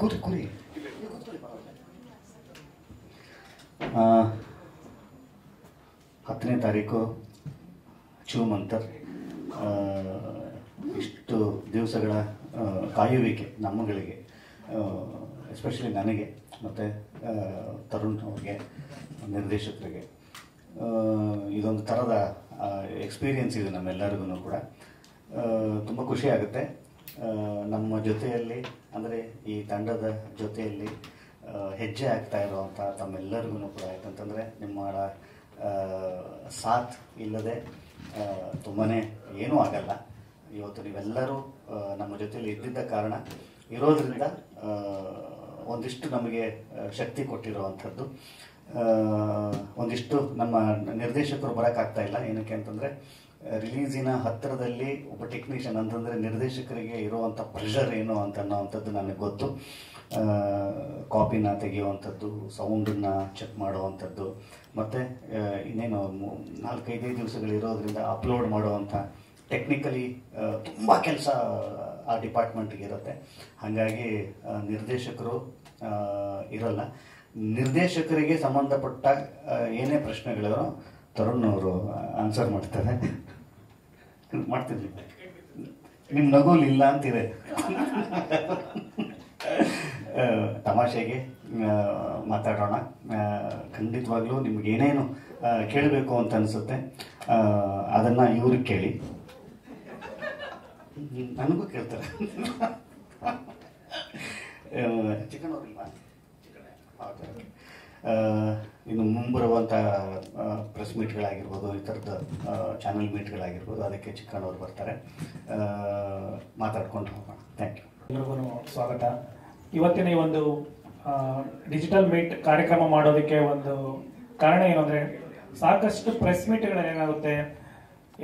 ಕೂತ್ಕೊಳ್ಳಿ. 10ನೇ ತಾರೀಕು ಚೂ ಮಂತರ್. ಇಷ್ಟು ದಿವಸಗಳ ಕಾಯುವಿಕೆ ನಮ್ಮಗಳಿಗೆ, ಎಸ್ಪೆಷಲಿ ನನಗೆ ಮತ್ತು ತರುಣ್ ಅವ್ರಿಗೆ, ನಿರ್ದೇಶಕರಿಗೆ ಇದೊಂದು ಥರದ ಎಕ್ಸ್ಪೀರಿಯನ್ಸ್ ಇದೆ ನಮ್ಮೆಲ್ಲರಿಗೂ ಕೂಡ. ತುಂಬ ಖುಷಿ ಆಗುತ್ತೆ. ನಮ್ಮ ಜೊತೆಯಲ್ಲಿ ಅಂದರೆ ಈ ತಂಡದ ಜೊತೆಯಲ್ಲಿ ಹೆಜ್ಜೆ ಆಗ್ತಾ ಇರುವಂಥ ತಮ್ಮೆಲ್ಲರಿಗೂ ಕೂಡ, ಯಾಕಂತಂದರೆ ನಿಮ್ಮ ಸಾಥ್ ಇಲ್ಲದೆ ತುಂಬಾ ಏನೂ ಆಗಲ್ಲ. ಇವತ್ತು ನೀವೆಲ್ಲರೂ ನಮ್ಮ ಜೊತೆಯಲ್ಲಿ ಇದ್ದಿದ್ದ ಕಾರಣ ಇರೋದ್ರಿಂದ ಒಂದಿಷ್ಟು ನಮಗೆ ಶಕ್ತಿ ಕೊಟ್ಟಿರುವಂಥದ್ದು. ಒಂದಿಷ್ಟು ನಮ್ಮ ನಿರ್ದೇಶಕರು ಬರೋಕ್ಕಾಗ್ತಾ ಇಲ್ಲ. ಏನಕ್ಕೆ ಅಂತಂದರೆ ರಿಲೀಸಿನ ಹತ್ತಿರದಲ್ಲಿ ಒಬ್ಬ ಟೆಕ್ನಿಷಿಯನ್ ಅಂತಂದರೆ ನಿರ್ದೇಶಕರಿಗೆ ಇರುವಂಥ ಪ್ರೆಷರ್ ಏನು ಅನ್ನೋವಂಥದ್ದು ನನಗೆ ಗೊತ್ತು. ಕಾಪಿನ ತೆಗೆಯುವಂಥದ್ದು, ಸೌಂಡನ್ನು ಚೆಕ್ ಮಾಡುವಂಥದ್ದು, ಮತ್ತು ಇನ್ನೇನು 4-5 ದಿವಸಗಳಿರೋದ್ರಿಂದ ಅಪ್ಲೋಡ್ ಮಾಡುವಂಥ ಟೆಕ್ನಿಕಲಿ ತುಂಬ ಕೆಲಸ ಆ ಡಿಪಾರ್ಟ್ಮೆಂಟ್ಗೆ ಇರುತ್ತೆ. ಹಾಗಾಗಿ ನಿರ್ದೇಶಕರು ಇರಲ್ಲ. ನಿರ್ದೇಶಕರಿಗೆ ಸಂಬಂಧಪಟ್ಟ ಏನೇ ಪ್ರಶ್ನೆಗಳಿರೋ ತರುಣ್ ಅವರು ಆನ್ಸರ್ ಮಾಡ್ತಾರೆ. ಮಾಡ್ತಿದ್ವಿ. ನಿಮ್ಮ ನಗುಲಿಲ್ಲ ಅಂತಿದೆ. ತಮಾಷೆಗೆ ಮಾತಾಡೋಣ. ಖಂಡಿತವಾಗ್ಲೂ ನಿಮ್ಗೇನೇನು ಕೇಳಬೇಕು ಅಂತ ಅನಿಸುತ್ತೆ ಅದನ್ನು ಇವ್ರಿಗೆ ಕೇಳಿ. ನನಗೂ ಕೇಳ್ತಾರೆ. ಚಿಕನ್ ಅವರಿಲ್ವಾ? ಇನ್ನು ಮುಂಬರುವಂಥ ಪ್ರೆಸ್ ಮೀಟ್ಗಳಾಗಿರ್ಬೋದು, ಈ ಥರದ ಚಾನಲ್ ಮೀಟ್ಗಳಾಗಿರ್ಬೋದು, ಅದಕ್ಕೆ ಚಿಕ್ಕಣ್ಣ ಅವರು ಬರ್ತಾರೆ. ಮಾತಾಡ್ಕೊಂಡು ಹೋಗೋಣ. Thank you. ಎಲ್ರಿಗೂ ಸ್ವಾಗತ. ಇವತ್ತಿನ ಈ ಒಂದು ಡಿಜಿಟಲ್ ಮೀಟ್ ಕಾರ್ಯಕ್ರಮ ಮಾಡೋದಕ್ಕೆ ಒಂದು ಕಾರಣ ಏನು ಅಂದರೆ, ಸಾಕಷ್ಟು ಪ್ರೆಸ್ ಮೀಟ್ಗಳೇನಾಗುತ್ತೆ,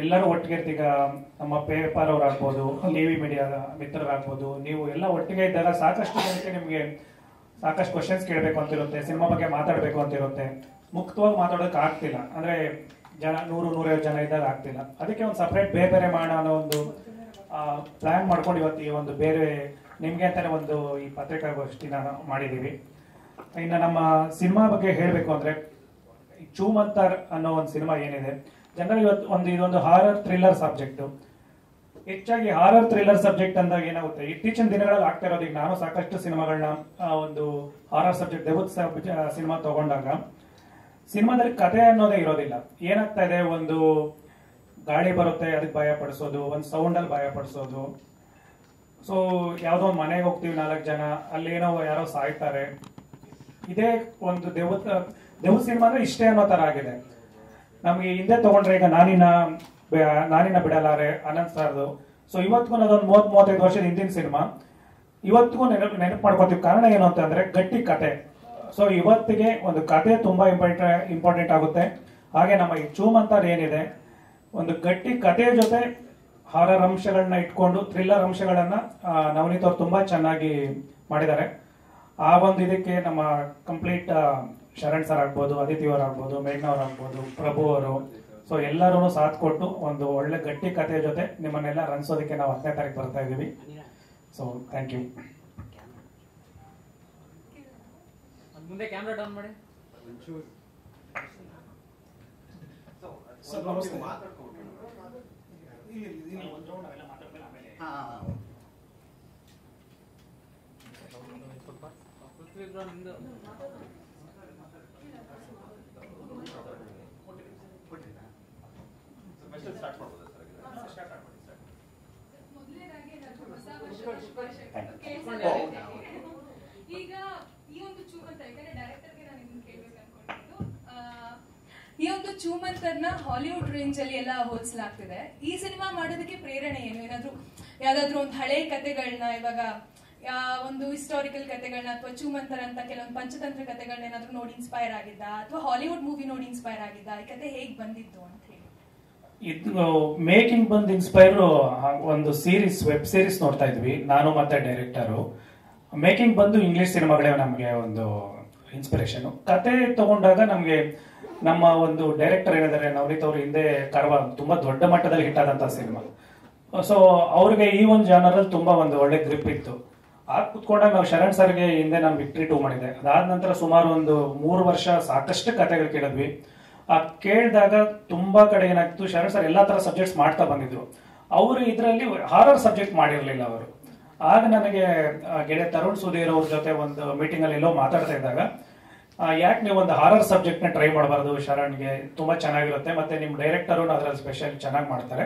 ಎಲ್ಲರೂ ಒಟ್ಟಿಗೆ ಇರ್ತೀಗ ನಮ್ಮ ಪೇಪರ್ ಅವರಾಗ್ಬೋದು, ಟಿವಿ ಮೀಡಿಯಾ ಮಿತ್ರರಾಗ್ಬೋದು, ನೀವು ಎಲ್ಲ ಒಟ್ಟಿಗೆ ಇದ್ದಾಗ ಸಾಕಷ್ಟು ಜನಕ್ಕೆ ನಿಮಗೆ ಸಾಕಷ್ಟು ಕ್ವಶನ್ಸ್ ಕೇಳಬೇಕು ಅಂತಿರುತ್ತೆ, ಸಿನಿಮಾ ಬಗ್ಗೆ ಮಾತಾಡಬೇಕು ಅಂತಿರುತ್ತೆ. ಮುಕ್ತವಾಗಿ ಮಾತಾಡೋಕೆ ಆಗ್ತಿಲ್ಲ. ಅಂದರೆ ಜನ 100-150 ಜನ ಇದ್ದಾಗ ಆಗ್ತಿಲ್ಲ. ಅದಕ್ಕೆ ಒಂದು ಸಪ್ರೇಟ್ ಬೇರೆ ಬೇರೆ ಮಾಡೋಣ ಅನ್ನೋ ಒಂದು ಪ್ಲ್ಯಾನ್ ಮಾಡ್ಕೊಂಡು ಇವತ್ತು ಈ ಒಂದು ಬೇರೆ ನಿಮಗೆ ಅಂತಾನೆ ಒಂದು ಈ ಪತ್ರಿಕಾಗೋಷ್ಠಿನ ಮಾಡಿದ್ದೀವಿ. ಇನ್ನು ನಮ್ಮ ಸಿನಿಮಾ ಬಗ್ಗೆ ಹೇಳಬೇಕು ಅಂದರೆ, ಚೂ ಮಂತರ್ ಅನ್ನೋ ಒಂದು ಸಿನಿಮಾ ಏನಿದೆ, ಜನರಲ್ ಇವತ್ತು ಇದೊಂದು ಹಾರರ್ ಥ್ರಿಲ್ಲರ್ ಸಬ್ಜೆಕ್ಟು. ಹೆಚ್ಚಾಗಿ ಹಾರರ್ ಥ್ರಿಲ್ಲರ್ ಸಬ್ಜೆಕ್ಟ್ ಅಂದಾಗ ಏನಾಗುತ್ತೆ, ಇತ್ತೀಚಿನ ದಿನಗಳಲ್ಲಿ ಆಗ್ತಾ ಇರೋದು, ಈಗ ನಾನು ಸಾಕಷ್ಟು ಸಿನಿಮಾಗಳನ್ನ ಒಂದು ಹಾರರ್ ಸಬ್ಜೆಕ್ಟ್ ದೆವ್ವದ ಸಿನಿಮಾ ತಗೊಂಡಾಗ ಸಿನಿಮಾದಲ್ಲಿ ಕಥೆ ಅನ್ನೋದೇ ಇರೋದಿಲ್ಲ. ಏನಾಗ್ತಾ ಇದೆ, ಒಂದು ಗಾಳಿ ಬರುತ್ತೆ ಅದಕ್ಕೆ ಭಯ ಪಡಿಸೋದು, ಒಂದು ಸೌಂಡಲ್ಲಿ ಭಯ ಪಡಿಸೋದು. ಸೊ ಯಾವುದೋ ಒಂದು ಮನೆಗೆ ಹೋಗ್ತೀವಿ 4 ಜನ, ಅಲ್ಲೇನೋ ಯಾರೋ ಸಾಯ್ತಾರೆ. ಇದೇ ಒಂದು ದೆವ್ವದ ಸಿನಿಮಾ ಅಂದ್ರೆ ಇಷ್ಟೇ ಅನ್ನೋ ತರ ಆಗಿದೆ. ನಮ್ಗೆ ಹಿಂದೆ ತಗೊಂಡ್ರೆ ಈಗ ನಾನಿನ ಬಿಡಲಾರೆ ಅನಂತ್ ಸರ್ದು. ಸೊ ಇವತ್ತಿಗೂ ಅದೊಂದು 30-35 ವರ್ಷದ ಹಿಂದಿನ ಸಿನಿಮಾ ಇವತ್ತಿಗೂ ನೆನಪು ಮಾಡ್ಕೋತೀವಿ. ಕಾರಣ ಏನು ಅಂತಂದ್ರೆ ಗಟ್ಟಿ ಕತೆ. ಸೊ ಇವತ್ತಿಗೆ ಒಂದು ಕತೆ ತುಂಬಾ ಇಂಪಾರ್ಟೆಂಟ್ ಆಗುತ್ತೆ. ಹಾಗೆ ನಮ್ಮ ಈ ಚೂ ಮಂತರ್ ಏನಿದೆ, ಒಂದು ಗಟ್ಟಿ ಕಥೆಯ ಜೊತೆ ಹಾರರ್ ಅಂಶಗಳನ್ನ ಇಟ್ಕೊಂಡು ಥ್ರಿಲ್ಲರ್ ಅಂಶಗಳನ್ನ ನವನೀತ್ ಅವರು ತುಂಬಾ ಚೆನ್ನಾಗಿ ಮಾಡಿದ್ದಾರೆ. ಆ ಒಂದು ಇದಕ್ಕೆ ನಮ್ಮ ಕಂಪ್ಲೀಟ್ ಶರಣ್ ಸರ್ ಆಗ್ಬೋದು, ಅದಿತಿ ಅವರು ಆಗ್ಬೋದು, ಮೇಘ್ನಾ ಅವ್ರು ಆಗ್ಬೋದು, ಪ್ರಭು ಅವರು, ಸೊ ಎಲ್ಲರೂ ಸಾಥ್ ಕೊಟ್ಟು ಒಂದು ಒಳ್ಳೆ ಗಟ್ಟಿ ಕಥೆಯ ಜೊತೆ ನಿಮ್ಮನ್ನೆಲ್ಲ ರಂಜಿಸೋದಕ್ಕೆ ನಾವು 10ನೇ ತಾರೀಕು ಬರ್ತಾ ಇದ್ದೀವಿ. So thank you. ಮುಂದೆ ಕ್ಯಾಮ್ರಾ ಡೌನ್ ಮಾಡಿ. ಈಗ ಈ ಒಂದು ಚೂ ಮಂತರ್, ಯಾಕಂದ್ರೆ ಡೈರೆಕ್ಟರ್ಗೆ ನಾನು ಇದನ್ನ ಕೇಳ್ಬೇಕು ಅನ್ಕೊಂಡಿದ್ದು, ಈ ಒಂದು ಚೂ ಮಂತರ್ನ ಹಾಲಿವುಡ್ ರೇಂಜ್ ಅಲ್ಲಿ ಎಲ್ಲ ಹೋಲಿಸಲಾಗ್ತಿದೆ. ಈ ಸಿನಿಮಾ ಮಾಡೋದಕ್ಕೆ ಪ್ರೇರಣೆ ಏನು? ಯಾವ್ದಾದ್ರು ಒಂದು ಹಳೆ ಕತೆಗಳನ್ನ, ಇವಾಗ ಒಂದು ಹಿಸ್ಟಾರಿಕಲ್ ಕತೆಗಳನ್ನ ಅಥವಾ ಚೂ ಮಂತರ್ ಅಂತ ಕೆಲವೊಂದು ಪಂಚತಂತ್ರ ಕತೆಗಳನ್ನ ಏನಾದ್ರು ನೋಡಿ ಇನ್ಸ್ಪೈರ್ ಆಗಿದ್ದ, ಅಥವಾ ಹಾಲಿವುಡ್ ಮೂವಿ ನೋಡಿ ಇನ್ಸ್ಪೈರ್ ಆಗಿದ್ದ? ಈ ಕತೆ ಹೇಗ್ ಬಂದಿತ್ತು ಅಂತ ಹೇಳಿ. ಇದು ಮೇಕಿಂಗ್ ಬಂದು ಇನ್ಸ್ಪೈರ್ ಒಂದು ಸೀರೀಸ್, ವೆಬ್ ಸೀರೀಸ್ ನೋಡ್ತಾ ಇದ್ವಿ ನಾನು ಮತ್ತೆ ಡೈರೆಕ್ಟರು. ಮೇಕಿಂಗ್ ಬಂದು ಇಂಗ್ಲಿಷ್ ಸಿನಿಮಾಗಳೇ ನಮಗೆ ಒಂದು ಇನ್ಸ್ಪಿರೇಷನ್. ಕತೆ ತಗೊಂಡಾಗ ನಮಗೆ ನಮ್ಮ ಒಂದು ಡೈರೆಕ್ಟರ್ ಏನಿದ್ದಾರೆ ನವನೀತ್ ಅವರು, ಹಿಂದೆ ಕರ್ವ ತುಂಬಾ ದೊಡ್ಡ ಮಟ್ಟದಲ್ಲಿ ಹಿಟ್ ಆದಂತ ಸಿನಿಮಾ. ಸೊ ಅವ್ರಿಗೆ ಈ ಒಂದು ಜಾನರಲ್ಲಿ ತುಂಬಾ ಒಂದು ಒಳ್ಳೆ ಗ್ರಿಪ್ ಇತ್ತು. ಆಗ ಕುತ್ಕೊಂಡಾಗ ನಾವು ಶರಣ್ ಸರ್ಗೆ ಹಿಂದೆ ನಾನು ವಿಕ್ಟ್ರಿ 2 ಮಾಡಿದ್ದೆ. ಅದಾದ ನಂತರ ಸುಮಾರು ಒಂದು 3 ವರ್ಷ ಸಾಕಷ್ಟು ಕಥೆಗಳು ಕೇಳಿದ್ವಿ. ಆ ಕೇಳಿದಾಗ ತುಂಬಾ ಕಡೆ ಏನಾಗ್ತು, ಶರಣ್ ಸರ್ ಎಲ್ಲಾ ತರ ಸಬ್ಜೆಕ್ಟ್ಸ್ ಮಾಡ್ತಾ ಬಂದಿದ್ರು. ಅವರು ಇದರಲ್ಲಿ ಹಾರರ್ ಸಬ್ಜೆಕ್ಟ್ ಮಾಡಿರ್ಲಿಲ್ಲ ಅವರು. ಆಗ ನನಗೆ ಗೆಳೆಯ ತರುಣ್ ಸುಧೀರ್ ಅವ್ರ ಜೊತೆ ಒಂದು ಮೀಟಿಂಗ್ ಅಲ್ಲಿ ಎಲ್ಲೋ ಮಾತಾಡ್ತಾ ಇದ್ದಾಗ, ಯಾಕೆ ನೀವು ಒಂದು ಹಾರರ್ ಸಬ್ಜೆಕ್ಟ್ ನ ಟ್ರೈ ಮಾಡಬಾರ್ದು, ಶರಣ್ಗೆ ತುಂಬಾ ಚೆನ್ನಾಗಿರುತ್ತೆ, ಮತ್ತೆ ನಿಮ್ ಡೈರೆಕ್ಟರ್ ಅದ್ರಲ್ಲಿ ಸ್ಪೆಷಲ್ ಚೆನ್ನಾಗಿ ಮಾಡ್ತಾರೆ,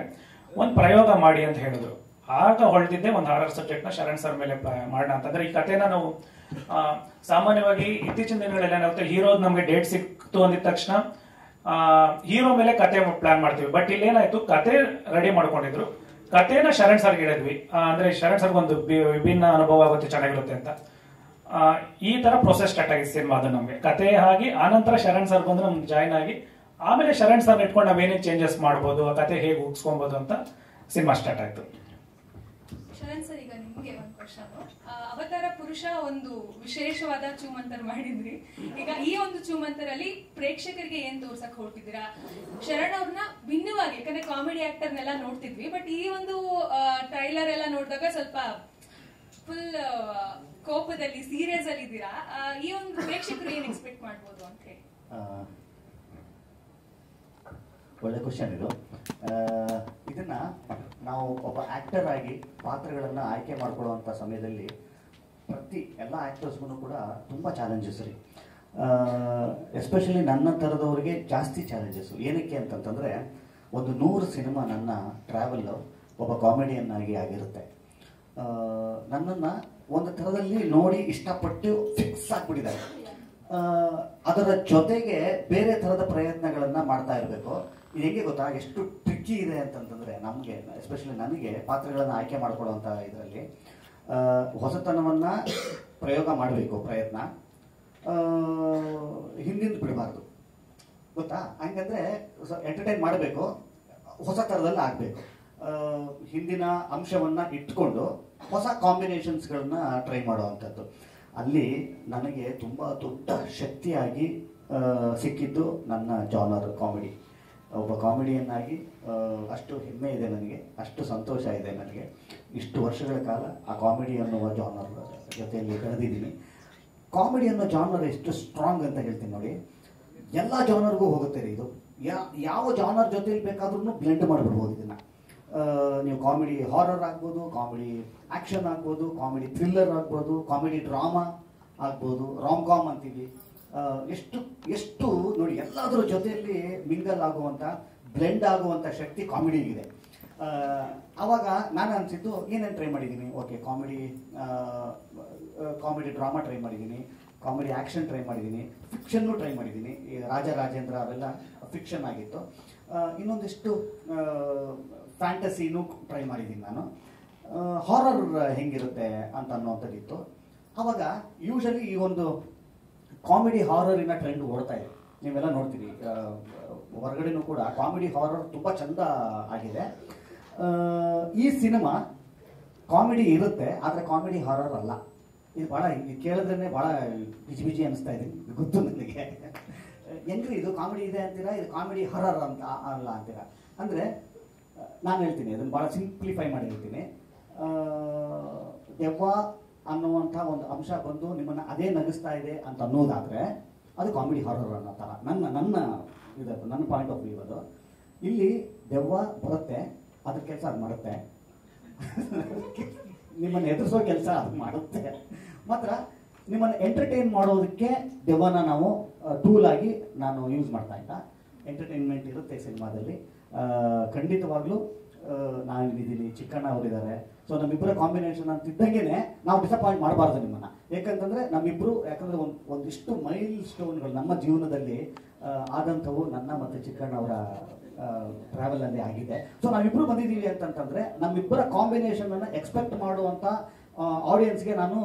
ಒಂದ್ ಪ್ರಯೋಗ ಮಾಡಿ ಅಂತ ಹೇಳಿದ್ರು. ಆಗ ಹೊಳ್ದಿದ್ದೆ ಒಂದು ಹಾರರ್ ಸಬ್ಜೆಕ್ಟ್ ನ ಶರಣ್ ಸರ್ ಮೇಲೆ ಮಾಡೋಣ ಅಂತಂದ್ರೆ. ಈ ಕಥೆನ ನಾವು ಸಾಮಾನ್ಯವಾಗಿ ಇತ್ತೀಚಿನ ದಿನಗಳಲ್ಲಿ ಏನಾಗುತ್ತೆ, ಹೀರೋ ನಮ್ಗೆ ಡೇಟ್ ಸಿಕ್ತು ಅಂದಿದ ತಕ್ಷಣ ಹೀರೋ ಮೇಲೆ ಕತೆ ಪ್ಲಾನ್ ಮಾಡ್ತೀವಿ. ಬಟ್ ಇಲ್ಲಿ ಏನಾಯ್ತು, ಕತೆ ರೆಡಿ ಮಾಡ್ಕೊಂಡಿದ್ರು, ಕಥೆನ ಶರಣ್ ಸರ್ಗೆ ಹೇಳಿದ್ವಿ. ಅಂದ್ರೆ ಶರಣ್ ಸರ್ಗೆ ಒಂದು ವಿಭಿನ್ನ ಅನುಭವ ಆಗುತ್ತೆ, ಚೆನ್ನಾಗಿರುತ್ತೆ ಅಂತ. ಈ ತರ ಪ್ರೊಸೆಸ್ ಸ್ಟಾರ್ಟ್ ಆಗಿದೆ ಸಿನಿಮಾದ. ನಮ್ಗೆ ಕತೆ ಆಗಿ ಆನಂತರ ಶರಣ್ ಸರ್ ಬಂದು ನಮ್ಗೆ ಜಾಯ್ನ್ ಆಗಿ, ಆಮೇಲೆ ಶರಣ್ ಸರ್ ಇಟ್ಕೊಂಡು ನಾವೇನೇನು ಚೇಂಜಸ್ ಮಾಡ್ಬೋದು, ಆ ಕತೆ ಹೇಗೆ ಉಗಿಸ್ಕೊಬಹುದು ಅಂತ ಸಿನಿಮಾ ಸ್ಟಾರ್ಟ್ ಆಯ್ತು. ಶರಣ್ ಸರ್, ಈಗ ನಿಮ್ಗೆ ಒಂದು ಕ್ವಶನ್. ಅವತಾರ ಪುರುಷ ಒಂದು ವಿಶೇಷವಾದ ಚೂಮಂತರ್ ಮಾಡಿದ್ರಿ. ಈಗ ಈ ಒಂದು ಚೂಮಂತರಲ್ಲಿ ಪ್ರೇಕ್ಷಕರಿಗೆ ಏನ್ ತೋರ್ಸಕ್ ಹೊರಟಿದ್ದೀರಾ? ಶರಣ್ ಅವ್ರನ್ನ ಭಿನ್ನವಾಗಿ, ಯಾಕಂದ್ರೆ ಕಾಮಿಡಿ ಆಕ್ಟರ್ನೆಲ್ಲ ನೋಡ್ತಿದ್ವಿ, ಬಟ್ ಈ ಒಂದು ಟ್ರೈಲರ್ ಎಲ್ಲ ನೋಡಿದಾಗ ಸ್ವಲ್ಪ ಫುಲ್ ಕೋಪದಲ್ಲಿ ಸೀರಿಯಸ್ ಅಲ್ಲಿ ಇದ್ದೀರಾ. ಈ ಒಂದು ಪ್ರೇಕ್ಷಕರು ಏನ್ ಎಕ್ಸ್ಪೆಕ್ಟ್ ಮಾಡ್ಬೋದು ಅಂತ ಹೇಳಿ? ಒಳ್ಳೆ ಕ್ವಶನ್ ಇದು. ಇದನ್ನ ನಾವು ಒಬ್ಬ ಆಕ್ಟರ್ ಆಗಿ ಪಾತ್ರಗಳನ್ನು ಆಯ್ಕೆ ಮಾಡ್ಕೊಳ್ಳುವಂಥ ಸಮಯದಲ್ಲಿ ಪ್ರತಿ ಎಲ್ಲ ಆಕ್ಟರ್ಸ್ಗೂ ಕೂಡ ತುಂಬ ಚಾಲೆಂಜಸ್ ರೀ. ಎಸ್ಪೆಷಲಿ ನನ್ನ ಥರದವ್ರಿಗೆ ಜಾಸ್ತಿ ಚಾಲೆಂಜಸ್ಸು. ಏನಕ್ಕೆ ಅಂತಂತಂದರೆ, ಒಂದು 100 ಸಿನಿಮಾ ನನ್ನ ಟ್ರಾವೆಲ್ಲು ಒಬ್ಬ ಕಾಮಿಡಿಯನ್ ಆಗಿ ಆಗಿರುತ್ತೆ. ನನ್ನನ್ನು ಒಂದು ಥರದಲ್ಲಿ ನೋಡಿ ಇಷ್ಟಪಟ್ಟು ಫಿಕ್ಸ್ ಆಗಿಬಿಟ್ಟಿದ್ದಾರೆ. ಅದರ ಜೊತೆಗೆ ಬೇರೆ ಥರದ ಪ್ರಯತ್ನಗಳನ್ನು ಮಾಡ್ತಾ ಇರಬೇಕು. ಇದು ಹೆಂಗೆ ಗೊತ್ತಾ, ಎಷ್ಟು ಟ್ರಿಕ್ಕಿ ಇದೆ ಅಂತಂತಂದರೆ, ನಮಗೆ ಎಸ್ಪೆಷಲಿ ನನಗೆ ಪಾತ್ರಗಳನ್ನು ಆಯ್ಕೆ ಮಾಡ್ಕೊಳ್ಳುವಂಥ ಇದರಲ್ಲಿ ಹೊಸತನವನ್ನು ಪ್ರಯೋಗ ಮಾಡಬೇಕು, ಪ್ರಯತ್ನ ಹಿಂದಿಂದ ಬಿಡಬಾರ್ದು, ಗೊತ್ತಾ? ಹಂಗಂದರೆ ಎಂಟರ್ಟೈನ್ ಮಾಡಬೇಕು, ಹೊಸ ಥರದಲ್ಲಿ ಆಗಬೇಕು. ಹಿಂದಿನ ಅಂಶವನ್ನು ಇಟ್ಕೊಂಡು ಹೊಸ ಕಾಂಬಿನೇಷನ್ಸ್ಗಳನ್ನ ಟ್ರೈ ಮಾಡುವಂಥದ್ದು. ಅಲ್ಲಿ ನನಗೆ ತುಂಬ ದೊಡ್ಡ ಶಕ್ತಿಯಾಗಿ ಸಿಕ್ಕಿದ್ದು ನನ್ನ ಜಾನರ್ ಕಾಮಿಡಿ. ಒಬ್ಬ ಕಾಮಿಡಿಯನ್ನಾಗಿ ಅಷ್ಟು ಹೆಮ್ಮೆ ಇದೆ ನನಗೆ, ಅಷ್ಟು ಸಂತೋಷ ಇದೆ ನನಗೆ. ಇಷ್ಟು ವರ್ಷಗಳ ಕಾಲ ಆ ಕಾಮಿಡಿ ಅನ್ನುವ ಜಾನರ್ ಜೊತೆಯಲ್ಲಿ ಬೆಳೆದಿದ್ದೀನಿ. ಕಾಮಿಡಿ ಅನ್ನೋ ಜಾನರ್ ಎಷ್ಟು ಸ್ಟ್ರಾಂಗ್ ಅಂತ ಹೇಳ್ತೀನಿ ನೋಡಿ. ಎಲ್ಲ ಜಾನರ್ಗೂ ಹೋಗುತ್ತೆ ರೀ ಇದು. ಯಾವ ಜಾನರ್ ಜೊತೆಲಿ ಬೇಕಾದ್ರೂ ಬ್ಲೆಂಡ್ ಮಾಡಿಬಿಡ್ಬೋದು ಇದನ್ನು. ನೀವು ಕಾಮಿಡಿ ಹಾರರ್ ಆಗ್ಬೋದು, ಕಾಮಿಡಿ ಆ್ಯಕ್ಷನ್ ಆಗ್ಬೋದು, ಕಾಮಿಡಿ ಥ್ರಿಲ್ಲರ್ ಆಗ್ಬೋದು, ಕಾಮಿಡಿ ಡ್ರಾಮಾ ಆಗ್ಬೋದು, ರಾಮ್ ಕಾಮ್ ಅಂತೀವಿ. ಎಷ್ಟು ನೋಡಿ, ಎಲ್ಲದರ ಜೊತೆಯಲ್ಲಿ ಮಿಂಗಲ್ ಆಗುವಂಥ, ಬ್ಲೆಂಡ್ ಆಗುವಂಥ ಶಕ್ತಿ ಕಾಮಿಡಿಗಿದೆ. ಆವಾಗ ನಾನು ಅನಿಸಿದ್ದು, ಏನೇನು ಟ್ರೈ ಮಾಡಿದ್ದೀನಿ? ಓಕೆ, ಕಾಮಿಡಿ ಡ್ರಾಮಾ ಟ್ರೈ ಮಾಡಿದ್ದೀನಿ, ಕಾಮಿಡಿ ಆ್ಯಕ್ಷನ್ ಟ್ರೈ ಮಾಡಿದ್ದೀನಿ, ಫಿಕ್ಷನ್ನು ಟ್ರೈ ಮಾಡಿದ್ದೀನಿ. ಈ ರಾಜರಾಜೇಂದ್ರ ಅವೆಲ್ಲ ಫಿಕ್ಷನ್ ಆಗಿತ್ತು. ಇನ್ನೊಂದಿಷ್ಟು ಫ್ಯಾಂಟಸಿನೂ ಟ್ರೈ ಮಾಡಿದ್ದೀನಿ ನಾನು. ಹಾರರ್ ಹೆಂಗಿರುತ್ತೆ ಅಂತ ಅನ್ನೋಂಥದ್ದಿತ್ತು. ಆವಾಗ ಯೂಶಲಿ ಈ ಒಂದು ಕಾಮಿಡಿ ಹಾರರಿನ ಟ್ರೆಂಡ್ ಓಡ್ತಾ ಇದೆ, ನೀವೆಲ್ಲ ನೋಡ್ತೀರಿ. ಹೊರಗಡೆನೂ ಕೂಡ ಕಾಮಿಡಿ ಹಾರರ್ ತುಂಬ ಚಂದ ಆಗಿದೆ. ಈ ಸಿನಿಮಾ ಕಾಮಿಡಿ ಇರುತ್ತೆ, ಆದರೆ ಕಾಮಿಡಿ ಹಾರರ್ ಅಲ್ಲ. ಇದು ಭಾಳ ಕೇಳಿದ್ರೇ ಭಾಳ ಬಿಜಿ ಬಿಜಿ ಅನಿಸ್ತಾ ಇದೆ, ಗೊತ್ತು ನನಗೆ. ಹೆಂಗ್ರಿ ಇದು ಕಾಮಿಡಿ ಇದೆ ಅಂತೀರಾ, ಇದು ಕಾಮಿಡಿ ಹಾರರ್ ಅಂತ ಅಲ್ಲ ಅಂತೀರಾ? ಅಂದರೆ ನಾನು ಹೇಳ್ತೀನಿ, ಅದನ್ನು ಭಾಳ ಸಿಂಪ್ಲಿಫೈ ಮಾಡಿ ಹೇಳ್ತೀನಿ. ದೆವ್ವ ಅನ್ನುವಂಥ ಒಂದು ಅಂಶ ಬಂದು ನಿಮ್ಮನ್ನು ಅದೇ ನಗಿಸ್ತಾ ಇದೆ ಅಂತ ಅನ್ನೋದಾದರೆ ಅದು ಕಾಮಿಡಿ ಹಾರರ್ ಅನ್ನೋ ಥರ ನನ್ನ ಪಾಯಿಂಟ್ ಆಫ್ ವ್ಯೂ ಅದು. ಇಲ್ಲಿ ದೆವ್ವ ಬರುತ್ತೆ, ಅದ್ರ ಕೆಲಸ ಅದು ಮಾಡುತ್ತೆ, ನಿಮ್ಮನ್ನು ಎದುರಿಸೋ ಕೆಲಸ ಅದು ಮಾಡುತ್ತೆ. ಮಾತ್ರ ನಿಮ್ಮನ್ನು ಎಂಟರ್ಟೈನ್ ಮಾಡೋದಕ್ಕೆ ದೆವ್ವನ ನಾವು ಟೂಲ್ ಆಗಿ ನಾನು ಯೂಸ್ ಮಾಡ್ತಾ ಇಲ್ಲ. ಎಂಟರ್ಟೈನ್ಮೆಂಟ್ ಇರುತ್ತೆ ಸಿನಿಮಾದಲ್ಲಿ ಖಂಡಿತವಾಗ್ಲೂ. ನಾನಿದ್ದೀನಿ, ಚಿಕ್ಕಣ್ಣ ಅವರಿದ್ದಾರೆ. ಸೊ ನಮ್ಮಿಬ್ಬರ ಕಾಂಬಿನೇಷನ್ ಅಂತಿದ್ದಂಗೆ ನಾವು ಡಿಸಪಾಯಿಂಟ್ ಮಾಡಬಾರ್ದು ನಿಮ್ಮನ್ನು. ಯಾಕಂತಂದರೆ ಯಾಕಂದರೆ ಒಂದಿಷ್ಟು ಮೈಲ್ ಸ್ಟೋನ್ಗಳು ನಮ್ಮ ಜೀವನದಲ್ಲಿ ಆದಂಥವು ನನ್ನ ಮತ್ತು ಚಿಕ್ಕಣ್ಣ ಅವರ ಟ್ರಾವೆಲಲ್ಲಿ ಆಗಿದೆ. ಸೊ ನಾವಿಬ್ಬರು ಬಂದಿದ್ದೀವಿ ಅಂತಂತಂದರೆ ನಮ್ಮಿಬ್ಬರ ಕಾಂಬಿನೇಷನನ್ನು ಎಕ್ಸ್ಪೆಕ್ಟ್ ಮಾಡುವಂಥ ಆಡಿಯನ್ಸ್ಗೆ ನಾನು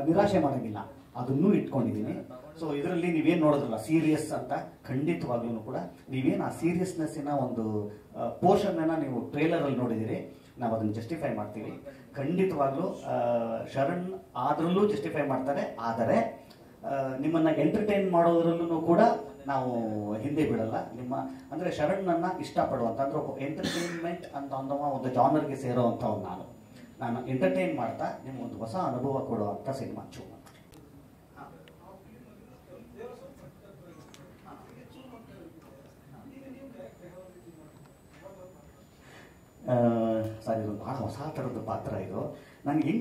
ನಿರಾಶೆ ಮಾಡೋಂಗಿಲ್ಲ, ಅದನ್ನೂ ಇಟ್ಕೊಂಡಿದ್ದೀನಿ. ಸೊ ಇದರಲ್ಲಿ ನೀವೇನು ನೋಡೋದ್ರಲ್ಲ ಸೀರಿಯಸ್ ಅಂತ, ಖಂಡಿತವಾಗ್ಲೂ ಕೂಡ ನೀವೇನು ಆ ಸೀರಿಯಸ್ನೆಸ್ಸಿನ ಒಂದು ಪೋರ್ಷನ್ನ ನೀವು ಟ್ರೇಲರಲ್ಲಿ ನೋಡಿದ್ದೀರಿ, ನಾವು ಅದನ್ನು ಜಸ್ಟಿಫೈ ಮಾಡ್ತೀವಿ. ಖಂಡಿತವಾಗ್ಲೂ ಶರಣ್ ಅದರಲ್ಲೂ ಜಸ್ಟಿಫೈ ಮಾಡ್ತಾರೆ. ಆದರೆ ನಿಮ್ಮನ್ನು ಎಂಟರ್ಟೈನ್ ಮಾಡೋದ್ರಲ್ಲೂ ಕೂಡ ನಾವು ಹಿಂದೆ ಬಿಡಲ್ಲ. ಅಂದರೆ ಶರಣ್ನನ್ನು ಇಷ್ಟಪಡುವಂಥ, ಅಂದರೆ ಎಂಟರ್ಟೈನ್ಮೆಂಟ್ ಅಂತ ಅನ್ನೋ ಒಂದು ಜಾನರ್ಗೆ ಸೇರೋವಂಥವ್ನು ನಾನು. ನಾನು ಎಂಟರ್ಟೈನ್ ಮಾಡ್ತಾ ನಿಮ್ಗೊಂದು ಹೊಸ ಅನುಭವ ಕೊಡುವಂಥ ಸಿನಿಮಾ ಚೂಮಂತ್ರ. ಸರ್ ಇದು ಭಾಳ ಹೊಸ ಥರದ ಪಾತ್ರ ಇದು. ನನಗೆ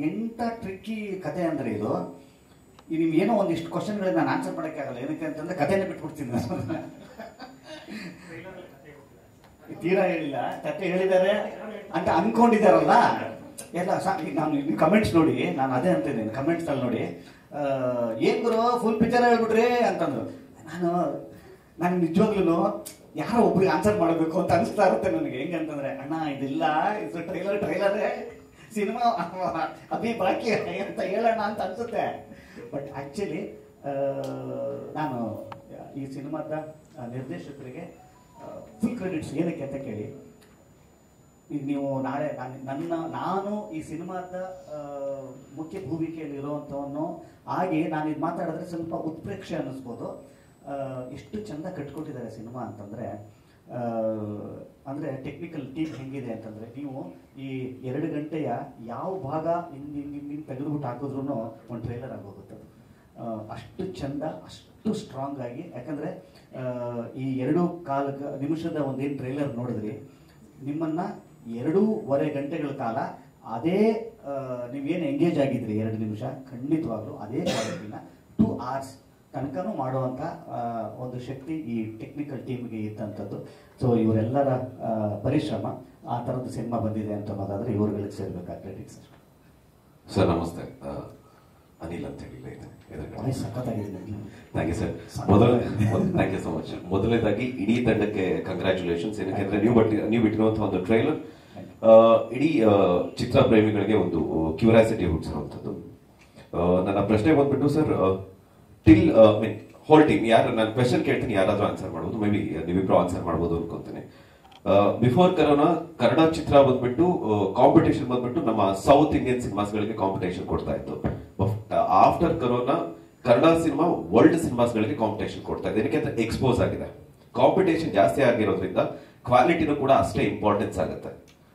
ಎಂಥ ಟ್ರಿಕ್ಕಿ ಕತೆ ಅಂದರೆ ಇದು ನಿಮ್ಗೆ ಏನೋ ಒಂದಿಷ್ಟು ಕ್ವಶನ್ಗಳಿಗೆ ನಾನು ಆನ್ಸರ್ ಮಾಡೋಕ್ಕೆ ಆಗಲ್ಲ. ಏನಕ್ಕೆ ಅಂತಂದ್ರೆ ಕಥೆನೇ ಬಿಟ್ಬಿಡ್ತೀನಿ ನಾನು. ತೀರಾ ಹೇಳಿಲ್ಲ, ಕತೆ ಹೇಳಿದ್ದಾರೆ ಅಂತ ಅನ್ಕೊಂಡಿದ್ದಾರಲ್ಲ ಎಲ್ಲ. ನಾನು ಕಮೆಂಟ್ಸ್ ನೋಡಿ, ನಾನು ಅದೇ ಅಂತಿದ್ದೀನಿ ಕಮೆಂಟ್ಸಲ್ಲಿ ನೋಡಿ, ಏನ್ ಗುರು ಫುಲ್ ಪಿಕ್ಚರ್ ಹೇಳ್ಬಿಟ್ರಿ ಅಂತಂದ್ರು. ನಾನು ನಿಜವಾಗ್ಲೂ ಯಾರೋ ಒಬ್ರಿಗೆ ಆನ್ಸರ್ ಮಾಡಬೇಕು ಅಂತ ಅನಿಸ್ತಾ ಇರುತ್ತೆ ನನಗೆ. ಹೆಂಗಂತಂದ್ರೆ ಅಣ್ಣ ಇದಿಲ್ಲ, ಇದು ಟ್ರೈಲರೇ ಸಿನಿಮಾ ಅಭಿ ಬಾಕಿ ಅಂತ ಹೇಳೋಣ ಅಂತ ಅನ್ಸುತ್ತೆ. ಬಟ್ ಆಕ್ಚುಲಿ ನಾನು ಈ ಸಿನಿಮಾದ ನಿರ್ದೇಶಕರಿಗೆ ಫುಲ್ ಕ್ರೆಡಿಟ್ಸ್. ಏನಕ್ಕೆ ಅಂತ ಕೇಳಿ, ಈಗ ನೀವು ನಾಳೆ ನಾನು ಈ ಸಿನಿಮಾದ ಮುಖ್ಯ ಭೂಮಿಕೆಯಲ್ಲಿ ಇರುವಂಥವನ್ನು ಹಾಗೆ ನಾನು ಇದು ಮಾತಾಡಿದ್ರೆ ಸ್ವಲ್ಪ ಉತ್ಪ್ರೇಕ್ಷೆ ಅನ್ನಿಸ್ಬೋದು. ಎಷ್ಟು ಚಂದ ಕಟ್ಕೊಟ್ಟಿದ್ದಾರೆ ಸಿನಿಮಾ ಅಂತಂದರೆ, ಅಂದರೆ ಟೆಕ್ನಿಕಲ್ ಟೀಮ್ ಹೆಂಗಿದೆ ಅಂತಂದರೆ, ನೀವು ಈ 2 ಗಂಟೆಯ ಯಾವ ಭಾಗ ಹಿಂಗೆ ತೆಗೆದುಬಿಟ್ಟು ಹಾಕಿದ್ರೂ ಒಂದು ಟ್ರೈಲರ್ ಆಗೋಗುತ್ತೆ. ಅಷ್ಟು ಚಂದ, ಅಷ್ಟು ಸ್ಟ್ರಾಂಗ್ ಆಗಿ. ಯಾಕಂದರೆ ಈ 2.25 ನಿಮಿಷದ ಒಂದೇನು ಟ್ರೈಲರ್ ನೋಡಿದ್ರಿ, ನಿಮ್ಮನ್ನ 2.5 ಗಂಟೆಗಳ ಕಾಲ ಅದೇ ನೀವೇನು ಎಂಗೇಜ್ ಆಗಿದ್ರಿ 2 ನಿಮಿಷ, ಖಂಡಿತವಾಗ್ಲೂ ಅದೇ ಕ್ವಾಲಿಟಿನ 2 hours ತನಕನೂ ಮಾಡುವಂಥ ಒಂದು ಶಕ್ತಿ ಈ ಟೆಕ್ನಿಕಲ್ ಟೀಮ್ಗೆ ಇದ್ದಂಥದ್ದು. ಸೊ ಇವರೆಲ್ಲರ ಪರಿಶ್ರಮ ಆ ಥರದ್ದು ಸಿನಿಮಾ ಬಂದಿದೆ ಅಂತ ಅನ್ನೋದಾದ್ರೆ ಇವ್ರುಗಳಿಗೆ ಸೇರ್ಬೇಕಾದ ಕ್ರೆಡಿಟ್ಸ್. ಸರ್ ನಮಸ್ತೆ, ಅನಿಲ್ ಅಂತ ಹೇಳಿ ಸಖತ್ತಾಗಿದೆ. Thank you sir. Thank you so much. ಮೊದಲನೇದಾಗಿ ಇಡೀ ತಂಡಕ್ಕೆ ಕಂಗ್ರ್ಯಾಚುಲೇಷನ್ಸ್. ಏನಕ್ಕೆ ನೀವು ಬಿಟ್ಟಿರುವಂತಹ ಒಂದು ಟ್ರೈಲರ್ ಇಡೀ ಚಿತ್ರ ಪ್ರೇಮಿಗಳಿಗೆ ಒಂದು ಕ್ಯೂರಿಯಾಸಿಟಿ ಹುಟ್ಟಿಸಿರುವಂಥದ್ದು. ನನ್ನ ಪ್ರಶ್ನೆ ಬಂದ್ಬಿಟ್ಟು ಸರ್, ಟಿಲ್ ಮೀನ್ ಹೋಲ್ ಟೀಮ್ ಯಾರು, ನಾನು ಕ್ವೆಶನ್ ಕೇಳ್ತೀನಿ, ಯಾರಾದ್ರೂ ಆನ್ಸರ್ ಮಾಡ್ಬೋದು. ಮೇ ಬಿ ನೀವಿಬ್ರು ಆನ್ಸರ್ ಮಾಡ್ಬೋದು ಅನ್ಕೊಂತೀನಿ. ಬಿಫೋರ್ ಕರೋನಾ ಕನ್ನಡ ಚಿತ್ರ ಬಂದ್ಬಿಟ್ಟು ಕಾಂಪಿಟೇಷನ್ ಬಂದ್ಬಿಟ್ಟು ನಮ್ಮ ಸೌತ್ ಇಂಡಿಯನ್ ಸಿನಿಮಾಸ್ಗಳಿಗೆ ಕಾಂಪಿಟೇಷನ್ ಕೊಡ್ತಾ ಇತ್ತು. After corona Kannada cinema world ಸಿನಿಮಾಸ್ಗಳಿಗೆ ಕಾಂಪಿಟೇಷನ್ ಕೊಡ್ತಾ ಇದೆ. ಏನಕ್ಕೆ ಅಂತ ಎಕ್ಸ್ಪೋಸ್ ಆಗಿದೆ. ಕಾಂಪಿಟೇಷನ್ ಜಾಸ್ತಿ ಆಗಿರೋದ್ರಿಂದ ಕ್ವಾಲಿಟಿನೂ ಕೂಡ ಅಷ್ಟೇ ಇಂಪಾರ್ಟೆನ್ಸ್ ಆಗುತ್ತೆ.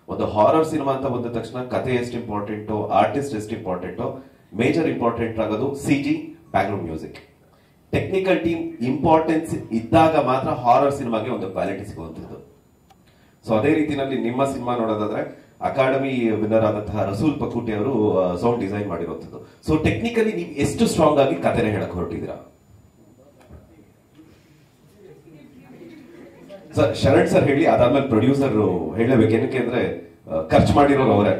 ಒಂದು ಹಾರರ್ ಸಿನಿಮಾ ಅಂತ ಬಂದ ತಕ್ಷಣ ಕಥೆ ಎಷ್ಟು ಇಂಪಾರ್ಟೆಂಟು, ಆರ್ಟಿಸ್ಟ್ ಎಷ್ಟು ಇಂಪಾರ್ಟೆಂಟು, ಮೇಜರ್ ಇಂಪಾರ್ಟೆಂಟ್ ಆಗೋದು CG, background music. Technical team importance ಇದ್ದಾಗ ಮಾತ್ರ ಹಾರರ್ ಸಿನಿಮಾಗೆ ಒಂದು ಕ್ವಾಲಿಟಿ ಸಿಗುವಂಥದ್ದು. ಸೊ ಅದೇ ರೀತಿಯಲ್ಲಿ ನಿಮ್ಮ ಸಿನಿಮಾ ನೋಡೋದಾದ್ರೆ ಅಕಾಡೆಮಿ ವಿನ್ನರ್ ಆದಂತಹ ರಸೂಲ್ ಪಕೂಟಿ ಅವರು ಸೌಂಡ್ ಡಿಸೈನ್ ಮಾಡಿರುವಂಥದ್ದು. ಸೊ ಟೆಕ್ನಿಕಲಿ ನೀವು ಎಷ್ಟು ಸ್ಟ್ರಾಂಗ್ ಆಗಿ ಕಥೆನ ಹೇಳಕ್ ಹೊರಟಿದ್ದೀರಾ ಸರ್? ಶರಣ್ ಸರ್ ಹೇಳಿ, ಅದಾದ್ಮೇಲೆ ಪ್ರೊಡ್ಯೂಸರ್ ಹೇಳಬೇಕು. ಏನಕ್ಕೆ ಅಂದ್ರೆ ಖರ್ಚು ಮಾಡಿರೋರು ಅವರೇ.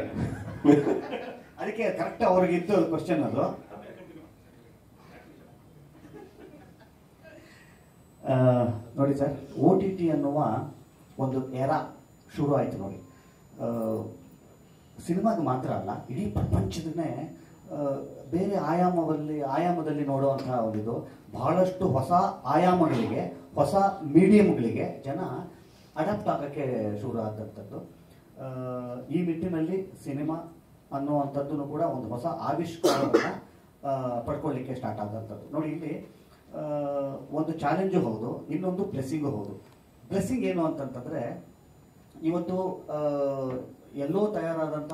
ಅದಕ್ಕೆ ಕರೆಕ್ಟ್ ಅವ್ರಿಗಿತ್ತು ಕ್ವಶನ್ ಅದು. ನೋಡಿ ಸರ್, OTT ಅನ್ನುವ ಒಂದು ಎರಾ ಶುರು ಆಯಿತು ನೋಡಿ. ಸಿನಿಮಾಗೆ ಮಾತ್ರ ಅಲ್ಲ, ಇಡೀ ಪ್ರಪಂಚದನ್ನೇ ಬೇರೆ ಆಯಾಮದಲ್ಲಿ ನೋಡುವಂತಹ ಒಂದಿದು. ಬಹಳಷ್ಟು ಹೊಸ ಆಯಾಮಗಳಿಗೆ, ಹೊಸ ಮೀಡಿಯಂಗಳಿಗೆ ಜನ ಅಡಾಪ್ಟ್ ಆಗೋಕ್ಕೆ ಶುರು ಆದಂಥದ್ದು. ಈ ನಿಟ್ಟಿನಲ್ಲಿ ಸಿನಿಮಾ ಅನ್ನುವಂಥದ್ದು ಕೂಡ ಒಂದು ಹೊಸ ಆವಿಷ್ಕಾರವನ್ನು ಪಡ್ಕೊಳ್ಳಿಕ್ಕೆ ಸ್ಟಾರ್ಟ್ ಆದಂಥದ್ದು. ನೋಡಿ, ಇಲ್ಲಿ ಒಂದು ಚಾಲೆಂಜು ಹೌದು, ಇನ್ನೊಂದು ಬ್ಲೆಸ್ಸಿಂಗು ಹೌದು. ಬ್ಲೆಸ್ಸಿಂಗ್ ಏನು ಅಂತಂತಂದರೆ, ಇವತ್ತು ಎಲ್ಲೋ ತಯಾರಾದಂಥ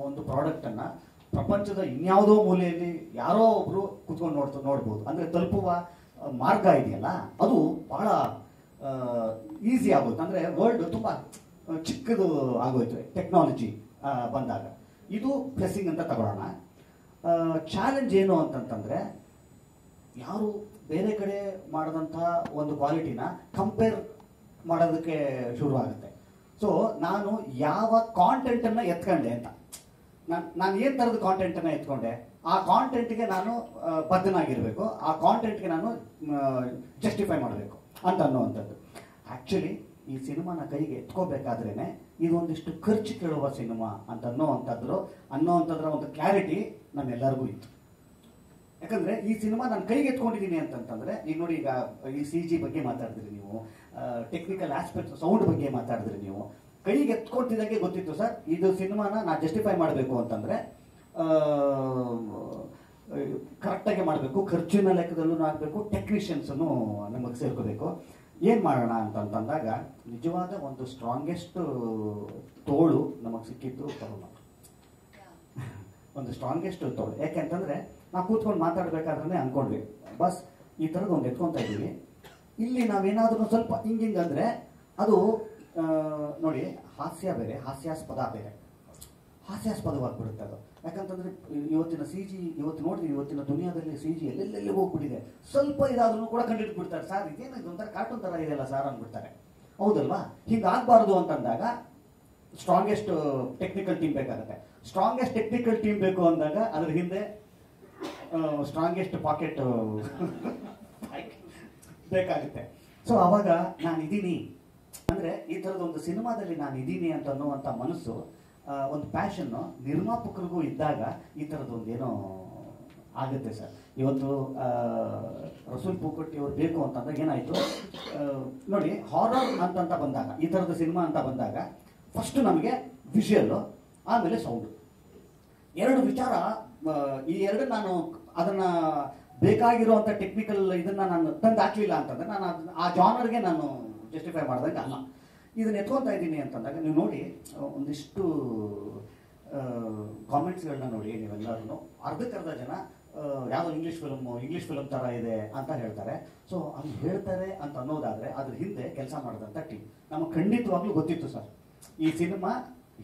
ಒಂದು ಪ್ರಾಡಕ್ಟನ್ನು ಪ್ರಪಂಚದ ಇನ್ಯಾವುದೋ ಮೂಲೆಯಲ್ಲಿ ಯಾರೋ ಒಬ್ಬರು ಕುತ್ಕೊಂಡು ನೋಡ್ಬೋದು. ಅಂದರೆ ತಲುಪುವ ಮಾರ್ಗ ಇದೆಯಲ್ಲ, ಅದು ಬಹಳ ಈಸಿ ಆಗುತ್ತೆ. ಅಂದರೆ ವರ್ಲ್ಡ್ ತುಂಬ ಚಿಕ್ಕದು ಆಗೋಯ್ತು ಟೆಕ್ನಾಲಜಿ ಬಂದಾಗ. ಇದು ಬ್ಲೆಸ್ಸಿಂಗ್ ಅಂತ ತಗೊಳ್ಳೋಣ. ಚಾಲೆಂಜ್ ಏನು ಅಂತಂತಂದರೆ, ಯಾರು ಬೇರೆ ಕಡೆ ಮಾಡಿದಂಥ ಒಂದು ಕ್ವಾಲಿಟಿನ ಕಂಪೇರ್ ಮಾಡೋದಕ್ಕೆ ಶುರು ಆಗುತ್ತೆ. ಸೊ ನಾನು ಯಾವ ಕಾಂಟೆಂಟನ್ನು ಎತ್ಕೊಂಡೆ ಅಂತ, ನಾನು ಏನು ಥರದ ಕಾಂಟೆಂಟನ್ನು ಎತ್ಕೊಂಡೆ, ಆ ಕಾಂಟೆಂಟ್ಗೆ ನಾನು ಬದ್ಧನಾಗಿರಬೇಕು, ಆ ಕಾಂಟೆಂಟ್ಗೆ ನಾನು ಜಸ್ಟಿಫೈ ಮಾಡಬೇಕು ಅಂತ ಅನ್ನುವಂಥದ್ದು. ಆ್ಯಕ್ಚುಲಿ ಈ ಸಿನಿಮಾನ ಕೈಗೆ ಎತ್ಕೋಬೇಕಾದ್ರೇ ಇದೊಂದಿಷ್ಟು ಖರ್ಚು ಕೇಳುವ ಸಿನಿಮಾ ಅಂತ ಅನ್ನೋವಂಥದ್ರ ಒಂದು ಕ್ಲಾರಿಟಿ ನಮ್ಮೆಲ್ಲರಿಗೂ ಇತ್ತು. ಯಾಕಂದರೆ ಈ ಸಿನಿಮಾ ನಾನು ಕೈಗೆ ಎತ್ಕೊಂಡಿದ್ದೀನಿ ಅಂತಂತಂದರೆ, ಈಗ ನೋಡಿ, ಈಗ ಈ CG ಬಗ್ಗೆ ಮಾತಾಡಿದ್ರಿ ನೀವು, ಟೆಕ್ನಿಕಲ್ ಆಸ್ಪೆಕ್ಟ್ ಸೌಂಡ್ ಬಗ್ಗೆ ಮಾತಾಡಿದ್ರಿ ನೀವು. ಕೈಗೆ ಎತ್ಕೊಳ್ತಿದ್ದಾಗೆ ಗೊತ್ತಿತ್ತು ಸರ್, ಇದು ಸಿನಿಮಾನ ನಾನು ಜಸ್ಟಿಫೈ ಮಾಡಬೇಕು ಅಂತಂದರೆ ಕರೆಕ್ಟಾಗಿ ಮಾಡಬೇಕು, ಖರ್ಚಿನ ಲೆಕ್ಕದಲ್ಲೂ ಆಗಬೇಕು, ಟೆಕ್ನಿಷಿಯನ್ಸನ್ನು ನಮಗೆ ಸೇರ್ಕೋಬೇಕು. ಏನು ಮಾಡೋಣ ಅಂತಂದಾಗ ನಿಜವಾದ ಒಂದು ಸ್ಟ್ರಾಂಗೆಸ್ಟ್ ತೋಳು ನಮಗೆ ಸಿಕ್ಕಿದ್ದು ಕರೋನಾ. ಒಂದು ಸ್ಟ್ರಾಂಗೆಸ್ಟ್ ತೋಳು. ಯಾಕೆಂತಂದ್ರೆ ನಾವು ಕೂತ್ಕೊಂಡು ಮಾತಾಡ್ಬೇಕಾದ್ರೆ ಅನ್ಕೊಂಡ್ವಿ ಬಸ್ ಈ ಥರದ್ದು ಒಂದು ಎತ್ಕೊತಾ ಇದ್ದೀವಿ, ಇಲ್ಲಿ ನಾವೇನಾದ್ರೂ ಸ್ವಲ್ಪ ಹಿಂಗಿಂಗ್ ಅಂದ್ರೆ ಅದು ನೋಡಿ ಹಾಸ್ಯ ಬೇರೆ, ಹಾಸ್ಯಾಸ್ಪದ ಬೇರೆ, ಹಾಸ್ಯಾಸ್ಪದವಾಗಿಬಿಡುತ್ತೆ ಅದು. ಯಾಕಂತಂದ್ರೆ ಇವತ್ತಿನ CG ಇವತ್ತು ನೋಡ್ರಿ, ಇವತ್ತಿನ ದುನಿಯಾದಲ್ಲಿ CG ಎಲ್ಲೆಲ್ಲಿ ಹೋಗ್ಬಿಟ್ಟಿದೆ. ಸ್ವಲ್ಪ ಇದಾದ್ರೂ ಕೂಡ ಕಂಡಿಡ್ಬಿಡ್ತಾರೆ, ಸರ್ ಇದೇನು ಇದೊಂಥರ ಕಾರ್ಟೂನ್ ತರ ಇದೆಯಲ್ಲ ಸರ್ ಅಂದ್ಬಿಡ್ತಾರೆ. ಹೌದಲ್ವಾ? ಹಿಂಗಾಗಬಾರ್ದು ಅಂತಂದಾಗ ಸ್ಟ್ರಾಂಗೆಸ್ಟ್ ಟೆಕ್ನಿಕಲ್ ಟೀಮ್ ಬೇಕಾಗುತ್ತೆ. ಸ್ಟ್ರಾಂಗೆಸ್ಟ್ ಟೆಕ್ನಿಕಲ್ ಟೀಮ್ ಬೇಕು ಅಂದಾಗ ಅದ್ರ ಹಿಂದೆ ಸ್ಟ್ರಾಂಗೆಸ್ಟ್ ಪಾಕೆಟ್ ಬೇಕಾಗುತ್ತೆ. ಸೊ ಅವಾಗ ನಾನಿದ್ದೀನಿ ಅಂದ್ರೆ ಈ ಥರದ ಒಂದು ಸಿನಿಮಾದಲ್ಲಿ ನಾನು ಇದ್ದೀನಿ ಅಂತ ಅನ್ನುವಂಥ ಮನಸ್ಸು, ಒಂದು ಪ್ಯಾಷನ್ನು ನಿರ್ಮಾಪಕರಿಗೂ ಇದ್ದಾಗ ಈ ಥರದ್ದೊಂದು ಏನೋ ಆಗುತ್ತೆ ಸರ್. ಇವತ್ತು ರಸೂಲ್ ಪೂಕಟ್ಟಿ ಅವ್ರು ಬೇಕು ಅಂತಂದಾಗ ಏನಾಯ್ತು ನೋಡಿ, ಹಾರರ್ ಅಂತ ಬಂದಾಗ, ಈ ಥರದ ಸಿನಿಮಾ ಅಂತ ಬಂದಾಗ ಫಸ್ಟ್ ನಮಗೆ ವಿಷುವಲ್ಲು, ಆಮೇಲೆ ಸೌಂಡು, ಎರಡು ವಿಚಾರ. ಈ ಎರಡು ನಾನು ಅದನ್ನ ಬೇಕಾಗಿರುವಂಥ ಟೆಕ್ನಿಕಲ್ ಇದನ್ನ ನಾನು ತಂದು ಹಾಕ್ಲಿಲ್ಲ ಅಂತಂದ್ರೆ ನಾನು ಅದನ್ನ ಆ ಜಾನರ್ಗೆ ನಾನು ಜಸ್ಟಿಫೈ ಮಾಡಿದಾಗ ಅಲ್ಲ. ಇದನ್ನ ಎತ್ಕೊತಾ ಇದ್ದೀನಿ ಅಂತಂದಾಗ ನೀವು ನೋಡಿ ಒಂದಿಷ್ಟು ಕಾಮೆಂಟ್ಸ್ಗಳನ್ನ ನೋಡಿ, ನೀವೆಲ್ಲರೂ ಅರ್ಧಕ್ಕರ್ಧ ಜನ ಯಾವುದೋ ಇಂಗ್ಲೀಷ್ ಫಿಲಮ್ ಥರ ಇದೆ ಅಂತ ಹೇಳ್ತಾರೆ. ಸೊ ಹಂಗೆ ಹೇಳ್ತಾರೆ ಅಂತ ಅನ್ನೋದಾದ್ರೆ ಅದ್ರ ಹಿಂದೆ ಕೆಲಸ ಮಾಡಿದಂಥ ಟೀಮ್ ನಮಗೆ ಖಂಡಿತವಾಗ್ಲೂ ಗೊತ್ತಿತ್ತು ಸರ್, ಈ ಸಿನಿಮಾ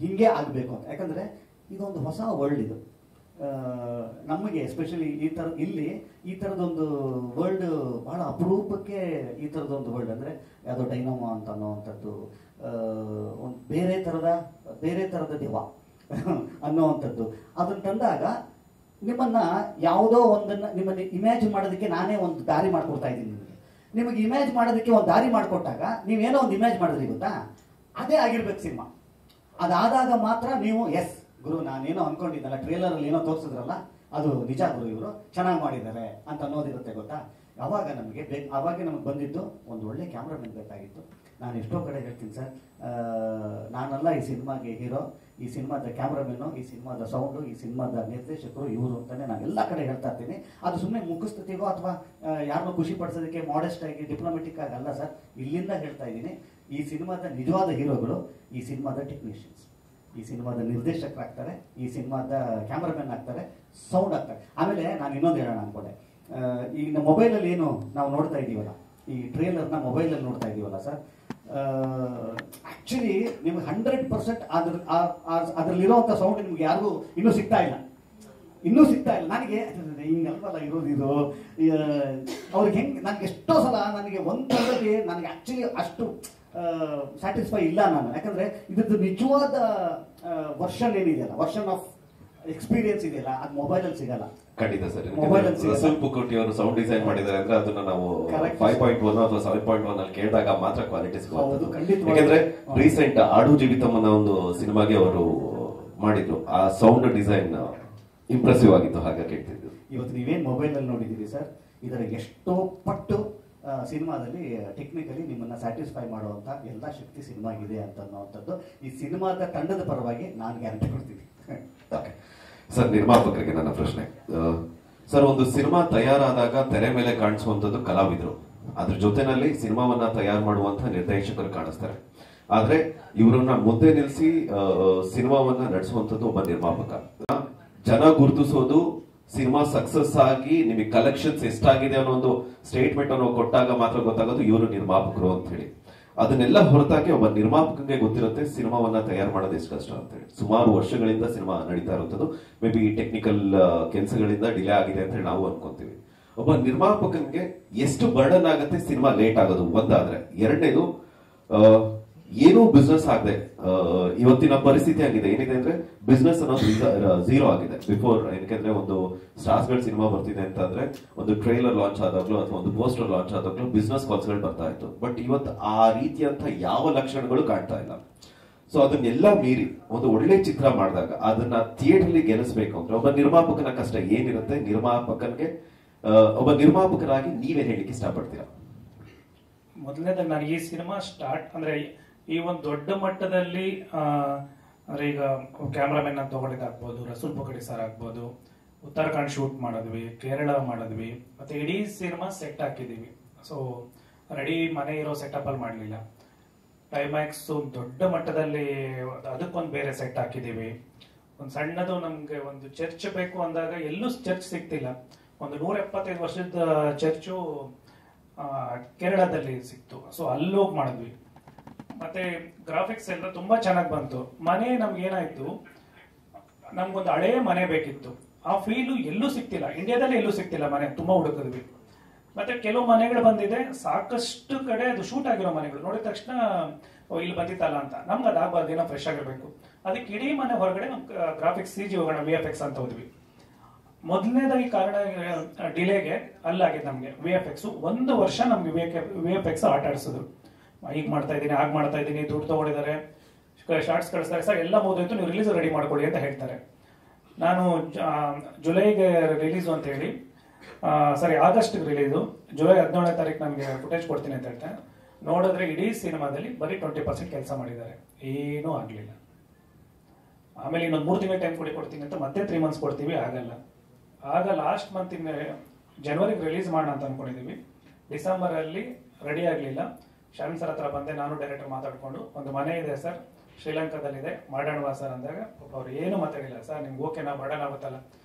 ಹಿಂಗೆ ಆಗಬೇಕು ಅಂತ. ಯಾಕಂದ್ರೆ ಇದೊಂದು ಹೊಸ ವರ್ಲ್ಡ್ ಇದು ನಮಗೆ, ಎಸ್ಪೆಷಲಿ ಈ ಥರದೊಂದು ವರ್ಲ್ಡ್ ಬಹಳ ಅಪರೂಪಕ್ಕೆ. ಈ ಥರದೊಂದು ವರ್ಲ್ಡ್ ಅಂದರೆ ಯಾವುದೋ ಡೈನಮೋ ಅಂತ ಅನ್ನೋವಂಥದ್ದು, ಒಂದು ಬೇರೆ ಥರದ ದೆವ್ವ ಅನ್ನೋವಂಥದ್ದು. ಅದನ್ನು ತಂದಾಗ ನಿಮ್ಮನ್ನ ಯಾವುದೋ ನಿಮ್ಮನ್ನು ಇಮ್ಯಾಜಿನ್ ಮಾಡೋದಕ್ಕೆ ನಾನೇ ಒಂದು ದಾರಿ ಮಾಡಿಕೊಡ್ತಾ ಇದ್ದೀನಿ. ನಿಮಗೆ ಇಮ್ಯಾಜ್ ಮಾಡೋದಕ್ಕೆ ಒಂದು ದಾರಿ ಮಾಡಿಕೊಟ್ಟಾಗ ನೀವೇನೋ ಒಂದು ಇಮ್ಯಾಜ್ ಮಾಡಿದ್ರಿ ಗೊತ್ತಾ, ಅದೇ ಆಗಿರ್ಬೇಕು ಸಿನಿಮಾ. ಅದಾದಾಗ ಮಾತ್ರ ನೀವು ಎಸ್ ಗುರು ನಾನೇನೋ ಅನ್ಕೊಂಡಿದ್ದಲ್ಲ, ಟ್ರೇಲರಲ್ಲಿ ಏನೋ ತೋರಿಸಿದ್ರಲ್ಲ ಅದು ನಿಜ ಗುರು, ಇವರು ಚೆನ್ನಾಗಿ ಮಾಡಿದ್ದಾರೆ ಅಂತ ಅನ್ನೋದಿರುತ್ತೆ ಗೊತ್ತಾ. ಅವಾಗ ನಮಗೆ ಬಂದಿದ್ದು ಒಂದು ಒಳ್ಳೆ ಕ್ಯಾಮ್ರಾಮನ್ ಬೇಕಾಗಿತ್ತು. ನಾನು ಎಷ್ಟೋ ಕಡೆ ಹೇಳ್ತೀನಿ ಸರ್, ನಾನಲ್ಲ ಈ ಸಿನಿಮಾಗೆ ಹೀರೋ, ಈ ಸಿನಿಮಾದ ಕ್ಯಾಮ್ರಾಮನ್ನು, ಈ ಸಿನಿಮಾದ ಸೌಂಡು, ಈ ಸಿನಿಮಾದ ನಿರ್ದೇಶಕರು ಇವರು ಅಂತಾನೆ ನಾನು ಎಲ್ಲ ಕಡೆ ಹೇಳ್ತಾ ಇರ್ತೀನಿ. ಅದು ಸುಮ್ಮನೆ ಮುಖಸ್ತುತಿಗೋ ಅಥವಾ ಯಾರನ್ನೋ ಖುಷಿ ಪಡಿಸೋದಕ್ಕೆ ಮಾಡೆಸ್ಟ್ ಆಗಿ ಡಿಪ್ಲೊಮೆಟಿಕ್ ಆಗಿ ಅಲ್ಲ ಸರ್, ಇಲ್ಲಿಂದ ಹೇಳ್ತಾ ಇದ್ದೀನಿ. ಈ ಸಿನಿಮಾದ ನಿಜವಾದ ಹೀರೋಗಳು ಈ ಸಿನಿಮಾದ ಟೆಕ್ನಿಷಿಯನ್ಸ್, ಈ ಸಿನಿಮಾದ ನಿರ್ದೇಶಕರಾಗ್ತಾರೆ, ಈ ಸಿನಿಮಾದ ಕ್ಯಾಮ್ರಾಮನ್ ಆಗ್ತಾರೆ, ಸೌಂಡ್ ಆಗ್ತಾರೆ. ಆಮೇಲೆ ನಾನು ಇನ್ನೊಂದು ಹೇಳೋಣ ಅನ್ಕೊಂಡೆ, ಈಗ ಮೊಬೈಲಲ್ಲಿ ಏನು ನಾವು ನೋಡ್ತಾ ಇದ್ದೀವಲ್ಲ, ಈ ಟ್ರೇಲರ್ನ ಮೊಬೈಲಲ್ಲಿ ನೋಡ್ತಾ ಇದ್ದೀವಲ್ಲ ಸರ್, ಆಕ್ಚುಲಿ ನಿಮ್ಗೆ 100% ಅದರಲ್ಲಿರುವಂಥ ಸೌಂಡ್ ನಿಮ್ಗೆ ಯಾರಿಗೂ ಇನ್ನೂ ಸಿಗ್ತಾ ಇಲ್ಲ. ನನಗೆ ಹಿಂಗಲ್ವಲ್ಲ ಇರೋದು ಇದು, ಅವ್ರಿಗೆ ಹೆಂಗೆ, ನನಗೆ ಎಷ್ಟೋ ಸಲ ನನಗೆ ಒಂದರಲ್ಲಿ ನನಗೆ ಆಕ್ಚುಲಿ ಅಷ್ಟು ಸ್ಯಾಟಿಸ್ಫೈ ಇಲ್ಲ ನಾನು. ಯಾಕಂದ್ರೆ ಇದ್ರದ್ದು ನಿಜವಾದ ವರ್ಷನ್ ಏನಿದೆಯಲ್ಲ, ವರ್ಷನ್ ಆಫ್ ಎಕ್ಸ್ಪೀರಿಯನ್ಸ್ ಇದೆಯಲ್ಲ, ಅದು ಮೊಬೈಲಲ್ಲಿ ಸಿಗಲ್ಲ. ಖಂಡಿತ ಸರ್. ರಸೂಲ್ ಪುಕೋಟಿ ಅವರು ಸೌಂಡ್ ಡಿಸೈನ್ ಮಾಡಿದ್ದಾರೆ ಅಂದ್ರೆ ಅದನ್ನ ನಾವು 5.1 ಅಥವಾ 7.1 ಅಲ್ಲಿ ಕೇಳಿದಾಗ ಮಾತ್ರ ಕ್ವಾಲಿಟಿ ಸಿಗುತ್ತೆ. ಯಾಕಂದ್ರೆ ರೀಸೆಂಟ್ ಆಡು ಜೀವಿತಂ ಅನ್ನೋ ಒಂದು ಸಿನಿಮಾಗೆ ಅವರು ಮಾಡಿದ್ರು, ಆ ಸೌಂಡ್ ಡಿಸೈನ್ ಇಂಪ್ರೆಸಿವ್ ಆಗಿತ್ತು, ಹಾಗೆ ಕೇಳ್ತಿದ್ರು. ಇವತ್ತು ನೀವೇನ್ ಮೊಬೈಲ್ ಅಲ್ಲಿ ನೋಡಿದ್ದೀರಿ ಸರ್, ಇದರ ಎಷ್ಟೋ ಪಟ್ಟು ಸಿನಿಮಾದಲ್ಲಿ ಟೆಕ್ನಿಕಲಿ ನಿಮ್ಮನ್ನ ಸ್ಯಾಟಿಸ್ಫೈ ಮಾಡುವಂತ ಎಲ್ಲ ಶಕ್ತಿ ಸಿನಿಮಾಗಿದೆ ಅಂತ ಅನ್ನೋವಂಥದ್ದು ಈ ಸಿನಿಮಾದ ತಂಡದ ಪರವಾಗಿ ನಾನು ಗ್ಯಾರಂಟಿ ಕೊಡ್ತೀನಿ. ಸರ್, ನಿರ್ಮಾಪಕರಿಗೆ ನನ್ನ ಪ್ರಶ್ನೆ ಸರ್, ಒಂದು ಸಿನಿಮಾ ತಯಾರಾದಾಗ ತೆರೆ ಮೇಲೆ ಕಾಣಿಸುವಂತದ್ದು ಕಲಾವಿದರು, ಅದ್ರ ಜೊತೆನಲ್ಲಿ ಸಿನಿಮಾವನ್ನ ತಯಾರು ಮಾಡುವಂತಹ ನಿರ್ದೇಶಕರು ಕಾಣಿಸ್ತಾರೆ. ಆದ್ರೆ ಇವರನ್ನ ಮುದ್ದೆ ನಿಲ್ಲಿಸಿ ಸಿನಿಮಾವನ್ನ ನಡೆಸುವಂತದ್ದು ಒಬ್ಬ ನಿರ್ಮಾಪಕ. ಜನ ಗುರುತಿಸೋದು ಸಿನಿಮಾ ಸಕ್ಸಸ್ ಆಗಿ ನಿಮಗೆ ಕಲೆಕ್ಷನ್ಸ್ ಎಷ್ಟಾಗಿದೆ ಅನ್ನೋ ಒಂದು ಸ್ಟೇಟ್ಮೆಂಟ್ ಅನ್ನು ಕೊಟ್ಟಾಗ ಮಾತ್ರ ಗೊತ್ತಾಗೋದು ಇವರು ನಿರ್ಮಾಪಕರು ಅಂತ ಹೇಳಿ. ಅದನ್ನೆಲ್ಲ ಹೊರತಾಗಿ ಒಬ್ಬ ನಿರ್ಮಾಪಕನಿಗೆ ಗೊತ್ತಿರುತ್ತೆ ಸಿನಿಮಾವನ್ನ ತಯಾರು ಮಾಡೋದು ಎಷ್ಟು ಕಷ್ಟ ಅಂತ ಹೇಳಿ. ಸುಮಾರು ವರ್ಷಗಳಿಂದ ಸಿನಿಮಾ ನಡೀತಾ ಇರುವಂತದ್ದು, ಮೇ ಬಿ ಟೆಕ್ನಿಕಲ್ ಕೆಲಸಗಳಿಂದ ಡಿಲೇ ಆಗಿದೆ ಅಂತ ಹೇಳಿ ನಾವು ಅನ್ಕೊಂತೀವಿ. ಒಬ್ಬ ನಿರ್ಮಾಪಕನಿಗೆ ಎಷ್ಟು ಬರ್ಡನ್ ಆಗುತ್ತೆ ಸಿನಿಮಾ ಲೇಟ್ ಆಗೋದು ಒಂದಾದ್ರೆ. ಎರಡನೇದು, ಏನೂ ಬಿಸ್ನೆಸ್ ಆಗದೆ ಇವತ್ತಿನ ಪರಿಸ್ಥಿತಿ ಆಗಿದೆ. ಏನಿದೆ ಅಂದ್ರೆ ಬಿಸ್ನೆಸ್ ಅನ್ನೋದು ಝೀರೋ ಆಗಿದೆ. ಬಿಫೋರ್ ಏನಕ್ಕೆ ಒಂದು ಸ್ಟಾರ್ಸ್ ಗಳ ಸಿನಿಮಾ ಬರ್ತಿದೆ ಅಂತ ಅಂದ್ರೆ ಒಂದು ಟ್ರೈಲರ್ ಲಾಂಚ್ ಆದಾಗ್ಲೂ ಅಥವಾ ಒಂದು ಪೋಸ್ಟರ್ ಲಾಂಚ್ ಆದಾಗ್ಲೂ ಬಿಸ್ನೆಸ್ ಕಾಲ್ಸ್ಗಳು ಬರ್ತಾ ಇತ್ತು. ಬಟ್ ಇವತ್ತು ಆ ರೀತಿಯಂತ ಯಾವ ಲಕ್ಷಣಗಳು ಕಾಣ್ತಾ ಇಲ್ಲ. ಸೊ ಅದನ್ನೆಲ್ಲ ಮೀರಿ ಒಂದು ಒಳ್ಳೆ ಚಿತ್ರ ಮಾಡಿದಾಗ ಅದನ್ನ ಥಿಯೇಟರ್ಲಿ ಗೆಲ್ಲಿಸಬೇಕು ಅಂದ್ರೆ ಒಬ್ಬ ನಿರ್ಮಾಪಕನ ಕಷ್ಟ ಏನಿರುತ್ತೆ, ಒಬ್ಬ ನಿರ್ಮಾಪಕರಾಗಿ ನೀವೇ ಹೇಳಿಕ್ಕೆ ಇಷ್ಟಪಡ್ತೀರಾ? ಮೊದಲನೇದಾಗಿ ನಾನು ಈ ಸಿನಿಮಾ ಸ್ಟಾರ್ಟ್ ಅಂದ್ರೆ ಈ ಒಂದು ದೊಡ್ಡ ಮಟ್ಟದಲ್ಲಿ ಅಂದ್ರೆ ಈಗ ಕ್ಯಾಮ್ರಾಮನ್ ಅಂತ ತಗೊಂಡಿದ್ದಾಗ್ಬೋದು, ರಸೂಲ್ ಪುಕೋಟಿ ಸರ್ ಆಗ್ಬೋದು, ಉತ್ತರಾಖಂಡ್ ಶೂಟ್ ಮಾಡಿದ್ವಿ, ಕೇರಳ ಮಾಡಿದ್ವಿ, ಮತ್ತೆ ಇಡೀ ಸಿನಿಮಾ ಸೆಟ್ ಹಾಕಿದೀವಿ. ಸೊ ರೆಡಿ ಮನೆ ಇರೋ ಸೆಟಪ್ ಅಲ್ಲಿ ಮಾಡಲಿಲ್ಲ. ಕ್ಲೈಮ್ಯಾಕ್ಸ್ ದೊಡ್ಡ ಮಟ್ಟದಲ್ಲಿ ಅದಕ್ಕೊಂದು ಬೇರೆ ಸೆಟ್ ಹಾಕಿದೀವಿ. ಒಂದು ಸಣ್ಣದು ನಮ್ಗೆ ಒಂದು ಚರ್ಚ್ ಬೇಕು ಅಂದಾಗ ಎಲ್ಲೂ ಚರ್ಚ್ ಸಿಗ್ತಿಲ್ಲ. ಒಂದು 175 ವರ್ಷದ ಚರ್ಚು ಕೇರಳದಲ್ಲಿ ಸಿಕ್ತು. ಸೊ ಅಲ್ಲೋಗಿ ಮಾಡಿದ್ವಿ. ಮತ್ತೆ ಗ್ರಾಫಿಕ್ಸ್ ಎಲ್ಲ ತುಂಬಾ ಚೆನ್ನಾಗಿ ಬಂತು. ಮನೆ ನಮ್ಗೆ ಏನಾಯ್ತು, ನಮ್ಗೊಂದು ಹಳೇ ಮನೆ ಬೇಕಿತ್ತು. ಆ ಫೀಲು ಎಲ್ಲೂ ಸಿಕ್ತಿಲ್ಲ, ಇಂಡಿಯಾದಲ್ಲಿ ಎಲ್ಲೂ ಸಿಕ್ತಿಲ್ಲ. ಮನೆ ತುಂಬಾ ಹುಡುಕಿದ್ವಿ. ಮತ್ತೆ ಕೆಲವು ಮನೆಗಳು ಬಂದಿದೆ, ಸಾಕಷ್ಟು ಕಡೆ ಅದು ಶೂಟ್ ಆಗಿರೋ ಮನೆಗಳು ನೋಡಿದ ತಕ್ಷಣ ಇಲ್ಲಿ ಬಂದಿತ್ತಲ್ಲ ಅಂತ. ನಮ್ಗೆ ಅದಾಗಬಾರ್ದು, ಏನೋ ಫ್ರೆಶ್ ಆಗಿರ್ಬೇಕು. ಅದಕ್ಕೆ ಇಡೀ ಮನೆ ಹೊರಗಡೆ ಗ್ರಾಫಿಕ್ಸ್ CG ಹೋಗೋಣ, VFX ಅಂತ ಹೋದ್ವಿ. ಮೊದಲನೇದಾಗಿ ಕಾರಣ ಡಿಲೇಗೆ ಅಲ್ಲಾಗಿದೆ ನಮ್ಗೆ VFX. 1 ವರ್ಷ ನಮ್ಗೆ VFX ಆಟ ಆಡಿಸಿದ್ರು. ಈಗ ಮಾಡ್ತಾ ಇದ್ದೀನಿ, ಆಗ ಮಾಡ್ತಾ ಇದ್ದೀನಿ, ದುಡ್ಡು ತಗೊಂಡಿದ್ದಾರೆ, ಶಾರ್ಟ್ಸ್ ಕಳಿಸ್ತಾರೆ, ಸರ್ ಎಲ್ಲ ಮುಗಿದೋಯ್ತು, ನೀವು ರಿಲೀಸ್ ರೆಡಿ ಮಾಡ್ಕೊಳ್ಳಿ ಅಂತ ಹೇಳ್ತಾರೆ. ನಾನು ಜುಲೈಗೆ ರಿಲೀಸು ಅಂತ ಹೇಳಿ, ಸರಿ ಆಗಸ್ಟ್ಗೆ ರಿಲೀಸು, ಜುಲೈ 17ನೇ ತಾರೀಕು ನಮಗೆ ಫುಟೇಜ್ ಕೊಡ್ತೀನಿ ಅಂತ ಹೇಳ್ತಾರೆ. ನೋಡಿದ್ರೆ ಇಡೀ ಸಿನಿಮಾದಲ್ಲಿ ಬರೀ 20% ಕೆಲಸ ಮಾಡಿದ್ದಾರೆ, ಏನೂ ಆಗಲಿಲ್ಲ. ಆಮೇಲೆ ಇನ್ನೊಂದು 3 ತಿಂಗಳ ಟೈಮ್ ಕೊಡ್ತೀನಿ ಅಂತ ಮತ್ತೆ 3 ಮಂತ್ಸ್ ಕೊಡ್ತೀವಿ, ಆಗಲ್ಲ. ಆಗ ಲಾಸ್ಟ್ ಮಂತ್ ಜನವರಿಗೆ ರಿಲೀಸ್ ಮಾಡೋಣ ಅಂತ ಅನ್ಕೊಂಡಿದ್ದೀವಿ. ಡಿಸೆಂಬರಲ್ಲಿ ರೆಡಿ ಆಗಲಿಲ್ಲ. ಶರಣ್ ಸರ್ ಹತ್ರ ಬಂದೆ, ನಾನು ಡೈರೆಕ್ಟರ್ ಮಾತಾಡ್ಕೊಂಡು, ಒಂದು ಮನೆ ಇದೆ ಸರ್, ಶ್ರೀಲಂಕಾದಲ್ಲಿದೆ, ಮಾಡೋಣವಾ ಸರ್ ಅಂದಾಗ ಅವ್ರು ಏನು ಮಾತಾಡಿಲ್ಲ. ಸರ್ ನಿಮ್ಗೆ ಓಕೆನಾ, ಮಾಡೋಣ ಆಗುತ್ತಲ್ಲ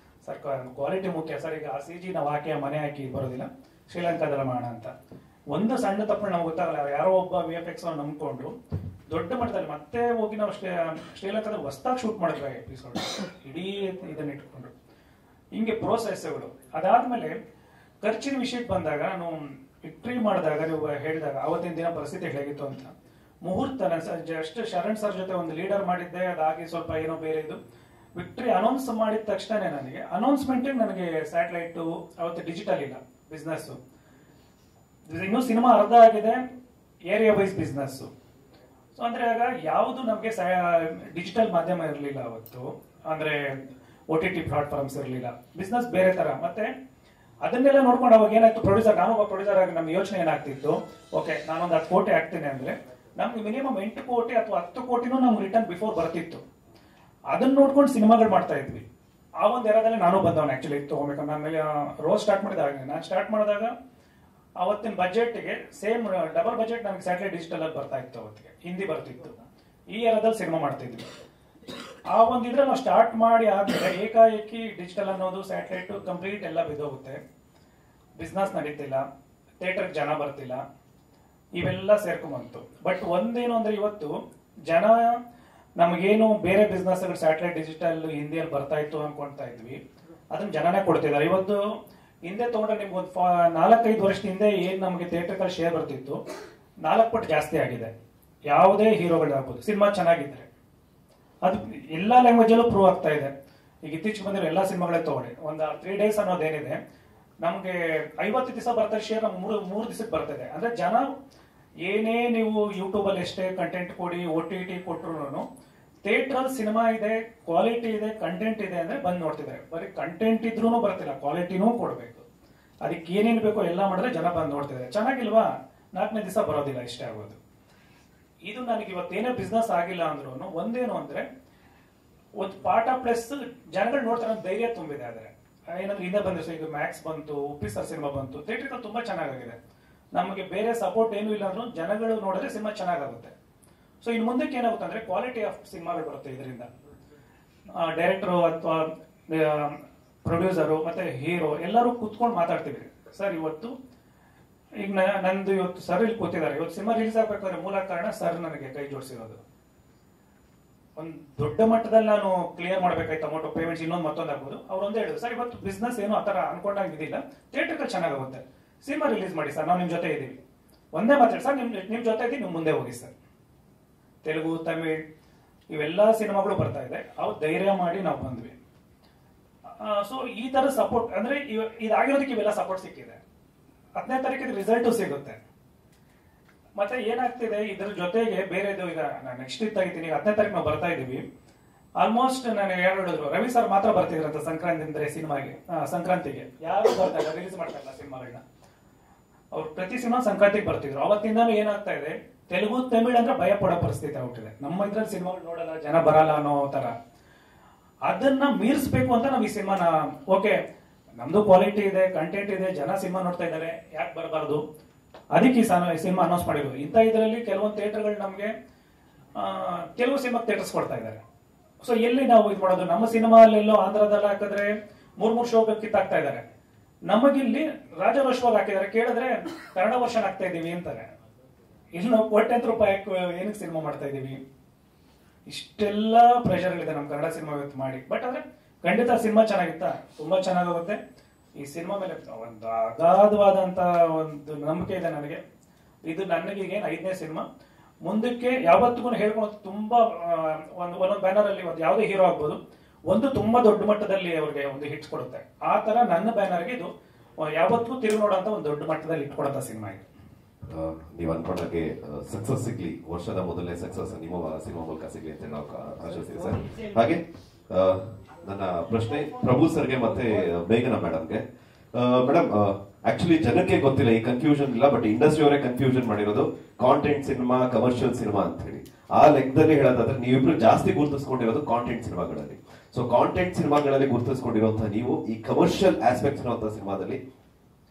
ಸರ್, ಕ್ವಾಲಿಟಿ ಮುಖ್ಯ ಸರ್, ಈಗ ಆ CG ನಾವು ಹಾಕಿ ಆ ಮನೆ ಹಾಕಿ ಬರೋದಿಲ್ಲ, ಶ್ರೀಲಂಕಾದಲ್ಲಿ ಮಾಡೋಣ ಅಂತ. ಒಂದು ಸಣ್ಣ ತಪ್ಪು ನಮ್ಗೆ ಗೊತ್ತಾಗಲ್ಲ, ಯಾರೋ ಒಬ್ಬ VFX ನಂಬ್ಕೊಂಡು ದೊಡ್ಡ ಮಟ್ಟದಲ್ಲಿ ಮತ್ತೆ ಹೋಗಿ ನಾವು ಶ್ರೀಲಂಕಾದಲ್ಲಿ ಹೊಸದಾಗಿ ಶೂಟ್ ಮಾಡಿದ್ವಿ ಎಪಿಸೋಡ್, ಇಡೀ ಇದನ್ನ ಇಟ್ಕೊಂಡು. ಹಿಂಗೆ ಪ್ರೋಸೆಸ್ಗಳು. ಅದಾದ್ಮೇಲೆ ಖರ್ಚಿನ ವಿಷಯಕ್ಕೆ ಬಂದಾಗ, ನಾನು ವಿಕ್ಟ್ರಿ ಮಾಡಿದಾಗ ನೀವು ಹೇಳಿದಾಗ ಅವತ್ತಿನ ದಿನ ಪರಿಸ್ಥಿತಿ ಹೇಗಿತ್ತು ಅಂತ, ಮುಹೂರ್ತ ಜಸ್ಟ್ ಶರಣ್ ಸರ್ ಜೊತೆ ಒಂದು ಲೀಡರ್ ಮಾಡಿದ್ದೆ, ಅದಾಗಿ ಸ್ವಲ್ಪ ಏನೋ ಬೇರೆ ಇದು. ವಿಕ್ಟ್ರಿ ಅನೌನ್ಸ್ ಮಾಡಿದ ತಕ್ಷಣ ನನಗೆ ಅನೌನ್ಸ್ಮೆಂಟ್ ನನಗೆ ಸ್ಯಾಟಲೈಟ್ ಅವತ್ತು ಡಿಜಿಟಲ್ ಇಲ್ಲ, ಬಿಸ್ನೆಸ್ ಇನ್ನೂ ಸಿನಿಮಾ ಅರ್ಧ ಆಗಿದೆ, ಏರಿಯಾ ವೈಸ್ ಬಿಸ್ನೆಸ್. ಸೊ ಅಂದ್ರೆ ಆಗ ಯಾವುದು ನಮಗೆ ಡಿಜಿಟಲ್ ಮಾಧ್ಯಮ ಇರಲಿಲ್ಲ ಅವತ್ತು, ಅಂದ್ರೆ OTT ಪ್ಲಾಟ್ಫಾರ್ಮ್ಸ್ ಇರಲಿಲ್ಲ, ಬಿಸ್ನೆಸ್ ಬೇರೆ ತರ. ಮತ್ತೆ ಅದನ್ನೆಲ್ಲ ನೋಡ್ಕೊಂಡು ಅವಾಗ ಏನಾಯ್ತು, ಪ್ರೊಡ್ಯೂಸರ್, ನಾನು ಒಬ್ಬ ಪ್ರೊಡ್ಯೂಸರ್ ಆಗಿ ನಮ್ಮ ಯೋಚನೆ ಏನಾಗ್ತಿತ್ತು, ಓಕೆ ನಾನೊಂದು 10 ಕೋಟಿ ಹಾಕ್ತೀನಿ ಅಂದ್ರೆ ನಮ್ಗೆ ಮಿನಿಮಮ್ 8 ಕೋಟಿ ಅಥವಾ 10 ಕೋಟಿನೂ ನಮ್ಗೆ ರಿಟರ್ನ್ ಬಿಫೋರ್ ಬರ್ತಿತ್ತು. ಅದನ್ನ ನೋಡ್ಕೊಂಡು ಸಿನಿಮಾಗಳು ಮಾಡ್ತಾ ಇದ್ವಿ. ಆ ಒಂದು ಎರಾದಲ್ಲಿ ನಾನು ಬಂದವನು ಆಕ್ಚುಲಿ ತಗೋಬೇಕು. ನಾನು ರೋಸ್ ಸ್ಟಾರ್ಟ್ ಮಾಡಿದಾಗ, ನಾನು ಸ್ಟಾರ್ಟ್ ಮಾಡಿದಾಗ ಅವತ್ತಿನ ಬಜೆಟ್ಗೆ ಸೇಮ್ ಡಬಲ್ ಬಜೆಟ್ ನಮ್ಗೆ ಸ್ಯಾಟಲೈಟ್ ಡಿಜಿಟಲ್ ಅಲ್ಲಿ ಬರ್ತಾ ಇತ್ತು, ಅವತ್ತಿಗೆ ಹಿಂದಿ ಬರ್ತಿತ್ತು. ಈ ಎರಾದಲ್ಲಿ ಸಿನಿಮಾ ಮಾಡ್ತಿದ್ವಿ. ಆ ಒಂದು ಇದ್ರಲ್ಲಿ ನಾವು ಸ್ಟಾರ್ಟ್ ಮಾಡಿ ಆದ್ಮೇಲೆ ಏಕಾಏಕಿ ಡಿಜಿಟಲ್ ಅನ್ನೋದು ಸ್ಯಾಟಲೈಟ್ ಕಂಪ್ಲೀಟ್ ಎಲ್ಲ ಬಿದ್ದೋಗುತ್ತೆ, ಬಿಸ್ನೆಸ್ ನಡೀತಿಲ್ಲ, ಥಿಯೇಟರ್ ಜನ ಬರ್ತಿಲ್ಲ, ಇವೆಲ್ಲ ಸೇರ್ಕೊಂಡ್ಬಂತು. ಬಟ್ ಒಂದೇನು ಅಂದ್ರೆ ಇವತ್ತು ಜನ ನಮಗೇನು ಬೇರೆ ಬಿಸ್ನೆಸ್ ಸ್ಯಾಟಲೈಟ್ ಡಿಜಿಟಲ್ ಹಿಂದಿಯಲ್ಲಿ ಬರ್ತಾ ಇತ್ತು ಅನ್ಕೊಂತಾ ಇದ್ವಿ, ಅದನ್ನ ಜನನೇ ಕೊಡ್ತಿದ್ದಾರೆ. ಇವತ್ತು ಹಿಂದೆ ತಗೊಂಡ್ರೆ ನಿಮ್ಗೆ ಒಂದು 4-5 ವರ್ಷದ ಹಿಂದೆ ಏನ್ ನಮಗೆ ಥಿಯೇಟರ್ ಶೇರ್ ಬರ್ತಿತ್ತು 4 ಪಟ್ಟು ಜಾಸ್ತಿ ಆಗಿದೆ. ಯಾವುದೇ ಹೀರೋಗಳಾಗ್ಬೋದು, ಸಿನಿಮಾ ಚೆನ್ನಾಗಿದ್ರೆ ಅದು ಎಲ್ಲಾ ಲ್ಯಾಂಗ್ವೇಜ್ ಅಲ್ಲೂ ಪ್ರೂವ್ ಆಗ್ತಾ ಇದೆ. ಈಗ ಇತ್ತೀಚೆಗೆ ಬಂದಿರೋ ಎಲ್ಲಾ ಸಿನಿಮಾಗಳೇ ತಗೊಳ್ಳಿ, ಒಂದು 3 days ಅನ್ನೋದೇನಿದೆ ನಮ್ಗೆ 50 ದಿವಸ ಬರ್ತಾರೆ ಶೇರ್, ನಮ್ಗೆ 3 ದಿವಸಕ್ಕೆ ಬರ್ತದೆ. ಅಂದ್ರೆ ಜನ ಏನೇ ನೀವು ಯೂಟ್ಯೂಬ್ ಅಲ್ಲಿ ಎಷ್ಟೇ ಕಂಟೆಂಟ್ ಕೊಡಿ, OTT ಕೊಟ್ಟರು ಥಿಯೇಟರ್ ಅಲ್ಲಿ ಸಿನಿಮಾ ಇದೆ, ಕ್ವಾಲಿಟಿ ಇದೆ, ಕಂಟೆಂಟ್ ಇದೆ ಅಂದ್ರೆ ಬಂದು ನೋಡ್ತಿದ್ದಾರೆ. ಬರೀ ಕಂಟೆಂಟ್ ಇದ್ರೂ ಬರ್ತಿಲ್ಲ, ಕ್ವಾಲಿಟಿನೂ ಕೊಡ್ಬೇಕು. ಅದಕ್ಕೆ ಏನೇನು ಬೇಕೋ ಎಲ್ಲ ಮಾಡಿದ್ರೆ ಜನ ಬಂದು ನೋಡ್ತಿದ್ದಾರೆ. ಚೆನ್ನಾಗಿಲ್ವಾ 4ನೇ ದಿವಸ ಬರೋದಿಲ್ಲ, ಇಷ್ಟೇ ಆಗೋದು. ಇದು ನನಗೆ ಇವತ್ತೇನೇ ಬಿಸ್ನೆಸ್ ಆಗಿಲ್ಲ ಅಂದ್ರೂ ಒಂದೇನು ಅಂದ್ರೆ ಒಂದು ಪಾಠ ಪ್ಲಸ್ ಜನಗಳು ನೋಡ್ತಾರೆ ಧೈರ್ಯ ತುಂಬಿದೆ. ಆದ್ರೆ ಏನಂದ್ರೆ ಹಿಂದೆ ಬಂದ್ರೆ ಈಗ ಮ್ಯಾಕ್ಸ್ ಬಂತು, ಉಪ್ಪಿ ಸರ್ ಸಿನಿಮಾ ಬಂತು, ಥಿಯೇಟರ್ ತುಂಬಾ ಚೆನ್ನಾಗಿದೆ. ನಮಗೆ ಬೇರೆ ಸಪೋರ್ಟ್ ಏನು ಇಲ್ಲ ಅಂದ್ರೂ ಜನಗಳು ನೋಡಿದ್ರೆ ಸಿನಿಮಾ ಚೆನ್ನಾಗುತ್ತೆ. ಸೊ ಇನ್ನು ಮುಂದಕ್ಕೆ ಏನಾಗುತ್ತೆ ಅಂದ್ರೆ ಕ್ವಾಲಿಟಿ ಆಫ್ ಸಿನಿಮಾಗಳು ಬರುತ್ತೆ ಇದರಿಂದ. ಡೈರೆಕ್ಟರು ಅಥವಾ ಪ್ರೊಡ್ಯೂಸರು ಮತ್ತೆ ಹೀರೋ ಎಲ್ಲರೂ ಕೂತ್ಕೊಂಡು ಮಾತಾಡ್ತೀವಿ. ಸರ್ ಇವತ್ತು ಈಗ ನಂದು ಇವತ್ತು ಸರ್ ಇಲ್ಲಿ ಕೂತಿದ್ದಾರೆ, ಇವತ್ತು ಸಿನಿಮಾ ರಿಲೀಸ್ ಆಗ್ಬೇಕಾದ್ರೆ ಮೂಲ ಕಾರಣ ಸರ್ ನನಗೆ ಕೈ ಜೋಡಿಸಿರೋದು. ಒಂದು ದೊಡ್ಡ ಮಟ್ಟದಲ್ಲಿ ನಾನು ಕ್ಲಿಯರ್ ಮಾಡ್ಬೇಕಾಯ್ತು ಅಮೌಂಟ್ ಪೇಮೆಂಟ್ಸ್, ಇನ್ನೊಂದು ಮತ್ತೊಂದು ಆಗ್ಬೋದು. ಅವ್ರು ಒಂದೇ ಹೇಳಿದ್ರು, ಸರ್ ಇವತ್ತು ಬಿಸ್ನೆಸ್ ಏನು ಆತರ ಅನ್ಕೊಂಡಾಗ ಇದಿಲ್ಲ, ಥಿಯೇಟರ್ ಚೆನ್ನಾಗುತ್ತೆ, ಸಿನಿಮಾ ರಿಲೀಸ್ ಮಾಡಿ ಸರ್, ನಾವು ನಿಮ್ ಜೊತೆ ಇದ್ದೀವಿ. ಒಂದೇ ಮಾತಾಡಿ ಸರ್, ನಿಮ್ ಜೊತೆ ಇದ್ದೀವಿ, ನಿಮ್ ಮುಂದೆ ಹೋಗಿ ಸರ್. ತೆಲುಗು, ತಮಿಳ್ ಇವೆಲ್ಲಾ ಸಿನಿಮಾಗಳು ಬರ್ತಾ ಇದೆ, ಅವು ಧೈರ್ಯ ಮಾಡಿ ನಾವು ಬಂದ್ವಿ. ಸೊ ಈ ತರ ಸಪೋರ್ಟ್ ಅಂದ್ರೆ ಇದಾಗಿರೋದಕ್ಕೆ ಇವೆಲ್ಲ ಸಪೋರ್ಟ್ ಸಿಕ್ಕಿದೆ. 10ನೇ ತಾರೀಕಿಗೆ ರಿಸಲ್ಟ್ ಸಿಗುತ್ತೆ. ಮತ್ತೆ ಏನಾಗ್ತಿದೆ ಇದ್ರ ಜೊತೆಗೆ ಬೇರೆದು, ಈಗ ನಾನು ನೆಕ್ಸ್ಟ್ ತೆಗಿತೀನಿ, 10ನೇ ತಾರೀಕು ನಾವು ಬರ್ತಾ ಇದೀವಿ. ಆಲ್ಮೋಸ್ಟ್ ನಾನು ಯಾರು ಹೇಳಿದ್ರು, ರವಿ ಸರ್ ಮಾತ್ರ ಬರ್ತಿದ್ರಂತ ಸಂಕ್ರಾಂತಿ ಅಂದ್ರೆ ಸಿನಿಮಾಗೆ, ಸಂಕ್ರಾಂತಿಗೆ ಯಾರು ಬರ್ತಾ ಇಲ್ಲ, ರಿಲೀಸ್ ಮಾಡ್ತಾ ಇಲ್ಲ ಸಿನಿಮಾಗಳನ್ನ. ಅವ್ರು ಪ್ರತಿ ಸಿನಿಮಾ ಸಂಕ್ರಾಂತಿಗೆ ಬರ್ತಿದ್ರು. ಅವತ್ತಿಂದಾನು ಏನಾಗ್ತಾ ಇದೆ, ತೆಲುಗು ತಮಿಳ್ ಅಂದ್ರೆ ಭಯ ಪಡೋ ಪರಿಸ್ಥಿತಿ ಆಗ್ಬಿಟ್ಟಿದೆ. ನಮ್ಮ ಇದ್ರಲ್ಲಿ ಸಿನಿಮಾಗಳು ನೋಡಲ್ಲ, ಜನ ಬರಲ್ಲ ಅನ್ನೋ ತರ. ಅದನ್ನ ಮೀರಿಸಬೇಕು ಅಂತ ನಾವು ಈ ಸಿನಿಮಾನ, ಓಕೆ ನಮ್ದು ಕ್ವಾಲಿಟಿ ಇದೆ, ಕಂಟೆಂಟ್ ಇದೆ, ಜನ ಸಿನಿಮಾ ನೋಡ್ತಾ ಇದ್ದಾರೆ, ಯಾಕೆ ಬರಬಾರ್ದು, ಅದಕ್ಕೆ ಈ ಸಿನಿಮಾ ಅನೌನ್ಸ್ ಮಾಡಿದ್ರು. ಇಂಥ ಇದರಲ್ಲಿ ಕೆಲವೊಂದು ಥಿಯೇಟರ್ಗಳು ನಮಗೆ ಕೆಲವು ಸಿನಿಮಾ ಥಿಯೇಟರ್ಸ್ ಕೊಡ್ತಾ ಇದ್ದಾರೆ. ಸೊ ಎಲ್ಲಿ ನಾವು ಇದು ಮಾಡೋದು? ನಮ್ಮ ಸಿನಿಮಾ ಅಲ್ಲೆಲ್ಲೋ ಆಂಧ್ರದಲ್ಲಿ ಹಾಕಿದ್ರೆ 3 ಶೋ ಕಿತ್ತಾಕ್ತಾ ಇದ್ದಾರೆ. ನಮಗಿಲ್ಲಿ ರಾಜರೋಷವಾಗಿ ಹಾಕಿದ್ದಾರೆ. ಕೇಳಿದ್ರೆ ಕನ್ನಡ ವರ್ಷನ್ ಆಗ್ತಾ ಇದೀವಿ ಅಂತಾರೆ. ಇಲ್ಲಿ ನಾವು ಕೋಟ್ಯಾಂತರ ರೂಪಾಯಿ ಏನಕ್ಕೆ ಸಿನಿಮಾ ಮಾಡ್ತಾ ಇದೀವಿ? ಇಷ್ಟೆಲ್ಲ ಪ್ರೆಷರ್ಗಳಿದೆ ನಮ್ಮ ಕನ್ನಡ ಸಿನಿಮಾ ಇವತ್ತು ಮಾಡಿ. ಬಟ್ ಆದ್ರೆ ಖಂಡಿತ ಸಿನಿಮಾ ಚೆನ್ನಾಗಿತ್ತ, ತುಂಬಾ ಚೆನ್ನಾಗೋಗುತ್ತೆ. ಈ ಸಿನಿಮಾ ಮೇಲೆ ಒಂದು ಅಗಾಧವಾದಂತ ಒಂದು ನಂಬಿಕೆ ಇದೆ ನನಗೆ. ಇದು ನನಗೆ ಈಗ 5ನೇ ಸಿನಿಮಾ. ಮುಂದಕ್ಕೆ ಯಾವತ್ತಿಗೂ ಹೇಳ್ಕೊಂಡು ತುಂಬಾ ಒಂದೊಂದು ಬ್ಯಾನರ್ ಅಲ್ಲಿ ಒಂದು ಯಾವುದೇ ಹೀರೋ ಆಗ್ಬೋದು, ಒಂದು ತುಂಬಾ ದೊಡ್ಡ ಮಟ್ಟದಲ್ಲಿ ಅವ್ರಿಗೆ ಒಂದು ಹಿಟ್ಸ್ ಕೊಡುತ್ತೆ. ಆ ತರ ನನ್ನ ಬ್ಯಾನರ್ಗೆ ಇದು ಯಾವತ್ತಿಗೂ ತಿರುಗಿ ನೋಡೋಂತ ಒಂದು ದೊಡ್ಡ ಮಟ್ಟದಲ್ಲಿ ಇಟ್ಕೊಡಂತ ಸಿನಿಮಾ ಇದು. ನೀವು ಅನ್ಕೊಂಡಾಗೆ ಸಕ್ಸಸ್ ಸಿಗ್ಲಿ, ವರ್ಷದ ಮೊದಲನೇ ಸಕ್ಸಸ್ ನಿಮ್ಮ ಸಿನಿಮಾ ಮೂಲಕ ಸಿಗ್ಲಿ ಅಂತ ನಾವು ಆಶಿಸ್ತೀವಿ ಸರ್. ಹಾಗೆ ನನ್ನ ಪ್ರಶ್ನೆ ಪ್ರಭು ಸರ್ಗೆ ಮತ್ತೆ ಮೇಘನಾ ಮೇಡಮ್ಗೆ. ಮೇಡಮ್, ಆಕ್ಚುಲಿ ಜನಕ್ಕೆ ಗೊತ್ತಿಲ್ಲ, ಈ ಕನ್ಫ್ಯೂಷನ್ ಇಲ್ಲ, ಬಟ್ ಇಂಡಸ್ಟ್ರಿ ಅವರೇ ಕನ್ಫ್ಯೂಷನ್ ಮಾಡಿರೋದು ಕಾಂಟೆಂಟ್ ಸಿನಿಮಾ, ಕಮರ್ಷಿಯಲ್ ಸಿನಿಮಾ ಅಂತ ಹೇಳಿ. ಆ ಲೆಕ್ಕದಲ್ಲಿ ಹೇಳೋದಾದ್ರೆ ನೀವಿಬ್ರು ಜಾಸ್ತಿ ಗುರುತಿಸ್ಕೊಂಡಿರೋದು ಕಾಂಟೆಂಟ್ ಸಿನಿಮಾಗಳಲ್ಲಿ. ಸೊ ಕಾಂಟೆಂಟ್ ಸಿನಿಮಾಗಳಲ್ಲಿ ಗುರುತಿಸ್ಕೊಂಡಿರುವಂತಹ ನೀವು ಈ ಕಮರ್ಷಿಯಲ್ ಆಸ್ಪೆಕ್ಟ್ಸ್ ಇರುವಂತಹ ಸಿನಿಮಾದಲ್ಲಿ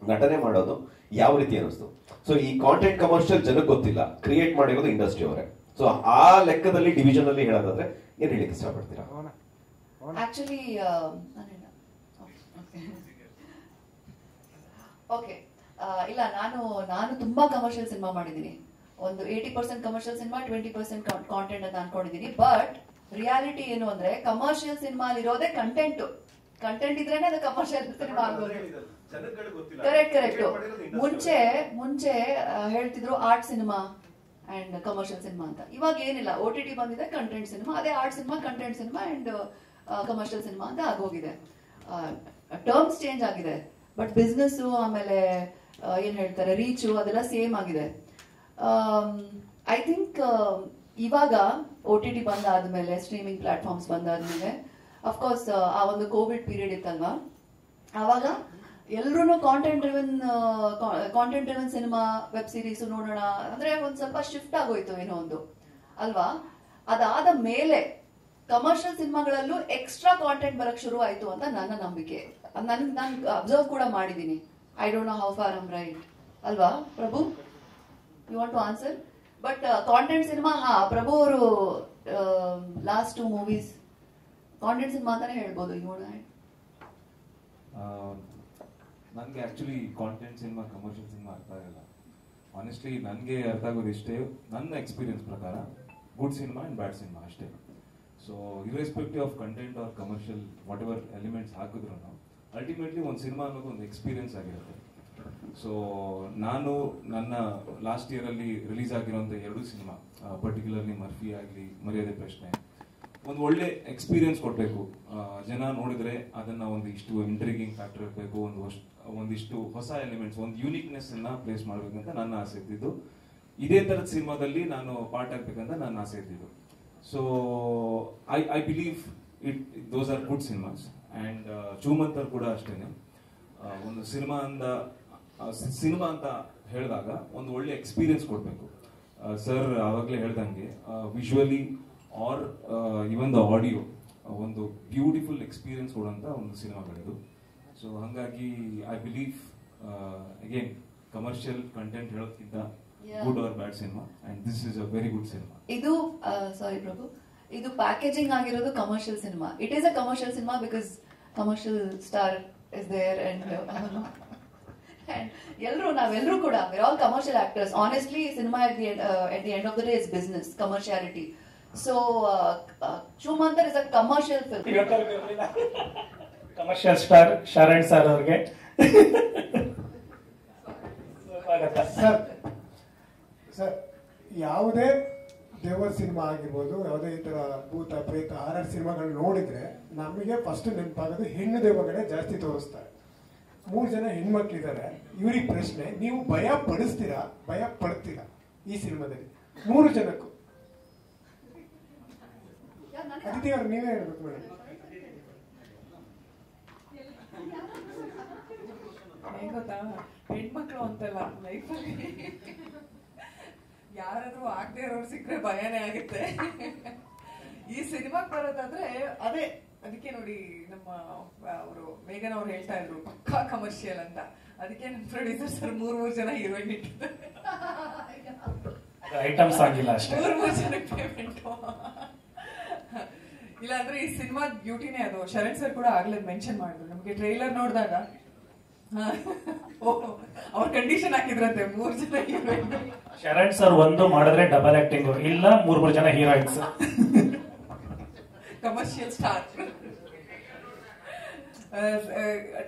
ನಟನೆ ಮಾಡೋದು ಯಾವ ರೀತಿ ಅನಿಸ್ತು? ಸೊ ಈ ಕಾಂಟೆಂಟ್ ಕಮರ್ಷಿಯಲ್ ಜನಕ್ಕೆ ಗೊತ್ತಿಲ್ಲ, ಕ್ರಿಯೇಟ್ ಮಾಡಿರೋದು ಇಂಡಸ್ಟ್ರಿ ಅವರೇ. ಸೊ ಆ ಲೆಕ್ಕದಲ್ಲಿ ಡಿವಿಷನ್ ಅಲ್ಲಿ ಹೇಳೋದಾದ್ರೆ ಏನ್ ಹೇಳಿಕ್ಕೆ ಇಷ್ಟಪಡ್ತೀರಾ? ಆಕ್ಚುಲಿ ಓಕೆ, ಇಲ್ಲ, ನಾನು ತುಂಬಾ ಕಮರ್ಷಿಯಲ್ ಸಿನಿಮಾ ಮಾಡಿದ್ದೀನಿ. ಒಂದು 80% ಕಮರ್ಷಿಯಲ್ ಸಿನಿಮಾ, 20% ಕಾಂಟೆಂಟ್ ಅಂತ ಅನ್ಕೊಂಡಿದ್ದೀನಿ. ಬಟ್ ರಿಯಾಲಿಟಿ ಏನು ಅಂದ್ರೆ, ಕಮರ್ಷಿಯಲ್ ಸಿನಿಮಾ ಇರೋದೇ ಕಂಟೆಂಟ್ ಇದ್ರೇನೆ ಅದು ಕಮರ್ಷಿಯಲ್ ಸಿನಿಮಾ ಆಗೋದು. ಕರೆಕ್ಟ್. ಮುಂಚೆ ಹೇಳ್ತಿದ್ರು art cinema and commercial cinema ಅಂತ. ಇವಾಗ ಏನಿಲ್ಲ, OTT ಬಂದಿದೆ, ಕಂಟೆಂಟ್ ಸಿನಿಮಾ, ಅದೇ art cinema, content cinema and commercial cinema ಅಂತ ಆಗೋಗಿದೆ. ಟರ್ಮ್ಸ್ ಚೇಂಜ್ ಆಗಿದೆ, ಬಟ್ ಬಿಸ್ನೆಸ್ ಆಮೇಲೆ ಏನ್ ಹೇಳ್ತಾರೆ ರೀಚು ಅದೆಲ್ಲ ಸೇಮ್ ಆಗಿದೆ. ಐ ಥಿಂಕ್ ಇವಾಗ OTT ಬಂದಾದ್ಮೇಲೆ, ಸ್ಟ್ರೀಮಿಂಗ್ ಪ್ಲಾಟ್ಫಾರ್ಮ್ಸ್ ಬಂದಾದ್ಮೇಲೆ, ಅಫ್ಕೋರ್ಸ್ ಆ ಒಂದು ಕೋವಿಡ್ ಪೀರಿಯಡ್ ಇತ್ತಲ್ವಾ, ಆವಾಗ ಎಲ್ರು content driven cinema, web series ನೋಡೋಣ ಅಂದ್ರೆ ಒಂದ್ ಸ್ವಲ್ಪ ಶಿಫ್ಟ್ ಆಗೋಯ್ತು ಏನೋ ಒಂದು ಅಲ್ವಾ. ಅದಾದ ಮೇಲೆ ಕಮರ್ಷಿಯಲ್ ಸಿನಿಮಾಗಳಲ್ಲೂ ಎಕ್ಸ್ಟ್ರಾ ಕಾಂಟೆಂಟ್ ಬರಕ್ ಶುರು ಆಯ್ತು ಅಂತ ನನ್ನ ನಂಬಿಕೆ. ನಾನು ಅಬ್ಸರ್ವ್ ಕೂಡ ಮಾಡಿದೀನಿ. I don't know how far I'm right ಅಲ್ವಾ Prabhu? You want to answer? But content cinema, Prabhu ಅವರು ಲಾಸ್ಟ್ 2 ಮೂವೀಸ್ ಕಾಂಟೆಂಟ್ ಸಿನಿಮಾ ಅಂತಾನೆ ಹೇಳ್ಬೋದು. ನನಗೆ actually content cinema, commercial cinema ಅರ್ಥ ಆಗಲ್ಲ. ಆನೆಸ್ಟ್ಲಿ ನನಗೆ ಅರ್ಥ ಆಗೋದು ಇಷ್ಟೇ, ನನ್ನ ಎಕ್ಸ್ಪೀರಿಯನ್ಸ್ ಪ್ರಕಾರ good cinema and bad cinema ಅಷ್ಟೇ. So irrespective of content or commercial whatever elements ಹಾಕಿದ್ರು ಅಲ್ಟಿಮೇಟ್ಲಿ ಒಂದು ಸಿನಿಮಾ ಅನ್ನೋದು ಒಂದು ಎಕ್ಸ್ಪೀರಿಯನ್ಸ್ ಆಗಿರುತ್ತೆ. ಸೊ ನಾನು ನನ್ನ ಲಾಸ್ಟ್ ಇಯರಲ್ಲಿ ರಿಲೀಸ್ ಆಗಿರೋಂಥ 2 ಸಿನಿಮಾ, ಪರ್ಟಿಕ್ಯುಲರ್ಲಿ ಮರ್ಫಿ ಆಗಲಿ, ಮರ್ಯಾದೆ ಪ್ರಶ್ನೆ, ಒಂದು ಒಳ್ಳೆ ಎಕ್ಸ್ಪೀರಿಯನ್ಸ್ ಕೊಡಬೇಕು. ಜನ ನೋಡಿದ್ರೆ ಅದನ್ನ ಒಂದಿಷ್ಟು ಇಂಟ್ರಿಗಿಂಗ್ ಫ್ಯಾಕ್ಟರ್ ಇರಬೇಕು, ಒಂದಿಷ್ಟು ಹೊಸ ಎಲಿಮೆಂಟ್ಸ್, ಒಂದು ಯೂನಿಕ್ನೆಸ್ ಅನ್ನ ಪ್ಲೇಸ್ ಮಾಡ್ಬೇಕಂತ ನನ್ನ ಆಸೆ ಇದ್ದಿದ್ದು. ಇದೇ ತರದ ಸಿನಿಮಾದಲ್ಲಿ ನಾನು ಪಾರ್ಟ್ ಆಗ್ಬೇಕಂತ ನನ್ನ ಆಸೆ ಇದ್ದಿದ್ದು. So I believe those are good cinemas. And ಚೂಮಂತರ್ ಕೂಡ ಅಷ್ಟೇನೆ. ಒಂದು ಸಿನಿಮಾ ಅಂತ ಹೇಳಿದಾಗ ಒಂದು ಒಳ್ಳೆ ಎಕ್ಸ್ಪೀರಿಯನ್ಸ್ ಕೊಡಬೇಕು. ಸರ್ ಆವಾಗಲೇ ಹೇಳ್ದಂಗೆ visually or even the audio ಒಂದು ಬ್ಯೂಟಿಫುಲ್ ಎಕ್ಸ್ಪೀರಿಯನ್ಸ್ ಕೊಡುವಂತ ಒಂದು ಸಿನಿಮಾಗಳಿದು. ಸೊ ಹಾಗಾಗಿ I believe again commercial content ಹೇಳೋದ್ಕಿಂತ good or bad cinema, and this is a very good cinema. ಇದು ಸಾರಿ ಪ್ರಭು, ಇದು ಪ್ಯಾಕೇಜಿಂಗ್ ಆಗಿರೋದು commercial cinema. It is a commercial cinema because commercial star is there and ನಾವೆಲ್ಲರೂ ಕೂಡ we're all commercial actors. Honestly, cinema at the end of the day is business, commerciality. So Chumantar is a commercial film. Commercial star Sharan sir ಅವ್ರಿಗೆ sir, ಯಾವುದೇ ದೇವರ cinema ಆಗಿರ್ಬೋದು, ಯಾವುದೇ ಈ ತರ ಭೂತ ಪ್ರೇತ ಹಾರರ್ ಸಿನಿಮಾಗಳು ನೋಡಿದ್ರೆ ನಮಗೆ ಫಸ್ಟ್ ನೆನಪಾಗೋದು ಹೆಣ್ಣು ದೇವಗಳೇ ಜಾಸ್ತಿ ತೋರಿಸ್ತಾರೆ. 3 ಜನ ಹೆಣ್ಮಕ್ಳಿದ್ದಾರೆ. ಇವ್ರಿಗೆ ಪ್ರಶ್ನೆ, ನೀವು ಭಯ ಪಡಿಸ್ತೀರಾ, ಭಯ ಪಡ್ತೀರಾ ಈ ಸಿನಿಮಾದಲ್ಲಿ 3 ಜನಕ್ಕೂ? ಅದಿತಿ ಅವ್ರು ನೀವೇ ಹೇಳ್ಬೇಕು ಮೇಡಮ್. ಗೊತ್ತಾ, ಹೆಣ್ಮಕ್ಳು ಅಂತಲ್ಲ, ಲೈಫಲ್ಲಿ ಯಾರಾದ್ರೂ ಆಗದೆ ಇರೋರು ಸಿಕ್ಕರೆ ಭಯನೇ ಆಗುತ್ತೆ. ಈ ಸಿನಿಮಾಗೆ ಬರೋದಾದ್ರೆ ಅದೇ, ಅದಕ್ಕೆ ನೋಡಿ ನಮ್ಮ ಅವರು ಮೇಘನ್ ಅವ್ರು ಹೇಳ್ತಾ ಇದ್ರು ಪಕ್ಕಾ ಕಮರ್ಷಿಯಲ್ ಅಂತ. ಅದಕ್ಕೆ ನಮ್ಮ ಪ್ರೊಡ್ಯೂಸರ್ ಸರ್ 3 ಜನ ಹೀರೋಯಿನ್ ಇಟ್ಟಿದ್ದಾರೆ. ಐಟಮ್ಸ್ ಆಗಿಲ್ಲ ಅಷ್ಟೇ, 3 ಜನಕ್ಕೆ ಪೇಮೆಂಟ್. ಇಲ್ಲ ಅಂದ್ರೆ ಈ ಸಿನಿಮಾ ಬ್ಯೂಟಿನೇ ಅದು. ಶರಣ್ ಸರ್ ಕೂಡ ಆಗ್ಲೇ ಮೆನ್ಷನ್ ಮಾಡಿದ್ರು ನಮ್ಗೆ ಟ್ರೈಲರ್ ನೋಡಿದಾಗ. ಅವ್ರ ಕಂಡೀಷನ್ ಹಾಕಿದ್ರಂತೆ 3 ಜನ ಹೀರೋಯಿನ್. ಶರಣ್ ಸರ್ ಒಂದು ಮಾಡಿದ್ರೆ ಡಬಲ್ ಆಕ್ಟಿಂಗ್, ಇಲ್ಲ 3 ಜನ ಹೀರೋಯಿನ್ಸ್. Commercial star.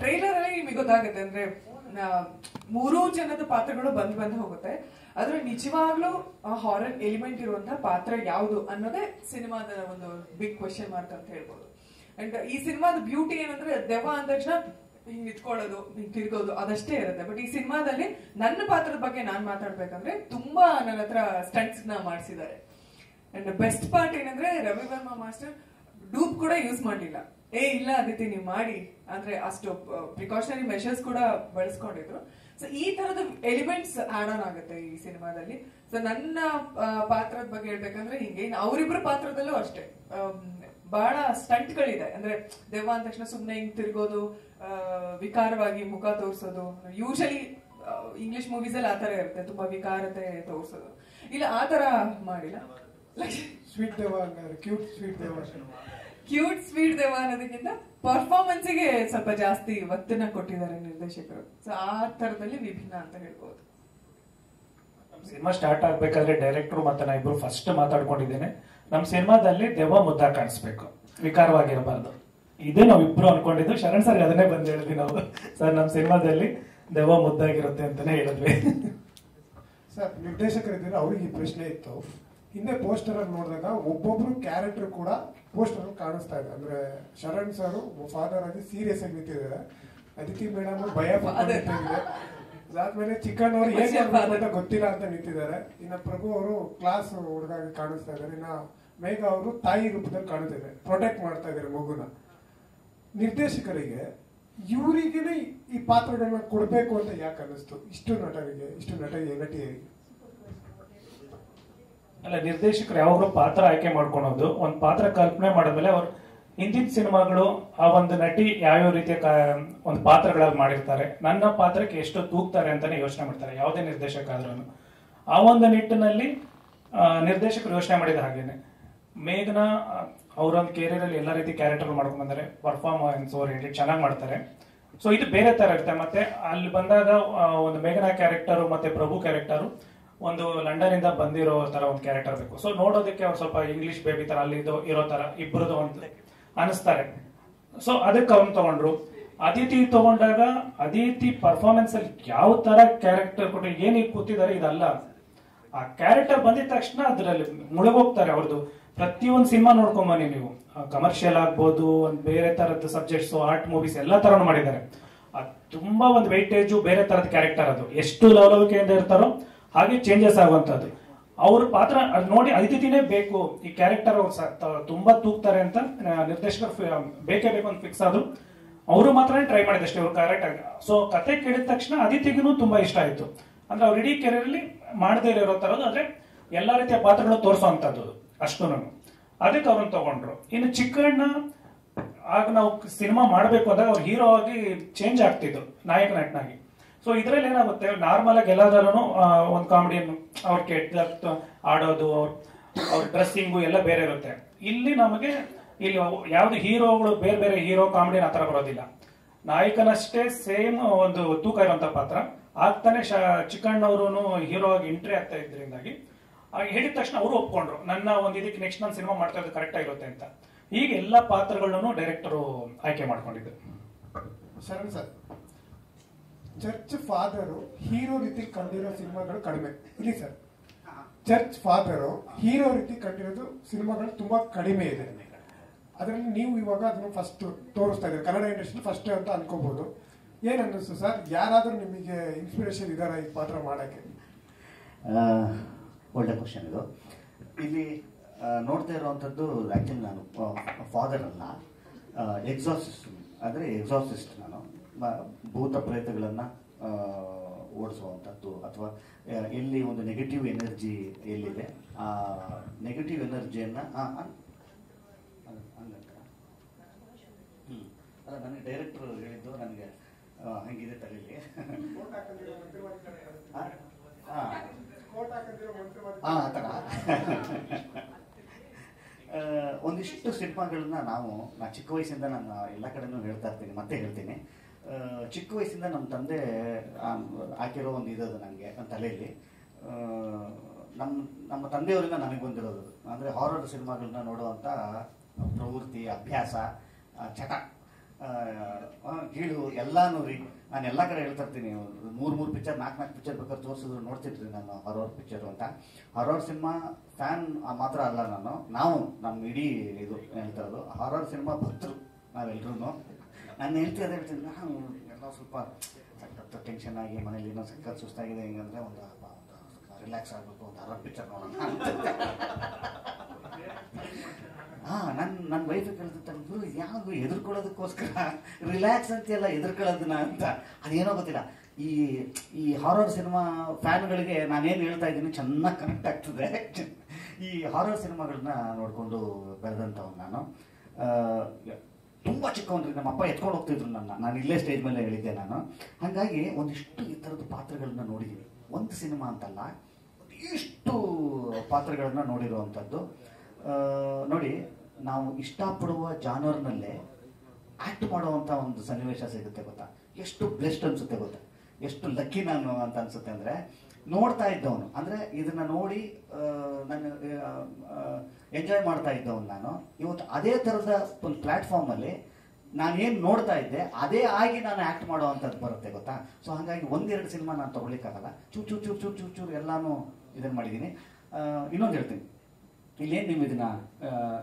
ಟ್ರೈಲರ್ ಅಲ್ಲಿ ನಿಮಗೆ ಗೊತ್ತಾಗುತ್ತೆ ಅಂದ್ರೆ 3 ಜನದ ಪಾತ್ರಗಳು ಬಂದು ಹೋಗುತ್ತೆ. ಆದ್ರೆ ನಿಜವಾಗ್ಲೂ ಹಾರರ್ ಎಲಿಮೆಂಟ್ ಇರುವಂತಹ ಪಾತ್ರ ಯಾವುದು ಅನ್ನೋದೇ ಸಿನಿಮಾದ ಒಂದು ಬಿಗ್ ಕ್ವೆಶ್ಚನ್ ಮಾರ್ಕ್ ಅಂತ ಹೇಳ್ಬೋದು. ಅಂಡ್ ಈ ಸಿನಿಮಾದ ಬ್ಯೂಟಿ ಏನಂದ್ರೆ ದೆವ್ವ ಅಂದ ತಕ್ಷಣ ಹಿಂಗ್ ನಿಂತ್ಕೊಳ್ಳೋದು, ಹಿಂಗ್ ತಿರ್ಗೋದು ಅದಷ್ಟೇ ಇರುತ್ತೆ. ಬಟ್ ಈ ಸಿನಿಮಾದಲ್ಲಿ ನನ್ನ ಪಾತ್ರದ ಬಗ್ಗೆ ನಾನ್ ಮಾತಾಡ್ಬೇಕಂದ್ರೆ ತುಂಬಾ ನನ್ನ ಹತ್ರ ಸ್ಟಂಟ್ಸ್ ನ ಮಾಡಿಸಿದ್ದಾರೆ. ಅಂಡ್ ಬೆಸ್ಟ್ ಪಾರ್ಟ್ ಏನಂದ್ರೆ ರವಿ ವರ್ಮಾ ಮಾಸ್ಟರ್ ಡೂಪ್ ಕೂಡ ಯೂಸ್ ಮಾಡಲಿಲ್ಲ. ಇಲ್ಲ ಅದಿತಿ ನೀವು ಮಾಡಿ ಅಂದ್ರೆ ಅಷ್ಟು ಪ್ರಿಕಾಷನರಿ ಮೆಷರ್ಸ್ ಕೂಡ ಬಳಸ್ಕೊಂಡಿದ್ರು. ಸೊ ಈ ತರದ ಎಲಿಮೆಂಟ್ಸ್ ಆಡ್ ಆನ್ ಆಗುತ್ತೆ ಈ ಸಿನಿಮಾದಲ್ಲಿ. ಸೊ ನನ್ನ ಪಾತ್ರದ ಬಗ್ಗೆ ಹೇಳ್ಬೇಕಂದ್ರೆ ಹಿಂಗೆ ಅವರಿಬ್ರು ಪಾತ್ರದಲ್ಲೂ ಅಷ್ಟೇ ಬಹಳ ಸ್ಟಂಟ್ಗಳಿದೆ. ಅಂದ್ರೆ ದೆವ್ವ ಅಂದ ತಕ್ಷಣ ಸುಮ್ನೆ ಹಿಂಗ್ ತಿರ್ಗೋದು, ವಿಕಾರವಾಗಿ ಮುಖ ತೋರ್ಸೋದು. ಯೂಶಲಿ ಇಂಗ್ಲಿಷ್ ಮೂವೀಸ್ ಅಲ್ಲಿ ಆತರ ಇರುತ್ತೆ, ತುಂಬಾ ವಿಕಾರತೆ ತೋರ್ಸೋದು. ಇಲ್ಲ ಆತರ ಮಾಡಿಲ್ಲ. ಸ್ವೀಟ್ ದೇವ, ಕ್ಯೂಟ್ ಸ್ವೀಟ್ ದೇವ ಅನ್ನೋದಕ್ಕಿಂತ ಪರ್ಫಾರ್ಮೆನ್ಸ್ ಗೆ ಸ್ವಲ್ಪ ಜಾಸ್ತಿ ಒತ್ತನ್ನ ಕೊಟ್ಟಿದ್ದಾರೆ ನಿರ್ದೇಶಕರು. ಸೊ ಆ ತರದಲ್ಲಿ ವಿಭಿನ್ನ ಅಂತ ಹೇಳ್ಬೋದು. ಸಿನಿಮಾ ಸ್ಟಾರ್ಟ್ ಆಗ್ಬೇಕಾದ್ರೆ ಡೈರೆಕ್ಟರ್ ಮತ್ತೆ ನಾ ಇಬ್ರು ಫಸ್ಟ್ ಮಾತಾಡ್ಕೊಂಡಿದ್ದೇನೆ, ನಮ್ ಸಿನಿಮಾದಲ್ಲಿ ದೆವ್ವ ಮುದ್ದ ಕಾಣಿಸ್ಬೇಕು, ವಿಕಾರವಾಗಿರಬಾರ್ದು. ಇದೇ ನಾವ್ ಇಬ್ರು ಅನ್ಕೊಂಡಿದ್ದು. ಶರಣ್ ಸರ್ ಅದನ್ನೇ ಬಂದು ಹೇಳಿದ್ವಿ ನಾವು, ಸರ್ ನಮ್ ಸಿನಿಮಾದಲ್ಲಿ ದೆವ್ವ ಮುದ್ದಾಗಿರುತ್ತೆ ಅಂತಾನೆ ಹೇಳಿದ್ವಿ. ಸರ್ ನಿರ್ದೇಶಕರಿದ್ದಾರೆ, ಅವ್ರಿಗೆ ಈ ಪ್ರಶ್ನೆ ಇತ್ತು. ಹಿಂದೆ ಪೋಸ್ಟರ್ ಅಲ್ಲಿ ನೋಡಿದಾಗ ಒಬ್ಬೊಬ್ರು ಕ್ಯಾರೆಕ್ಟರ್ ಕೂಡ ಪೋಸ್ಟರ್ ಅಲ್ಲಿ ಕಾಣಿಸ್ತಾ ಇದೆ. ಅಂದ್ರೆ ಶರಣ್ ಸರ್ ಫಾದರ್ ಆಗಿ ಸೀರಿಯಸ್ ಆಗಿ ನಿಂತಿದ್ದಾರೆ, ಅದಿತಿ ಮೇಡಮ್ ಭಯ ಪಡ್ಕೊಂಡಿದ್ದಾರೆ, ಅದಾದ್ಮೇಲೆ ಚಿಕನ್ ಅವರು ಏನ್ ಮಾಡ್ಬೇಕು ಅಂತ ಗೊತ್ತಿಲ್ಲ ಅಂತ ನಿಂತಿದ್ದಾರೆ. ಇನ್ನ ಪ್ರಭು ಅವರು ಕ್ಲಾಸ್ ಹುಡುಗಾಗಿ ಕಾಣಿಸ್ತಾ ಇದ್ದಾರೆ. ಇನ್ನ ಮೇಘ ಅವರು ತಾಯಿ ರೂಪದಲ್ಲಿ ಕಾಣುತ್ತಿದ್ದಾರೆ, ಪ್ರೊಟೆಕ್ಟ್ ಮಾಡ್ತಾ ಇದ್ದಾರೆ ಮಗುನ. ನಿರ್ದೇಶಕರಿಗೆ ಇವರಿಗೇನೆ ಈ ಪಾತ್ರಗಳನ್ನ ಕೊಡ್ಬೇಕು ಅಂತ ಯಾಕೆ ಅನ್ನಿಸ್ತು ಇಷ್ಟು ನಟಿಯರಿಗೆ? ಅಲ್ಲ, ನಿರ್ದೇಶಕರು ಯಾವಾಗಲೂ ಪಾತ್ರ ಆಯ್ಕೆ ಮಾಡ್ಕೊಳೋದು, ಒಂದ್ ಪಾತ್ರ ಕಲ್ಪನೆ ಮಾಡಿದ್ಮೇಲೆ ಅವ್ರು ಹಿಂದಿನ ಸಿನಿಮಾಗಳು ಆ ಒಂದು ನಟಿ ಯಾವ್ಯಾವ ರೀತಿಯ ಒಂದು ಪಾತ್ರಗಳಾಗಿ ಮಾಡಿರ್ತಾರೆ, ನನ್ನ ಪಾತ್ರಕ್ಕೆ ಎಷ್ಟು ತೂಗ್ತಾರೆ ಅಂತಾನೆ ಯೋಚನೆ ಮಾಡ್ತಾರೆ ಯಾವುದೇ ನಿರ್ದೇಶಕ ಆದ್ರೂ. ಆ ಒಂದು ನಿಟ್ಟಿನಲ್ಲಿ ನಿರ್ದೇಶಕರು ಯೋಚನೆ ಮಾಡಿದ ಹಾಗೇನೆ ಮೇಘನ ಅವರೊಂದು ಕೆರಿಯರ್ ಅಲ್ಲಿ ಎಲ್ಲ ರೀತಿ ಕ್ಯಾರೆಕ್ಟರ್ ಮಾಡ್ಕೊಂಡ್ ಬಂದರೆ ಪರ್ಫಾರ್ಮೆನ್ಸ್ ಓರಿಯೆಂಟೆಡ್ ಚೆನ್ನಾಗಿ ಮಾಡ್ತಾರೆ. ಸೊ ಇದು ಬೇರೆ ತರ ಇರುತ್ತೆ. ಮತ್ತೆ ಅಲ್ಲಿ ಬಂದಾಗ ಒಂದು ಮೇಘನ ಕ್ಯಾರೆಕ್ಟರ್ ಮತ್ತೆ ಪ್ರಭು ಕ್ಯಾರೆಕ್ಟರ್ ಒಂದು ಲಂಡನ್ ಇಂದ ಬಂದಿರೋ ತರ ಒಂದು ಕ್ಯಾರೆಕ್ಟರ್ ಬೇಕು. ಸೊ ನೋಡೋದಕ್ಕೆ ಅವ್ರು ಸ್ವಲ್ಪ ಇಂಗ್ಲಿಷ್ ಬೇಬಿ ತರ ಅಲ್ಲಿ ಇರೋ ತರ ಇಬ್ಬರದು ಒಂದು ಅನಿಸ್ತಾರೆ. ಸೊ ಅದಕ್ಕೆ ಅವ್ನು ತಗೊಂಡ್ರು. ಅದಿತಿ ತಗೊಂಡಾಗ ಅದಿತಿ ಪರ್ಫಾರ್ಮೆನ್ಸ್ ಅಲ್ಲಿ ಯಾವ ತರ ಕ್ಯಾರೆಕ್ಟರ್ ಕೊಟ್ಟು ಏನೀಗ ಕೂತಿದ್ದಾರೆ ಇದಲ್ಲ, ಆ ಕ್ಯಾರೆಕ್ಟರ್ ಬಂದಿದ ತಕ್ಷಣ ಅದ್ರಲ್ಲಿ ಮುಳುಗೋಗ್ತಾರೆ. ಅವ್ರದ್ದು ಪ್ರತಿಯೊಂದು ಸಿನಿಮಾ ನೋಡ್ಕೊಂಬನ್ನಿ ನೀವು, ಕಮರ್ಷಿಯಲ್ ಆಗ್ಬೋದು, ಒಂದು ಬೇರೆ ತರದ ಸಬ್ಜೆಕ್ಟ್ಸ್, ಆರ್ಟ್ ಮೂವೀಸ್ ಎಲ್ಲ ತರನು ಮಾಡಿದ್ದಾರೆ. ಅದು ತುಂಬಾ ಒಂದು ವೈಟೇಜು ಬೇರೆ ತರದ ಕ್ಯಾರೆಕ್ಟರ್. ಅದು ಎಷ್ಟು ಲವಲವಿಕೆಯಿಂದ ಇರ್ತಾರೋ ಹಾಗೆ ಚೇಂಜಸ್ ಆಗುವಂತದ್ದು. ಅವ್ರ ಪಾತ್ರ ಅದು ನೋಡಿ ಅದಿತಿನೇ ಬೇಕು, ಈ ಕ್ಯಾರೆಕ್ಟರ್ ಅವ್ರು ತುಂಬಾ ತೂಗ್ತಾರೆ ಅಂತ ನಿರ್ದೇಶಕರು ಬೇಕೇ ಬೇಕು ಅಂತ ಫಿಕ್ಸ್ ಆದ್ರು. ಅವರು ಮಾತ್ರ ಟ್ರೈ ಮಾಡಿದಷ್ಟೇ ಅವ್ರು ಕರೆಕ್ಟ್ ಆಗಿ. ಸೊ ಕತೆ ಕೇಳಿದ ತಕ್ಷಣ ಅದಿತಿಗೂ ತುಂಬಾ ಇಷ್ಟ ಆಯ್ತು. ಅಂದ್ರೆ ಅವ್ರ ಇಡೀ ಕೆರಿಯರ್ ಅಲ್ಲಿ ಮಾಡದೇ ಇರೋ ತರದ್ದು, ಅಂದ್ರೆ ಎಲ್ಲಾ ರೀತಿಯ ಪಾತ್ರಗಳು ತೋರಿಸುವಂತದ್ದು ಅಷ್ಟು. ಅದಕ್ಕೆ ಅವ್ರನ್ನ ತಗೊಂಡ್ರು. ಇನ್ನು ಚಿಕ್ಕಣ್ಣ ಆಗ ನಾವು ಸಿನಿಮಾ ಮಾಡ್ಬೇಕು ಅಂದಾಗ ಅವ್ರು ಹೀರೋ ಆಗಿ ಚೇಂಜ್ ಆಗ್ತಿದ್ದು, ನಾಯಕ ನಟನಾಗಿ. ಸೊ ಇದ್ರಲ್ಲಿ ಏನಾಗುತ್ತೆ, ನಾರ್ಮಲ್ ಆಗಿ ಎಲ್ಲಾದ್ರೂ ಒಂದು ಕಾಮಿಡಿಯನ್ನು ಅವ್ರ ಕೆಟ್ಟ ಆಡೋದು, ಅವ್ರ ಡ್ರೆಸ್ಸಿಂಗು ಎಲ್ಲ ಬೇರೆ ಇರುತ್ತೆ. ಇಲ್ಲಿ ನಮಗೆ ಇಲ್ಲಿ ಯಾವ್ದು ಹೀರೋಗಳು ಬೇರೆ ಬೇರೆ ಹೀರೋ ಕಾಮಿಡಿ ಆ ತರ ಬರೋದಿಲ್ಲ. ನಾಯಕನಷ್ಟೇ ಸೇಮ್ ಒಂದು ತೂಕ ಇರುವಂತ ಪಾತ್ರ ಆಗ್ತಾನೆ. ಚಿಕ್ಕಣ್ಣವರು ಹೀರೋ ಆಗಿ ಎಂಟ್ರಿ ಆಗ್ತಾ ಇದ್ರಿಂದಾಗಿ ಹೇಳಿದ ತಕ್ಷಣ ಅವರು ಒಪ್ಕೊಂಡ್ರು, ನನ್ನ ಒಂದು ಇದಕ್ಕೆ ನೆಕ್ಸ್ಟ್ ನಾನು ಸಿನಿಮಾ ಮಾಡ್ತಾ ಇರೋದು ಕರೆಕ್ಟ್ ಆಗಿರುತ್ತೆ ಅಂತ. ಈಗ ಎಲ್ಲಾ ಪಾತ್ರಗಳನ್ನು ಡೈರೆಕ್ಟರ್ ಆಯ್ಕೆ ಮಾಡ್ಕೊಂಡಿದ್ರು. Sharan sir, church father hero ರೀತಿ ಕಂಡಿರೋ ಸಿನಿಮಾಗಳು ಕಡಿಮೆ ಇಲ್ಲಿ ಸರ್. ಚರ್ಚ್ ಫಾದರು ಹೀರೋ ರೀತಿ ಕಂಡಿರೋದು ಸಿನಿಮಾಗಳು ತುಂಬಾ ಕಡಿಮೆ ಇದೆ. ಅದರಲ್ಲಿ ನೀವು ಇವಾಗ ಅದನ್ನು ಫಸ್ಟ್ ತೋರಿಸ್ತಾ ಇದ್ದೀರಿ, ಕನ್ನಡ ಇಂಡಸ್ಟ್ರಿ ಫಸ್ಟ್ ಅಂತ ಅನ್ಕೋಬಹುದು. ಏನ್ ಅನ್ನಿಸ್ತು ಸರ್? ಯಾರಾದ್ರೂ ನಿಮಗೆ ಇನ್ಸ್ಪಿರೇಷನ್ ಇದಾರ ಈ ಪಾತ್ರ ಮಾಡಕ್ಕೆ? ಒಳ್ಳೆ ಕ್ವಶನ್ ಇದು. ಇಲ್ಲಿ ನೋಡ್ತಾ ಇರುವಂಥದ್ದು ಆ್ಯಕ್ಚುಲಿ ನಾನು ಫಾದರ್ ಅಲ್ಲ, ಎಕ್ಸಾಸಿಸ್ಟ್. ಅಂದರೆ ಎಕ್ಸಾಸಿಸ್ಟ್ ನಾನು. ಭೂತ ಪ್ರೇತಗಳನ್ನು ಓಡಿಸುವಂಥದ್ದು, ಅಥವಾ ಎಲ್ಲಿ ಒಂದು ನೆಗೆಟಿವ್ ಎನರ್ಜಿ ಎಲ್ಲಿದೆ ಆ ನೆಗೆಟಿವ್ ಎನರ್ಜಿಯನ್ನು ಹಂಗಂತ ಅಲ್ಲ, ನನಗೆ ಡೈರೆಕ್ಟರ್ ಹೇಳಿದ್ದು ನನಗೆ ಹಂಗಿದೆ ತಲೆಯಲ್ಲಿ. ಆ ಥರ ಒಂದಿಷ್ಟು ಸಿನಿಮಾಗಳನ್ನ ನಾನು ಚಿಕ್ಕ ವಯಸ್ಸಿಂದ ನಾನು ಎಲ್ಲ ಕಡೆನೂ ಹೇಳ್ತಾ ಇರ್ತೀನಿ, ಮತ್ತೆ ಹೇಳ್ತೀನಿ. ಚಿಕ್ಕ ವಯಸ್ಸಿಂದ ನಮ್ಮ ತಂದೆ ಹಾಕಿರೋ ಒಂದು ಇರೋದು ನನಗೆ ನನ್ನ ತಲೆಯಲ್ಲಿ. ನಮ್ಮ ತಂದೆಯವರಿಂದ ನನಗೆ ಬಂದಿರೋದು ಅಂದರೆ ಹಾರರ್ ಸಿನಿಮಾಗಳನ್ನ ನೋಡುವಂಥ ಪ್ರವೃತ್ತಿ, ಅಭ್ಯಾಸ, ಚಟ, ಗೀಳು ಎಲ್ಲನೂ ರೀ. ನಾನು ಎಲ್ಲ ಕಡೆ ಹೇಳ್ತಾ ಇರ್ತೀನಿ, 3 ಪಿಕ್ಚರ್ 4 ಪಿಕ್ಚರ್ ಬೇಕಾದ್ರೆ ತೋರಿಸಿದ್ರು ನೋಡ್ತಿದ್ರಿ ನಾನು ಹಾರರ್ ಪಿಕ್ಚರು ಅಂತ. ಹಾರರ್ ಸಿನಿಮಾ ಫ್ಯಾನ್ ಮಾತ್ರ ಅಲ್ಲ ನಾವು ನಮ್ಮ ಇಡೀ ಇದು ಹೇಳ್ತಾ ಇರೋದು ಹಾರರ್ ಸಿನಿಮಾ ಭಕ್ತರು ನಾವೆಲ್ಲರೂ. ನಾನು ಹೇಳ್ತೀನಿ ನಾನು ಎಲ್ಲ ಸ್ವಲ್ಪ ಸಖತ್ ಟೆನ್ಷನ್ ಆಗಿ ಮನೇಲಿ ಏನೋ ಸಖತ್ ಸುಸ್ತಾಗಿದೆ, ಹಿಂಗಂದ್ರೆ ಒಂದು ರಿಲ್ಯಾಕ್ಸ್ ಆಗಬೇಕು, ಒಂದು ಹಾರರ್ ಪಿಕ್ಚರ್ ನೋಡೋಣ. ನನ್ನ ವೈಫಿಗೆ ಹೇಳ್ತಿರ್ತಾರೆ, ಯಾವುದು ಎದುರ್ಕೊಳ್ಳೋದಕ್ಕೋಸ್ಕರ ರಿಲ್ಯಾಕ್ಸ್ ಅಂತೆಲ್ಲ ಎದುರ್ಕೊಳ್ಳೋದನ್ನ ಅಂತ. ಅದೇನೋ ಗೊತ್ತಿಲ್ಲ, ಈ ಹಾರರ್ ಸಿನಿಮಾ ಫ್ಯಾನ್ಗಳಿಗೆ ನಾನೇನು ಹೇಳ್ತಾ ಇದ್ದೀನಿ ಚೆನ್ನಾಗಿ ಕನೆಕ್ಟ್ ಆಗ್ತದೆ. ಈ ಹಾರರ್ ಸಿನಿಮಾಗಳನ್ನ ನೋಡಿಕೊಂಡು ಬೆಳೆದಂಥವ್ನು ನಾನು. ತುಂಬ ಚಿಕ್ಕವನ್ರಿ, ನಮ್ಮ ಅಪ್ಪ ಎತ್ಕೊಂಡು ಹೋಗ್ತಿದ್ರು ನಾನು ಇಲ್ಲೇ ಸ್ಟೇಜ್ ಮೇಲೆ ಹೇಳಿದ್ದೆ ನಾನು. ಹಾಗಾಗಿ ಒಂದಿಷ್ಟು ಈ ಥರದ ಪಾತ್ರಗಳನ್ನ ನೋಡಿದ್ದೀನಿ, ಒಂದು ಸಿನಿಮಾ ಅಂತಲ್ಲ, ಇಷ್ಟು ಪಾತ್ರಗಳನ್ನ ನೋಡಿರುವಂಥದ್ದು. ನೋಡಿ, ನಾವು ಇಷ್ಟಪಡುವ ಜಾನರ್ನಲ್ಲೇ ಆ್ಯಕ್ಟ್ ಮಾಡುವಂಥ ಒಂದು ಸನ್ನಿವೇಶ ಸಿಗುತ್ತೆ ಗೊತ್ತಾ. ಎಷ್ಟು ಬ್ಲೆಸ್ಡ್ ಅನಿಸುತ್ತೆ ಗೊತ್ತಾ, ಎಷ್ಟು ಲಕ್ಕಿ ನಾನು ಅಂತ ಅನಿಸುತ್ತೆ. ಅಂದರೆ ನೋಡ್ತಾ ಇದ್ದವನು, ಅಂದರೆ ಇದನ್ನು ನೋಡಿ ನಾನು ಎಂಜಾಯ್ ಮಾಡ್ತಾ ಇದ್ದವನು ನಾನು. ಇವತ್ತು ಅದೇ ಥರದ ಒಂದು ಪ್ಲ್ಯಾಟ್ಫಾರ್ಮಲ್ಲಿ ನಾನೇನು ನೋಡ್ತಾ ಇದ್ದೆ ಅದೇ ಆಗಿ ನಾನು ಆ್ಯಕ್ಟ್ ಮಾಡೋವಂಥದ್ದು ಬರುತ್ತೆ ಗೊತ್ತಾ. ಸೊ ಹಾಗಾಗಿ 1-2 ಸಿನಿಮಾ ನಾನು ತೊಗೊಳಿಕ್ಕಾಗಲ್ಲ, ಚೂರು ಎಲ್ಲಾನು ಇದನ್ನು ಮಾಡಿದ್ದೀನಿ. ಇನ್ನೊಂದು ಹೇಳ್ತೀನಿ, ಇಲ್ಲೇನು ನೀವು ಇದನ್ನ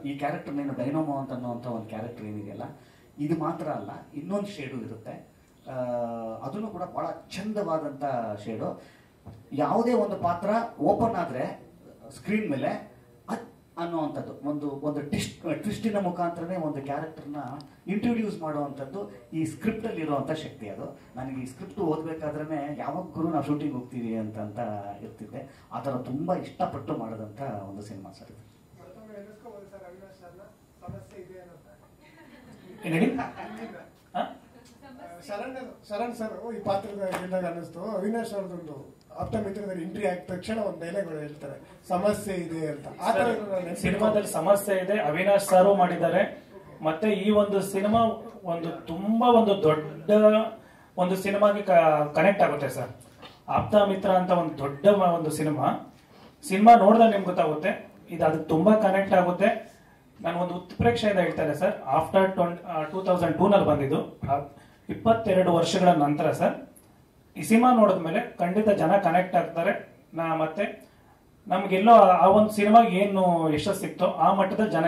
ಈ ಕ್ಯಾರೆಕ್ಟರ್ನೇನು ಡೈನೋಮೋ ಅಂತ ಅನ್ನೋವಂಥ ಒಂದು ಕ್ಯಾರೆಕ್ಟರ್ ಏನಿದೆಯಲ್ಲ, ಇದು ಮಾತ್ರ ಅಲ್ಲ, ಇನ್ನೊಂದು ಶೇಡು ಇರುತ್ತೆ. ಅದನ್ನು ಕೂಡ ಭಾಳ ಚಂದವಾದಂಥ ಶೇಡು. ಯಾವುದೇ ಒಂದು ಪಾತ್ರ ಓಪನ್ ಆದರೆ ಸ್ಕ್ರೀನ್ ಮೇಲೆ ಅನ್ನುವಂಥದ್ದು ಒಂದು ಟ್ವಿಸ್ಟಿನ ಮುಖಾಂತರನೇ ಒಂದು ಕ್ಯಾರೆಕ್ಟರ್ನ ಇಂಟ್ರೊಡ್ಯೂಸ್ ಮಾಡುವಂಥದ್ದು ಈ ಸ್ಕ್ರಿಪ್ಟಲ್ಲಿ ಇರುವಂಥ ಶಕ್ತಿ. ಅದು ನನಗೆ ಈ ಸ್ಕ್ರಿಪ್ಟ್ ಓದಬೇಕಾದ್ರೇ ಯಾವಾಗ ಗುರು ನಾವು ಶೂಟಿಂಗ್ ಹೋಗ್ತೀವಿ ಅಂತ ಇರ್ತಿದ್ದೆ. ಆ ಥರ ತುಂಬ ಇಷ್ಟಪಟ್ಟು ಮಾಡಿದಂಥ ಒಂದು ಸಿನಿಮಾ ಸರ್ ಇದು. ಶರಣ್ ಸರ್ ಈ ಪಾತ್ರದ ಹೇಳಿದಾಗ ಅನ್ನಿಸ್ತು, ಅವಿನಾಶ್ ಅವ್ರದೊಂದು ಆಪ್ತ ಮಿತ್ರದಲ್ಲಿ ಎಂಟ್ರಿ ಆಗಿದ ತಕ್ಷಣ ಒಂದು ಡೈಲಾಗ್ಗಳು ಹೇಳ್ತಾರೆ, ಸಮಸ್ಯೆ ಇದೆ ಅಂತ. ಆ ತರ ಸಿನಿಮಾದಲ್ಲಿ ಸಮಸ್ಯೆ ಇದೆ, ಅವಿನಾಶ್ ಸಾರು ಮಾಡಿದ್ದಾರೆ. ಮತ್ತೆ ಈ ಒಂದು ಸಿನಿಮಾ ತುಂಬಾ ಒಂದು ದೊಡ್ಡ ಒಂದು ಸಿನಿಮಾಗೆ ಕನೆಕ್ಟ್ ಆಗುತ್ತೆ ಸರ್. ಆಪ್ತ ಮಿತ್ರ ಅಂತ ಒಂದು ದೊಡ್ಡ ಒಂದು ಸಿನಿಮಾ ನೋಡಿದಾಗ ನಿಮ್ಗೆ ಗೊತ್ತಾಗುತ್ತೆ, ಇದು ಅದಕ್ಕೆ ತುಂಬಾ ಕನೆಕ್ಟ್ ಆಗುತ್ತೆ. ನಾನು ಒಂದು ಉತ್ಪ್ರೇಕ್ಷೆಯಿಂದ ಹೇಳ್ತೇನೆ ಸರ್. ಆಫ್ಟರ್ 2002 ಬಂದಿದ್ದು 22 ವರ್ಷಗಳ ನಂತರ ಸರ್ ಈ ಸಿನಿಮಾ ನೋಡಿದ್ಮೇಲೆ ಖಂಡಿತ ಜನ ಕನೆಕ್ಟ್ ಆಗ್ತಾರೆ. ಮತ್ತೆ ನಮ್ಗೆಲ್ಲೋ ಆ ಒಂದು ಸಿನಿಮಾಗೆ ಏನು ಯಶಸ್ಸು ಸಿಕ್ತೋ ಆ ಮಟ್ಟದ ಜನ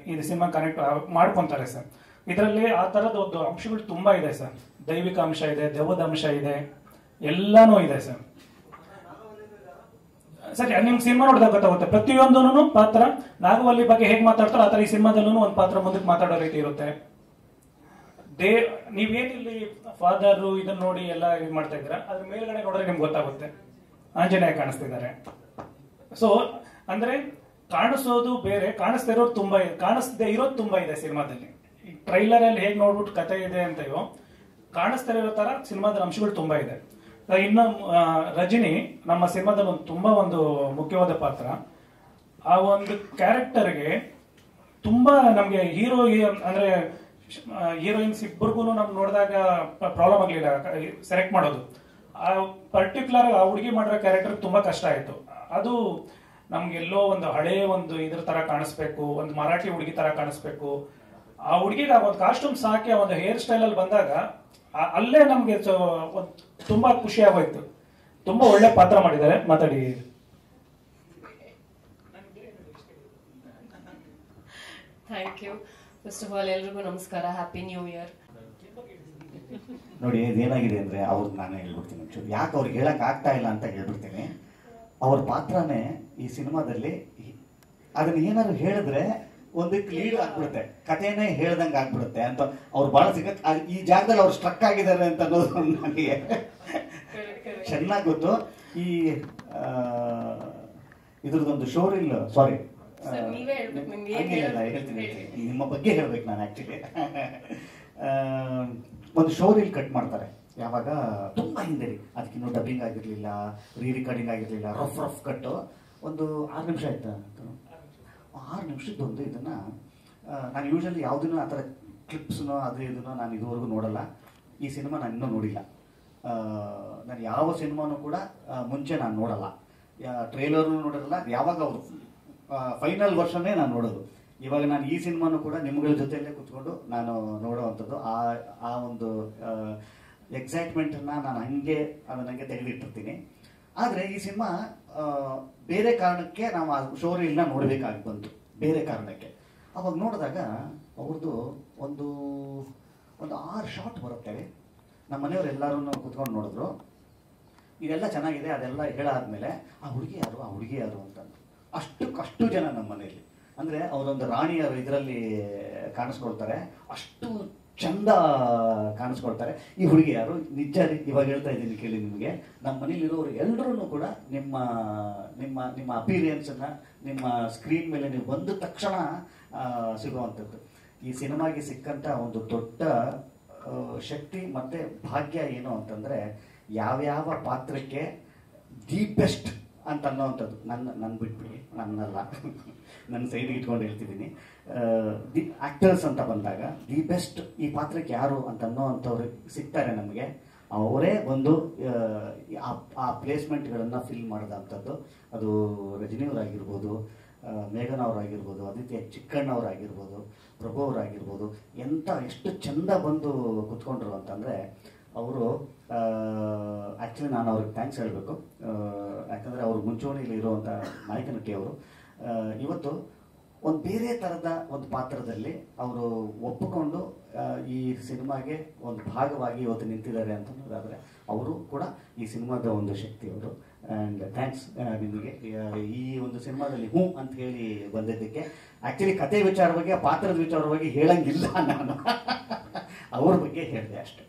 ಈ ಸಿನಿಮಾ ಕನೆಕ್ಟ್ ಮಾಡ್ಕೊಂತಾರೆ ಸರ್. ಇದರಲ್ಲಿ ಆ ತರದ ಒಂದು ಅಂಶಗಳು ತುಂಬಾ ಇದೆ ಸರ್. ದೈವಿಕ ಅಂಶ ಇದೆ, ದೆವ್ವದ ಅಂಶ ಇದೆ, ಎಲ್ಲಾನು ಇದೆ ಸರ್. ಸರಿ, ನಿಮ್ ಸಿನಿಮಾ ನೋಡಿದಾಗ ಗೊತ್ತಾಗುತ್ತೆ ಪ್ರತಿಯೊಂದೂ ಪಾತ್ರ ನಾಗವಲ್ಲಿ ಬಗ್ಗೆ ಹೇಗೆ ಮಾತಾಡ್ತಾರೋ ಆ ತರ ಈ ಸಿನಿಮಾದಲ್ಲೂ ಒಂದು ಪಾತ್ರ ಮುಂದಕ್ಕೆ ಮಾತಾಡೋ ರೀತಿ ಇರುತ್ತೆ. ನೀವೇನಿಲ್ಲಿ ಫಾದರ್ ಇದನ್ನ ನೋಡಿ ಎಲ್ಲ ಇದು ಮಾಡ್ತಾ ಇದ್ದೀರಾ, ಅದ್ರ ಮೇಲ್ಗಡೆ ನೋಡಿದ್ರೆ ನಿಮ್ಗೆ ಗೊತ್ತಾಗುತ್ತೆ ಆಂಜನೇಯ ಕಾಣಿಸ್ತಿದ್ದಾರೆ. ಸೊ ಅಂದ್ರೆ ಕಾಣಿಸೋದು ಬೇರೆ, ಕಾಣಿಸ್ತಾ ಇರೋದು ತುಂಬಾ ಇದೆ, ಕಾಣಿಸ್ದೇ ಇರೋದು ತುಂಬಾ ಇದೆ ಸಿನಿಮಾದಲ್ಲಿ. ಈ ಟ್ರೈಲರ್ ಅಲ್ಲಿ ಹೇಗೆ ನೋಡ್ಬಿಟ್ಟು ಕತೆ ಇದೆ ಅಂತೆಯೋ ಕಾಣಿಸ್ತಾ ಇರೋ ತರ ಸಿನಿಮಾದ ಅಂಶಗಳು ತುಂಬಾ ಇದೆ. ಇನ್ನು ರಜನಿ ನಮ್ಮ ಸಿನಿಮಾದಲ್ಲಿ ತುಂಬಾ ಒಂದು ಮುಖ್ಯವಾದ ಪಾತ್ರ. ಆ ಒಂದು ಕ್ಯಾರೆಕ್ಟರ್ಗೆ ತುಂಬಾ ನಮ್ಗೆ ಅಂದ್ರೆ ಹೀರೋಯಿನ್ಸ್ ಇಬ್ಬರಿಗೂ ನಮ್ಗೆ ನೋಡಿದಾಗ ಪ್ರಾಬ್ಲಮ್ ಆಗ್ಲಿಲ್ಲ ಸೆಲೆಕ್ಟ್ ಮಾಡೋದು. ಆ ಪರ್ಟಿಕ್ಯುಲರ್ ಆ ಹುಡುಗಿ ಮಾಡಿರೋ ಕ್ಯಾರೆಕ್ಟರ್ ತುಂಬಾ ಕಷ್ಟ ಆಯ್ತು. ಅದು ನಮ್ಗೆ ಎಲ್ಲೋ ಒಂದು ಹಳೇ ಒಂದು ಇದ್ರ ತರ ಕಾಣಿಸ್ಬೇಕು, ಒಂದು ಮರಾಠಿ ಹುಡುಗಿ ತರ ಕಾಣಿಸ್ಬೇಕು. ಆ ಹುಡುಗಿಗೆ ಒಂದು ಕಾಸ್ಟ್ಯೂಮ್ಸ್ ಹಾಕಿ ಒಂದು ಹೇರ್ ಸ್ಟೈಲ್ ಅಲ್ಲಿ ಬಂದಾಗ ಅಲ್ಲೇ ನಮ್ಗೆ ತುಂಬಾ ಖುಷಿ ಆಗೋಯ್ತು. ತುಂಬಾ ಒಳ್ಳೆ ಪಾತ್ರ ಮಾಡಿದ್ದಾರೆ. ಮಾತಾಡಿ. Thank you. First of all ಎಲ್ರಿಗೂ ನಮಸ್ಕಾರ, ಹ್ಯಾಪಿ ನ್ಯೂ ಇಯರ್. ನೋಡಿ, ಇದೇನಾಗಿದೆ ಅಂದ್ರೆ ಅವ್ರಿಗೆ ನಾನೇ ಹೇಳ್ಬಿಡ್ತೀನಿ ಒಂಚೂರು, ಯಾಕೆ ಅವ್ರಿಗೆ ಹೇಳಕ್ ಆಗ್ತಾ ಇಲ್ಲ ಅಂತ ಹೇಳ್ಬಿಡ್ತೀನಿ. ಅವ್ರ ಪಾತ್ರನೇ ಈ ಸಿನಿಮಾದಲ್ಲಿ ಅದನ್ನ ಏನಾದ್ರು ಹೇಳಿದ್ರೆ ಒಂದಕ್ಕೆ ಲೀಡ್ ಆಗ್ಬಿಡುತ್ತೆ, ಕಥೆನೇ ಹೇಳ್ದಂಗೆ ಆಗ್ಬಿಡುತ್ತೆ ಅಂತ ಅವ್ರು ಬಹಳ ಈ ಜಾಗದಲ್ಲಿ ಅವ್ರು ಸ್ಟ್ರಕ್ ಆಗಿದ್ದಾರೆ ಅಂತ ಅನ್ನೋದು ನನಗೆ ಚೆನ್ನಾಗಿ ಗೊತ್ತು. ಈ ಇದ್ರದ್ದೊಂದು ಶೋ ರೀಲ್, ಸಾರಿ ಹೇಳ್ತೀನಿ, ನಿಮ್ಮ ಬಗ್ಗೆ ಹೇಳ್ಬೇಕು ನಾನು. ಆಕ್ಚುಲಿ ಒಂದು ಶೋ ರೀಲ್ ಕಟ್ ಮಾಡ್ತಾರೆ ಯಾವಾಗ, ತುಂಬಾ ಹಿಂದೆ ರೀ, ಅದಕ್ಕಿನ್ನೂ ಡಬ್ಬಿಂಗ್ ಆಗಿರ್ಲಿಲ್ಲ, ರೀ ರೆಕಾರ್ಡಿಂಗ್ ಆಗಿರ್ಲಿಲ್ಲ, ರಫ್ ಕಟ್ಟು. ಒಂದು 6 ನಿಮಿಷ ಆಯ್ತಾ, 6 ನಿಮಿಷದ್ದೊಂದು ಇದನ್ನು ನಾನು ಯೂಶಲಿ ಯಾವುದನ್ನು ಆ ಥರ ಕ್ಲಿಪ್ಸ್ನೋ ಅದು ಇದನ್ನೋ ನಾನು ಇದುವರೆಗೂ ನೋಡಲ್ಲ. ಈ ಸಿನಿಮಾ ನಾನು ಇನ್ನೂ ನೋಡಿಲ್ಲ. ನಾನು ಯಾವ ಸಿನಿಮಾನೂ ಕೂಡ ಮುಂಚೆ ನಾನು ನೋಡಲ್ಲ, ಟ್ರೇಲರ್ನು ನೋಡಿರಲ್ಲ. ಯಾವಾಗ ಅವರು ಫೈನಲ್ ವರ್ಷನ್ನೇ ನಾನು ನೋಡೋದು. ಇವಾಗ ನಾನು ಈ ಸಿನಿಮಾನು ಕೂಡ ನಿಮ್ಗಳ ಜೊತೆಯಲ್ಲೇ ಕೂತ್ಕೊಂಡು ನಾನು ನೋಡೋವಂಥದ್ದು. ಆ ಒಂದು ಎಕ್ಸೈಟ್ಮೆಂಟನ್ನು ನಾನು ನನಗೆ ತೆಗೆದಿಟ್ಟಿರ್ತೀನಿ. ಆದರೆ ಈ ಸಿನಿಮಾ ಬೇರೆ ಕಾರಣಕ್ಕೆ ನಾವು ಆ ಶೋ ರೀಲ್ನ ನೋಡಬೇಕಾಗಿ ಬಂತು, ಬೇರೆ ಕಾರಣಕ್ಕೆ. ಅವಾಗ ನೋಡಿದಾಗ ಅವ್ರದ್ದು ಒಂದು 6 ಶಾಟ್ ಬರುತ್ತವೆ. ನಮ್ಮ ಮನೆಯವ್ರು ಎಲ್ಲರೂ ಕೂತ್ಕೊಂಡು ನೋಡಿದ್ರು. ಇದೆಲ್ಲ ಚೆನ್ನಾಗಿದೆ, ಅದೆಲ್ಲ ಹೇಳಾದ್ಮೇಲೆ ಆ ಹುಡುಗಿ ಯಾರು ಅಂತಂದು ಅಷ್ಟು ಜನ ನಮ್ಮ ಮನೆಯಲ್ಲಿ, ಅಂದರೆ ಅವರೊಂದು ರಾಣಿಯರು ಇದರಲ್ಲಿ ಕಾಣಿಸ್ಕೊಳ್ತಾರೆ, ಅಷ್ಟು ಚಂದ ಕಾಣಿಸ್ಕೊಳ್ತಾರೆ. ಈ ಹುಡುಗಿ ಯಾರು ನಿಜ ಇವಾಗ ಹೇಳ್ತಾ ಇದ್ದೀನಿ ಕೇಳಿ ನಿಮಗೆ. ನಮ್ಮ ಮನೇಲಿರೋರು ಎಲ್ಲರೂ ಕೂಡ ನಿಮ್ಮ ಅಪೀರಿಯನ್ಸನ್ನು ನಿಮ್ಮ ಸ್ಕ್ರೀನ್ ಮೇಲೆ ನೀವು ಬಂದ ತಕ್ಷಣ ಸಿಗುವಂಥದ್ದು. ಈ ಸಿನಿಮಾಗೆ ಸಿಕ್ಕಂಥ ಒಂದು ದೊಡ್ಡ ಶಕ್ತಿ ಮತ್ತು ಭಾಗ್ಯ ಏನು ಅಂತಂದರೆ, ಯಾವ್ಯಾವ ಪಾತ್ರಕ್ಕೆ ದಿ ಬೆಸ್ಟ್ ಅಂತ ಅನ್ನೋವಂಥದ್ದು ನನ್ನ ಬಿಟ್ಬಿಡಿ, ನನ್ನಲ್ಲ, ನನ್ನ ಸೈಡ್ಗೆ ಇಟ್ಕೊಂಡು ಹೇಳ್ತಿದ್ದೀನಿ. ದಿ ಆ್ಯಕ್ಟರ್ಸ್ ಅಂತ ಬಂದಾಗ ದಿ ಬೆಸ್ಟ್ ಈ ಪಾತ್ರಕ್ಕೆ ಯಾರು ಅಂತ ಅನ್ನೋವಂಥವ್ರು ಸಿಗ್ತಾರೆ ನಮಗೆ. ಅವರೇ ಒಂದು ಆ ಪ್ಲೇಸ್ಮೆಂಟ್ಗಳನ್ನು ಫಿಲ್ ಮಾಡಿದಂಥದ್ದು. ಅದು ರಜನಿಯವರಾಗಿರ್ಬೋದು, ಮೇಘನ್ ಅವರಾಗಿರ್ಬೋದು, ಆದಿತ್ಯ ಚಿಕ್ಕಣ್ಣವರಾಗಿರ್ಬೋದು, ಪ್ರಭು ಅವರಾಗಿರ್ಬೋದು, ಎಷ್ಟು ಚಂದ ಬಂದು ಕುತ್ಕೊಂಡ್ರು ಅಂತಂದರೆ ಅವರು ಆ್ಯಕ್ಚುಲಿ ನಾನು ಅವ್ರಿಗೆ ಥ್ಯಾಂಕ್ಸ್ ಹೇಳಬೇಕು. ಯಾಕಂದರೆ ಅವರು ಮುಂಚೂಣಿಯಲ್ಲಿ ಇರುವಂಥ ನಾಯಕ ನಟಿಯವರು ಇವತ್ತು ಒಂದು ಬೇರೆ ಥರದ ಒಂದು ಪಾತ್ರದಲ್ಲಿ ಅವರು ಒಪ್ಪಿಕೊಂಡು ಈ ಸಿನಿಮಾಗೆ ಒಂದು ಭಾಗವಾಗಿ ಇವತ್ತು ನಿಂತಿದ್ದಾರೆ ಅಂತಂದರೆ ಅವರು ಕೂಡ ಈ ಸಿನಿಮಾದ ಒಂದು ಶಕ್ತಿಯವರು. ಆ್ಯಂಡ್ ಥ್ಯಾಂಕ್ಸ್ ನಿಮಗೆ ಈ ಒಂದು ಸಿನಿಮಾದಲ್ಲಿ ಹ್ಞೂ ಅಂತ ಹೇಳಿ ಬಂದಿದ್ದಕ್ಕೆ. ಆ್ಯಕ್ಚುಲಿ ಕತೆ ವಿಚಾರವಾಗಿ, ಆ ಪಾತ್ರದ ವಿಚಾರವಾಗಿ ಹೇಳಂಗಿಲ್ಲ, ನಾನು ಅವ್ರ ಬಗ್ಗೆ ಹೇಳಿದೆ ಅಷ್ಟೇ.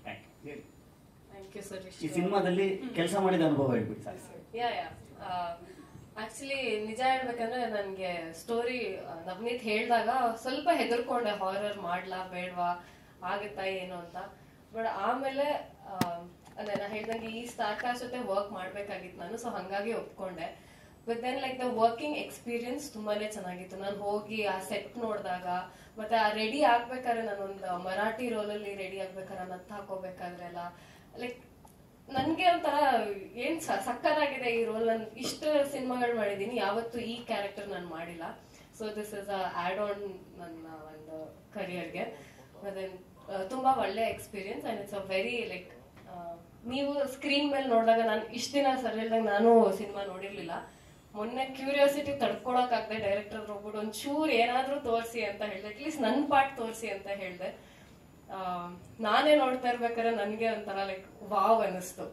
ಈ ಸಿನಿಮಾದಲ್ಲಿ ಕೆಲಸ ಮಾಡಿದ ಅನುಭವ ಹೇಳ್ಬಿಡಿ ಸರ್. ಆಕ್ಚುಲಿ ನಿಜ ಹೇಳ್ಬೇಕಂದ್ರೆ ನನಗೆ ಸ್ಟೋರಿ ನವನೀತ್ ಹೇಳಿದಾಗ ಸ್ವಲ್ಪ ಹೆದರ್ಕೊಂಡೆ, ಹಾರರ್ ಮಾಡ್ಲಾ ಬೇಡವಾ, ಆಗುತ್ತಾ ಏನು ಅಂತ. ಬಟ್ ಆಮೇಲೆ ಅದೇ ನಾ ಹೇಳ್ದಂಗೆ ಈ ಸ್ಟಾರ್ ಕಾಸ್ಟ್ ಜೊತೆ ವರ್ಕ್ ಮಾಡ್ಬೇಕಾಗಿತ್ತು ನಾನು, ಸೊ ಹಂಗಾಗಿ ಒಪ್ಕೊಂಡೆ. But then like the working experience ತುಂಬಾನೇ ಚೆನ್ನಾಗಿತ್ತು. ನಾನು ಹೋಗಿ ಆ ಸೆಟ್ ನೋಡಿದಾಗ, ಮತ್ತೆ ಆ ರೆಡಿ ಆಗ್ಬೇಕಾದ್ರೆ, ನಾನೊಂದು ಮರಾಠಿ ರೋಲಲ್ಲಿ ರೆಡಿ ಆಗ್ಬೇಕಾದ್ರೆ, ನತ್ತು ಹಾಕೋಬೇಕಾದ್ರೆ ಎಲ್ಲ ಲೈಕ್ ನನ್ಗೆ ಒಂಥರ ಏನ್ ಸಕ್ಕತ್ತಾಗಿದೆ ಈ ರೋಲ್. ನಾನು ಇಷ್ಟು ಸಿನಿಮಾಗಳು ಮಾಡಿದೀನಿ, ಯಾವತ್ತು ಈ ಕ್ಯಾರೆಕ್ಟರ್ ನಾನು ಮಾಡಿಲ್ಲ. So this is odd on ನನ್ನ ಒಂದು ಕರಿಯರ್ಗೆ. ಮತ್ತೆ ತುಂಬಾ ಒಳ್ಳೆ experience and it's a very like, ನೀವು ಸ್ಕ್ರೀನ್ ಮೇಲೆ ನೋಡಿದಾಗ, ನಾನು ಇಷ್ಟ ದಿನ ಸರ್ ಹೇಳ್ದಂಗೆ ನಾನು ಸಿನಿಮಾ ನೋಡಿರ್ಲಿಲ್ಲ. ಮೊನ್ನೆ ಕ್ಯೂರಿಯಾಸಿಟಿ ತಡ್ಕೊಳಕ್ಕಾಗದೆ ಡೈರೆಕ್ಟರ್ ಹೋಗ್ಬಿಟ್ಟು ಒಂಚೂರು ಏನಾದ್ರೂ ತೋರಿಸಿ ಅಂತ ಹೇಳ್ದೆ, ಅಟ್ಲೀಸ್ಟ್ ನನ್ನ ಪಾರ್ಟ್ ತೋರಿಸಿ ಅಂತ ಹೇಳ್ದೆ. ನಾನೇ ನೋಡ್ತಾ ಇರ್ಬೇಕಾದ್ರೆ ನನಗೆ ಒಂಥರ ಲೈಕ್ ವಾವ್ ಅನ್ನಿಸ್ತು.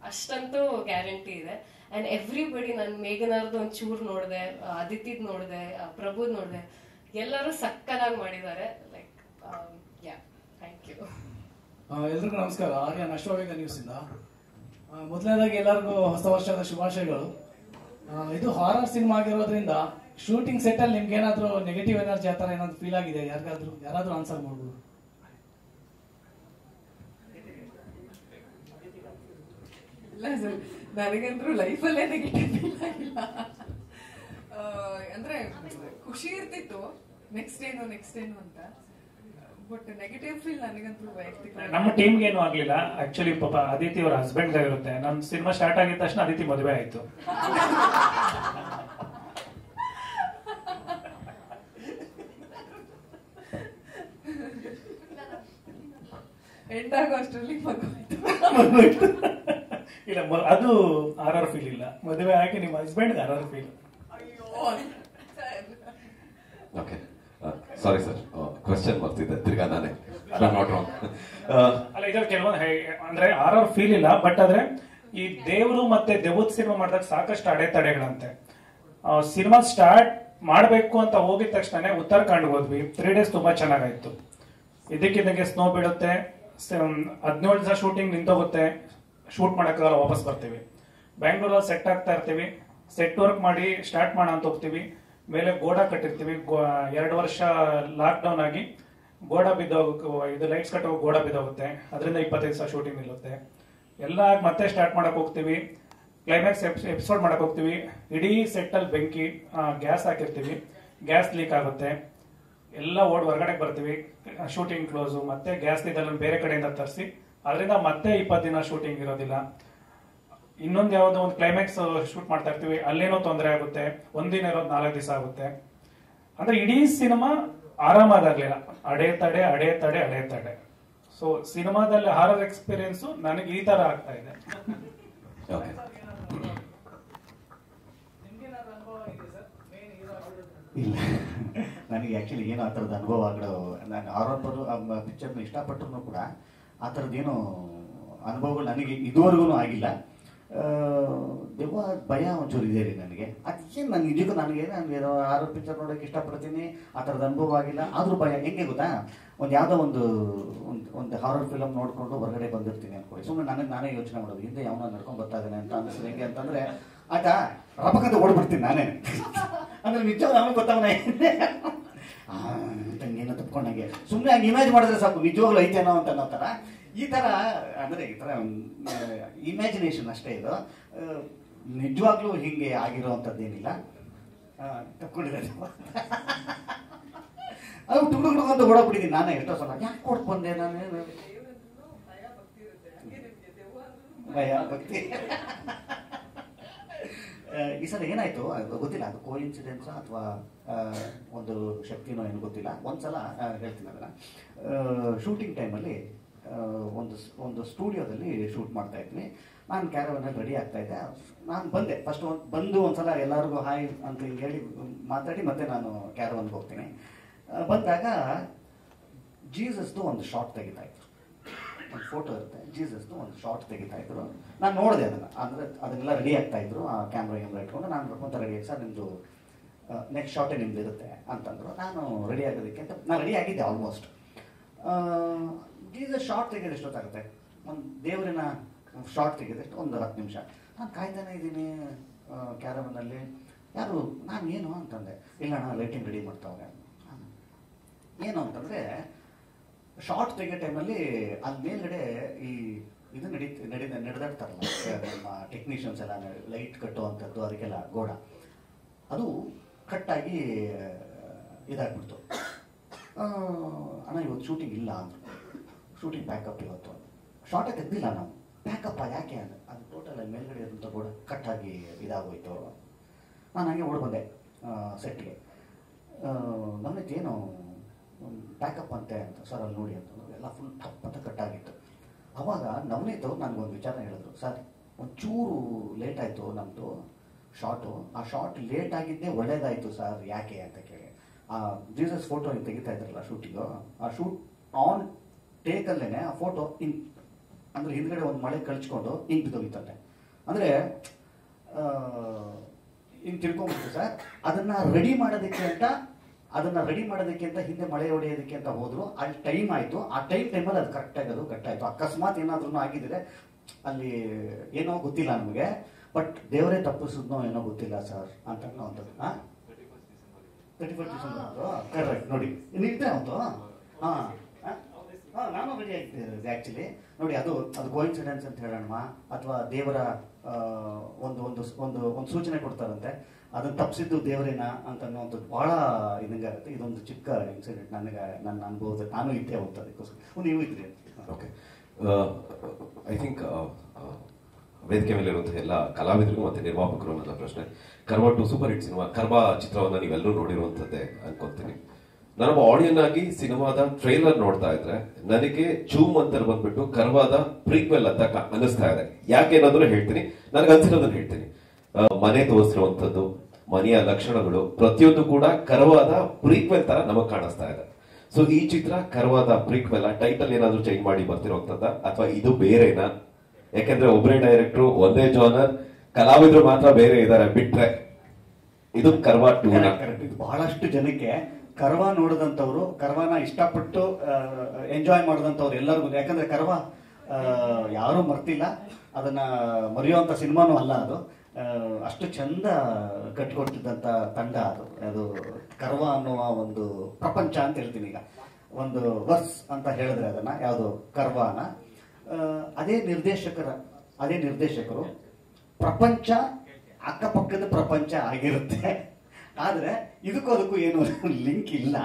ಅಷ್ಟಂತೂ ಗ್ಯಾರಂಟಿ ಇದೆ. ಅಂಡ್ ಎವ್ರಿಬಡಿ, ನಾನು ಮೇಘನವ್ರದ್ದು ಒಂಚೂರು ನೋಡಿದೆ, ಅದಿತಿದ್ ನೋಡಿದೆ, ಪ್ರಭುದ್ ನೋಡಿದೆ, ಎಲ್ಲರೂ ಸಕ್ಕದಾಗಿ ಮಾಡಿದ್ದಾರೆ. Like thank you. ಎಲ್ರಿಗೂ ನಮಸ್ಕಾರ. ಆರ್ಯ ಅಶ್ವವೇಗ ನ್ಯೂಸ್ ಇಂದ. ಮೊದಲನೇದಾಗಿ ಎಲ್ಲರಿಗೂ ಹೊಸ ವರ್ಷದ ಶುಭಾಶಯಗಳು. ಇದು ಹಾರರ್ ಸಿನಿಮಾ ಆಗಿರೋದ್ರಿಂದ ಶೂಟಿಂಗ್ ಸೆಟ್ ಅಲ್ಲಿ ನಿಮ್ಗೆ ಏನಾದ್ರು ನೆಗೆಟಿವ್ ಎನರ್ಜಿ ಆತರ ಏನಾದ್ರು ಫೀಲ್ ಆಗಿದೆ? ಯಾರಾದ್ರೂ ಆನ್ಸರ್ ಮಾಡ್ಬೋದು? ಇಲ್ಲ ಸರ್, ನನಗಂದ್ರೂ ಲೈಫಲ್ಲೇ ನೆಗೆಟಿವ್ ಫೀಲ್ ಆಗಿಲ್ಲ. ಅಂದ್ರೆ ಖುಷಿ ಇರ್ತಿತ್ತು ನೆಕ್ಸ್ಟ್ ಏನು ಅಂತ. ಬಟ್ ನೆಗೆಟಿವ್ ಫೀಲ್ ನನಗಂತೂ ವೈಯಕ್ತಿಕ. ನಮ್ಮ ಟೀಮ್ಗೆ ಏನು ಆಗ್ಲಿಲ್ಲ. ಆಕ್ಚುಲಿ ಪಾಪ ಅದಿತಿ ಅವ್ರ ಹಸ್ಬೆಂಡ್ ಇರುತ್ತೆ. ನಮ್ಮ ಸಿನಿಮಾ ಸ್ಟಾರ್ಟ್ ಆಗಿದ ತಕ್ಷಣ ಅದಿತಿ ಮದುವೆ ಆಯ್ತು. ಎಂಡ್ ಆಗೋ ಅಷ್ಟರಲ್ಲಿ ಮಗು ಇಲ್ಲ, ಅದು ಆರ್ಆರ್ ಫೀಲ್ ಇಲ್ಲ. ಮದುವೆ ಆಗಿ ನಿಮ್ಮ ಹಸ್ಬೆಂಡ್ ಆರ್ಆರ್ feel. Okay, sorry sir, question ಬರ್ತಿದ್ದೆ ತಿರ್ಗಾ ನಾನೇ. ಅಲ್ಲ, ಇದ್ರಲ್ಲಿ ಕೆಲವೊಂದು ಅಂದ್ರೆ ಆರ್ಆರ್ ಫೀಲ್ ಇಲ್ಲ. ಬಟ್ ಆದ್ರೆ ಈ ದೇವರು ಮತ್ತೆ ದೆವ್ವದ ಸಿನಿಮಾ ಮಾಡಿದಾಗ ಸಾಕಷ್ಟು ಅಡೆತಡೆಗಳಂತೆ. ಸಿನಿಮಾ ಸ್ಟಾರ್ಟ್ ಮಾಡ್ಬೇಕು ಅಂತ ಹೋಗಿದ ತಕ್ಷಣ ಉತ್ತರಾಖಂಡ್ ಹೋದ್ವಿ. 3 days ತುಂಬಾ ಚೆನ್ನಾಗಾಯ್ತು. ಇದಕ್ಕಿದ್ದಂಗೆ ಸ್ನೋ ಬೀಳುತ್ತೆ, 17 ದಿವಸ ಶೂಟಿಂಗ್ ನಿಂತೋಗುತ್ತೆ, ಶೂಟ್ ಮಾಡೋಕ್ಕಾಗಲ್ಲ, ವಾಪಸ್ ಬರ್ತೀವಿ. ಬ್ಯಾಂಗ್ಳೂರಲ್ಲಿ ಸೆಟ್ ಆಗ್ತಾ ಇರ್ತೀವಿ, ಸೆಟ್ ವರ್ಕ್ ಮಾಡಿ ಸ್ಟಾರ್ಟ್ ಮಾಡೋಣ ಅಂತ ಹೋಗ್ತೀವಿ. ಮೇಲೆ ಗೋಡ ಕಟ್ಟಿರ್ತೀವಿ. 2 ವರ್ಷ ಲಾಕ್ ಡೌನ್ ಆಗಿ ಗೋಡ ಇದು ಲೈಟ್ಸ್ ಕಟ್ಟೋಗಿ ಗೋಡ ಬಿದ್ದೋಗುತ್ತೆ. ಅದರಿಂದ 25 ದಿವಸ ಶೂಟಿಂಗ್ ನಿಲ್ಲುತ್ತೆ. ಎಲ್ಲ ಮತ್ತೆ ಸ್ಟಾರ್ಟ್ ಮಾಡಕ್ ಹೋಗ್ತೀವಿ. ಕ್ಲೈಮ್ಯಾಕ್ಸ್ ಎಪಿಸೋಡ್ ಮಾಡಕ್ ಹೋಗ್ತೀವಿ. ಇಡೀ ಸೆಟ್ ಅಲ್ಲಿ ಬೆಂಕಿ, ಗ್ಯಾಸ್ ಹಾಕಿರ್ತೀವಿ. ಗ್ಯಾಸ್ ಲೀಕ್ ಆಗುತ್ತೆ, ಎಲ್ಲ ಹೊರಗಡೆ ಬರ್ತೀವಿ, ಶೂಟಿಂಗ್ ಕ್ಲೋಸು, ಮತ್ತೆ ಗ್ಯಾಸ್ ಇದನ್ನು ಬೇರೆ ಕಡೆಯಿಂದ ತರಿಸಿ ಅದರಿಂದ ಮತ್ತೆ 20 ದಿನ ಶೂಟಿಂಗ್ ಇರೋದಿಲ್ಲ. ಇನ್ನೊಂದು ಯಾವುದೋ ಒಂದು ಕ್ಲೈಮ್ಯಾಕ್ಸ್ ಶೂಟ್ ಮಾಡ್ತಾ ಇರ್ತೀವಿ, ಅಲ್ಲೇನೋ ತೊಂದರೆ ಆಗುತ್ತೆ, ಒಂದಿನ ಇರೋದು 4 ದಿವಸ ಆಗುತ್ತೆ. ಅಂದ್ರೆ ಇಡೀ ಸಿನಿಮಾ ಆರಾಮಾಗಲಿಲ್ಲ, ಅಡೆ ತಡೆ. ಸೊ ಸಿನಿಮಾದಲ್ಲಿ ಹಾರರ್ ಎಕ್ಸ್ಪೀರಿಯನ್ಸ್ ನನಗೆ ಈ ತರ ಆಗ್ತಾ ಇದೆ. ಇಲ್ಲ, ನನಗೆ ಆ್ಯಕ್ಚುಲಿ ಏನು ಆ ಥರದ ಅನುಭವ ಆಗೋ, ನಾನು ಹಾರರ್ ಪಿಕ್ಚರ್ನ ಇಷ್ಟಪಟ್ಟರು ಕೂಡ ಆ ಥರದ್ದೇನು ಅನುಭವಗಳು ನನಗೆ ಇದುವರೆಗೂ ಆಗಿಲ್ಲ. ದೆವ್ವ ಭಯ ಒಂಚೂರು ಇದೆ ರೀ ನನಗೆ. ಅದೇನು ನಾನು ನಿಜಕ್ಕೂ ನನಗೆ ಹಾರರ್ ಪಿಕ್ಚರ್ ನೋಡೋಕೆ ಇಷ್ಟಪಡ್ತೀನಿ, ಆ ಥರದ ಅನುಭವ ಆಗಿಲ್ಲ. ಆದರೂ ಭಯ ಹೆಂಗೆ ಗೊತ್ತಾ, ಯಾವುದೋ ಒಂದು ಹಾರರ್ ಫಿಲಮ್ ನೋಡಿಕೊಂಡು ಹೊರಗಡೆ ಬಂದಿರ್ತೀನಿ ಅನ್ಕೊಳ್ಳಿ, ಸುಮ್ಮನೆ ನಾನೇ ಯೋಚನೆ ಮಾಡೋದು, ಹಿಂದೆ ಯಾವನ ನಡ್ಕೊಂಡು ಬರ್ತಾ ಇದ್ದಾನೆ ಅಂತ ಅನಿಸ್ತದೆ. ಹೆಂಗೆ ಅಂತಂದರೆ ಆಯ್ತಾ ರಪಕ್ಕಂತ ಓಡ್ಬಿಡ್ತೀನಿ ನಾನೇ. ಅಂದ್ರೆ ನಿಜ ನಮಗೆ ಗೊತ್ತಾವನ ತಂಗೇನೋ ತಪ್ಕೊಂಡಂಗೆ ಸುಮ್ಮನೆ ಹಂಗೆ ಇಮ್ಯಾಜ್ ಮಾಡಿದ್ರೆ ಸಾಕು, ನಿಜವಾಗ್ಲೂ ಐತೇನೋ ಅಂತ ಅನ್ನೋ ಥರ. ಈ ಥರ ಅಂದರೆ ಈ ಥರ ಇಮ್ಯಾಜಿನೇಷನ್ ಅಷ್ಟೇ ಇದು, ನಿಜವಾಗ್ಲೂ ಹೀಗೆ ಆಗಿರೋವಂಥದ್ದೇನಿಲ್ಲ. ತಪ್ಕೊಂಡಿದ್ದಾರೆ ಅದು ತುಡುಗುಡು ಅಂತ ಓಡೋಗ್ಬಿಟ್ಟಿದ್ದೀನಿ ನಾನೇ ಎಷ್ಟೋ ಸಲ. ಯಾಕೆ ಕೊಟ್ಟು ಬಂದೆ ನಾನು, ಭಯ ಭಕ್ತಿ. ಈ ಸಲ ಏನಾಯ್ತು ಗೊತ್ತಿಲ್ಲ, ಅದು ಕೋ ಇನ್ಸಿಡೆನ್ಸ್ ಅಥವಾ ಒಂದು ಶಕ್ತಿನೋ ಏನು ಗೊತ್ತಿಲ್ಲ. ಒಂದ್ಸಲ ಹೇಳ್ತೀನಿ ಅದನ್ನ, ಶೂಟಿಂಗ್ ಟೈಮಲ್ಲಿ ಒಂದು ಸ್ಟುಡಿಯೋದಲ್ಲಿ ಶೂಟ್ ಮಾಡ್ತಾ ಇದ್ವಿ. ನಾನು ಕ್ಯಾರವನಲ್ಲಿ ರೆಡಿ ಆಗ್ತಾ ಇದ್ದೆ. ನಾನು ಬಂದೆ ಫಸ್ಟ್ ಬಂದು ಒಂದ್ಸಲ ಎಲ್ಲರಿಗೂ ಹಾಯ್ ಅಂತ ಹೇಳಿ ಮಾತಾಡಿ ಮತ್ತೆ ನಾನು ಕ್ಯಾರವನ್ಗೆ ಹೋಗ್ತೀನಿ. ಬಂದಾಗ ಜೀಸಸ್ದು ಒಂದು ಶಾರ್ಟ್ ತೆಗಿತಾ ಇದ್ರು, ಒಂದು ಫೋಟೋ ಇರುತ್ತೆ, ಜೀಸಸ್ದು ಒಂದು ಶಾರ್ಟ್ ತೆಗಿತಾ ಇದ್ರು. ನಾನು ನೋಡಿದೆ ಅದನ್ನು, ಅಂದರೆ ಅದನ್ನೆಲ್ಲ ರೆಡಿ ಆಗ್ತಾ ಇದ್ರು, ಆ ಕ್ಯಾಮ್ರಾ ಇಟ್ಕೊಂಡು. ನಾನು ಬರ್ಕೊಂತ ರೆಡಿ ಆಗಿ, ಸರ್ ನಿಮ್ಮದು ನೆಕ್ಸ್ಟ್ ಶಾರ್ಟೇ ನಿಮ್ದು ಇರುತ್ತೆ ಅಂತಂದರು. ನಾನು ರೆಡಿ ಆಗೋದಕ್ಕೆ ಅಂತ ನಾನು ರೆಡಿ ಆಗಿದ್ದೆ ಆಲ್ಮೋಸ್ಟ್. ಜೀಸಸ್ ಶಾರ್ಟ್ ತೆಗೆಯೋದು ಎಷ್ಟೊತ್ತಾಗುತ್ತೆ, ಒಂದು ದೇವರಿನ ಶಾರ್ಟ್ ತೆಗೆದಷ್ಟು ಒಂದು 10 ನಿಮಿಷ. ನಾನು ಕಾಯ್ತಾನೆ ಇದ್ದೀನಿ ಕ್ಯಾರವನ್ನಲ್ಲಿ. ಯಾರು ನಾನು ಏನು ಅಂತಂದೆ, ಇಲ್ಲ ನಾನು ಲೈಟಿಂಗ್ ರೆಡಿ ಮಾಡ್ತಾವೆ. ಏನು ಅಂತಂದರೆ ಶಾರ್ಟ್ ತೆಗಿಯೋ ಟೈಮಲ್ಲಿ ಅಲ್ಲಿ ಮೇಲ್ಗಡೆ ಈ ಇದು ನಡೆದಾಡ್ತಾರಲ್ಲ ನಮ್ಮ ಟೆಕ್ನಿಷಿಯನ್ಸ್ ಎಲ್ಲ, ಲೈಟ್ ಕಟ್ಟುವಂಥದ್ದು, ಅದಕ್ಕೆಲ್ಲ ಗೋಡ ಅದು ಕಟ್ಟಾಗಿ ಇದಾಗ್ಬಿಡ್ತು. ಅಣ್ಣ ಇವತ್ತು ಶೂಟಿಂಗ್ ಇಲ್ಲ ಅಂದರು, ಶೂಟಿಂಗ್ ಪ್ಯಾಕಪ್ ಇವತ್ತು. ಶಾರ್ಟೇ ತೆಗ್ದಿಲ್ಲ ನಾವು, ಪ್ಯಾಕಪ್ಪ ಯಾಕೆ ಅಂದರೆ ಅದು ಟೋಟಲ್ ಮೇಲ್ಗಡೆ ಇರೋಂಥ ಗೋಡ ಕಟ್ಟಾಗಿ ಇದಾಗೋಯ್ತು. ನಾನು ಹಾಗೆ ಓಡ್ ಬಂದೆ ಸೆಟ್ಗೆ. ನಮ್ಮನೇನು ಪ್ಯಾಕಪ್ ಅಂತೆ ಅಂತ, ಸರ್ ಅಲ್ಲಿ ನೋಡಿ ಅಂತಂದ್ರು. ಎಲ್ಲ ಫುಲ್ ಟಪ್ ಅಂತ ಕಟ್ಟಾಗಿತ್ತು. ಅವಾಗ ನವನೀತು ನನಗೊಂದು ವಿಚಾರ ಹೇಳಿದ್ರು, ಸರ್ ಒಂಚೂರು ಲೇಟ್ ಆಯಿತು ನಮ್ಮದು ಶಾರ್ಟು, ಆ ಶಾರ್ಟ್ ಲೇಟ್ ಆಗಿದ್ದೇ ಒಳ್ಳೇದಾಯಿತು ಸರ್, ಯಾಕೆ ಅಂತ ಕೇಳಿ. ಆ ಜೀಸಸ್ ಫೋಟೋ ಹಿಂಗೆ ತೆಗಿತಾ ಇದ್ರಲ್ಲ ಶೂಟಿಂಗು, ಆ ಶೂಟ್ ಆನ್ ಟೇಕಲ್ಲೇ ಆ ಫೋಟೋ ಹಿಂಗೆ ಅಂದರೆ ಹಿಂದ್ಗಡೆ ಒಂದು ಮಳೆ ಕಳ್ಚ್ಕೊಂಡು ಹಿಂಗೆ ಬಿದ್ದೋಗಿತ್ತಂತೆ. ಅಂದರೆ ಹಿಂಗೆ ತಿಳ್ಕೊಂಬಿಟ್ಟು ಸರ್, ಅದನ್ನು ರೆಡಿ ಮಾಡೋದಕ್ಕೆ ಅಂತ ಹಿಂದೆ ಮಳೆ ಹೊಡೆಯೋದಕ್ಕೆ ಅಂತ ಹೋದ್ರು. ಅಲ್ಲಿ ಟೈಮ್ ಆಯಿತು, ಆ ಟೈಮಲ್ಲಿ ಅದು ಕಟ್ಟಾಯಿತು. ಅಕಸ್ಮಾತ್ ಏನಾದ್ರೂ ಆಗಿದ್ರೆ ಅಲ್ಲಿ ಏನೋ ಗೊತ್ತಿಲ್ಲ ನಮಗೆ, ಬಟ್ ದೇವರೇ ತಪ್ಪಿಸಿದ್ನೋ ಏನೋ ಗೊತ್ತಿಲ್ಲ ಸರ್ ಅಂತ ಅನ್ನೋವಂಥದ್ದು. 31 ಡಿಸೆಂಬರ್ ಕರೆಕ್ಟ್ ನೋಡಿ, ನಿಂತೆ ಅವತ್ತು. ನಾನು ರೆಡಿ ಆಗ್ತಿದ್ದೆ ಆ್ಯಕ್ಚುಲಿ. ನೋಡಿ ಅದು ಕೋಇನ್ಸಿಡೆನ್ಸ್ ಅಂತ ಹೇಳೋಣ, ಅಥವಾ ದೇವರ ಒಂದು ಸೂಚನೆ ಕೊಡ್ತಾರಂತೆ, ಅದನ್ನು ತಪ್ಪಿಸಿದ್ದು ದೇವರೇನ ಅಂತ ಅನ್ನೋವಂಥದ್ದು ಭಾಳ ಇದಂಗಾಗುತ್ತೆ. ಇದೊಂದು ಚಿಕ್ಕ ಇನ್ಸಿಡೆಂಟ್ ನನ್ನ ಅನುಭವದ, ನಾನು ಇದ್ದೆ ಅವತ್ತು, ಅದಕ್ಕೋಸ್ಕರ ನೀವು ಇದ್ರಿ. ಓಕೆ, ಐ ಥಿಂಕ್ ವೇದಿಕೆ ಮೇಲೆ ಇರುವಂತಹ ಎಲ್ಲ ಕಲಾವಿದರಿಗೂ ಮತ್ತೆ ನಿರ್ಮಾಪಕರು ನನ್ನ ಪ್ರಶ್ನೆ. Curve 2 super hit cinema. Curve ಚಿತ್ರವನ್ನ ನೀವೆಲ್ಲರೂ ನೋಡಿರುವಂತದ್ದೇ ಅನ್ಕೊಂತೀನಿ. ನಾನೊಬ್ಬ ಆಡಿಯನ್ ಆಗಿ ಸಿನಿಮಾದ ಟ್ರೈಲರ್ ನೋಡ್ತಾ ಇದ್ರೆ ನನಗೆ ಜೂಮ್ ಅಂತ ಬಂದ್ಬಿಟ್ಟು ಕರ್ವಾದ ಪ್ರೀಕ್ವೆಲ್ ಅಂತ ಅನಿಸ್ತಾ ಇದೆ. ಯಾಕೆ ಅನ್ನೋದನ್ನ ಹೇಳ್ತೀನಿ, ನನಗೆ ಅನ್ಸಿರೋದನ್ನ ಹೇಳ್ತೀನಿ. ಮನೆ ತೋರಿಸಿರುವಂತದ್ದು, ಮನೆಯ ಲಕ್ಷಣಗಳು ಪ್ರತಿಯೊಂದು ಕೂಡ ಕರ್ವಾದ ಪ್ರೀಕ್ವೆಲ್ ತರ ನಮಗ್ ಕಾಣಿಸ್ತಾ ಇದೆ. ಸೊ ಈ ಚಿತ್ರ ಕರ್ವಾದ ಪ್ರೀಕ್ವೆಲ್, ಟೈಟಲ್ ಏನಾದ್ರು ಚೇಂಜ್ ಮಾಡಿ ಬರ್ತಿರೋಂಥದ್ದ ಅಥವಾ ಇದು ಬೇರೆನಾ? ಯಾಕೆಂದ್ರೆ ಒಬ್ಬರೇ ಡೈರೆಕ್ಟ್ರು, ಒಂದೇ ಜಾನರ್, ಕಲಾವಿದರು ಮಾತ್ರ ಬೇರೆ ಇದ್ದಾರೆ ಬಿಟ್ರೆ ಇದು ಕರ್ವಾ 2. ಇದು ಬಹಳಷ್ಟು ಜನಕ್ಕೆ ಕರ್ವ ನೋಡಿದಂಥವ್ರು, ಕರ್ವನ ಇಷ್ಟಪಟ್ಟು ಎಂಜಾಯ್ ಮಾಡಿದಂಥವ್ರು ಎಲ್ಲರಿಗೂ, ಯಾಕಂದ್ರೆ ಕರ್ವ ಯಾರೂ ಮರ್ತಿಲ್ಲ, ಅದನ್ನ ಮರೆಯುವಂಥ ಸಿನಿಮಾನೂ ಅಲ್ಲ ಅದು. ಅಷ್ಟು ಚಂದ ಕಟ್ಟಿಕೊಡ್ತಿದ್ದಂಥ ತಂಡ ಅದು ಕರ್ವ ಅನ್ನುವ ಒಂದು ಪ್ರಪಂಚ ಅಂತ ಹೇಳ್ತೀನಿ. ಈಗ ಒಂದು ವರ್ಸ್ ಅಂತ ಹೇಳಿದ್ರೆ ಅದನ್ನ ಯಾವುದು ಕರ್ವಾನ, ಅದೇ ನಿರ್ದೇಶಕರು ಪ್ರಪಂಚ ಅಕ್ಕಪಕ್ಕದ ಪ್ರಪಂಚ ಆಗಿರುತ್ತೆ. ಆದರೆ ಇದಕ್ಕೂ ಅದಕ್ಕೂ ಏನು ಲಿಂಕ್ ಇಲ್ಲ.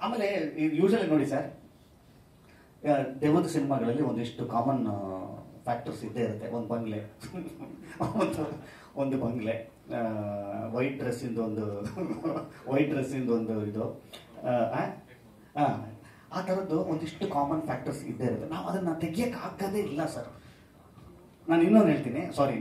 ಆಮೇಲೆ ಯೂಶಲಿ ನೋಡಿ ಸರ್, ದೆವ್ವದ ಸಿನಿಮಾಗಳಲ್ಲಿ ಒಂದಿಷ್ಟು ಕಾಮನ್ ಫ್ಯಾಕ್ಟರ್ಸ್ ಇದ್ದೇ ಇರುತ್ತೆ. ಒಂದು ಬಂಗ್ಲೆ ಒಂದು ಬಂಗ್ಲೆ, ವೈಟ್ ಡ್ರೆಸ್ಸಿಂದ ಒಂದು ಇದು, ಆ ಥರದ್ದು ಒಂದಿಷ್ಟು ಕಾಮನ್ ಫ್ಯಾಕ್ಟರ್ಸ್ ಇದ್ದೇ ಇರುತ್ತೆ. ನಾವು ಅದನ್ನು ತೆಗಿಯೋಕ್ಕಾಗದೇ ಇಲ್ಲ ಸರ್. ನಾನು ಇನ್ನೊಂದು ಹೇಳ್ತೀನಿ, ಸಾರಿ,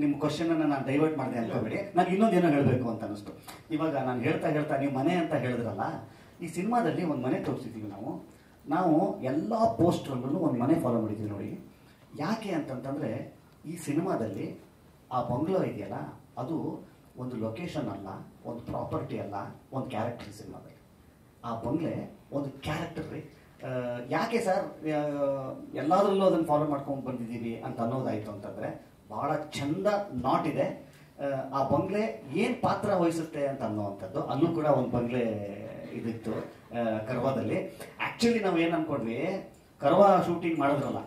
ನಿಮ್ಮ ಕ್ವಶನನ್ನು ನಾನು ಡೈವರ್ಟ್ ಮಾಡಿದೆ ಅನ್ಕೋಬೇಡಿ. ನಾನು ಇನ್ನೊಂದೇನೋ ಹೇಳಬೇಕು ಅಂತ ಅನಿಸ್ತು. ಇವಾಗ ನಾನು ಹೇಳ್ತಾ ನೀವು ಮನೆ ಅಂತ ಹೇಳಿದ್ರಲ್ಲ, ಈ ಸಿನಿಮಾದಲ್ಲಿ ಒಂದು ಮನೆ ತೋರಿಸಿದ್ದೀವಿ ನಾವು ಎಲ್ಲ ಪೋಸ್ಟ್ರಲ್ಲೂ ಒಂದು ಮನೆ ಫಾಲೋ ಮಾಡಿದ್ದೀವಿ ನೋಡಿ. ಯಾಕೆ ಅಂತಂತಂದರೆ ಈ ಸಿನಿಮಾದಲ್ಲಿ ಆ ಬಂಗ್ಲೋ ಇದೆಯಲ್ಲ, ಅದು ಒಂದು ಲೊಕೇಶನ್ ಅಲ್ಲ, ಒಂದು ಪ್ರಾಪರ್ಟಿ ಅಲ್ಲ, ಒಂದು ಕ್ಯಾರೆಕ್ಟರ್. ಸಿನಿಮಾದಲ್ಲಿ ಆ ಬಂಗ್ಲೆ ಒಂದು ಕ್ಯಾರೆಕ್ಟರ್ ರೀ. ಯಾಕೆ ಸರ್ ಎಲ್ಲದರಲ್ಲೂ ಅದನ್ನು ಫಾಲೋ ಮಾಡ್ಕೊಂಡು ಬಂದಿದ್ದೀವಿ ಅಂತ ಅನ್ನೋದಾಯಿತು ಅಂತಂದರೆ, ಭಾಳ ಚಂದ ನಾಟ್ ಇದೆ. ಆ ಬಂಗ್ಲೆ ಏನು ಪಾತ್ರ ವಹಿಸುತ್ತೆ ಅಂತ ಅನ್ನೋವಂಥದ್ದು. ಅಲ್ಲೂ ಕೂಡ ಒಂದು ಬಂಗ್ಲೆ ಇದಿತ್ತು ಕರ್ವಾದಲ್ಲಿ. ಆ್ಯಕ್ಚುಲಿ ನಾವು ಏನು ಅಂದ್ಕೊಂಡ್ವಿ, ಕರ್ವಾ ಶೂಟಿಂಗ್ ಮಾಡಿದ್ರಲ್ಲ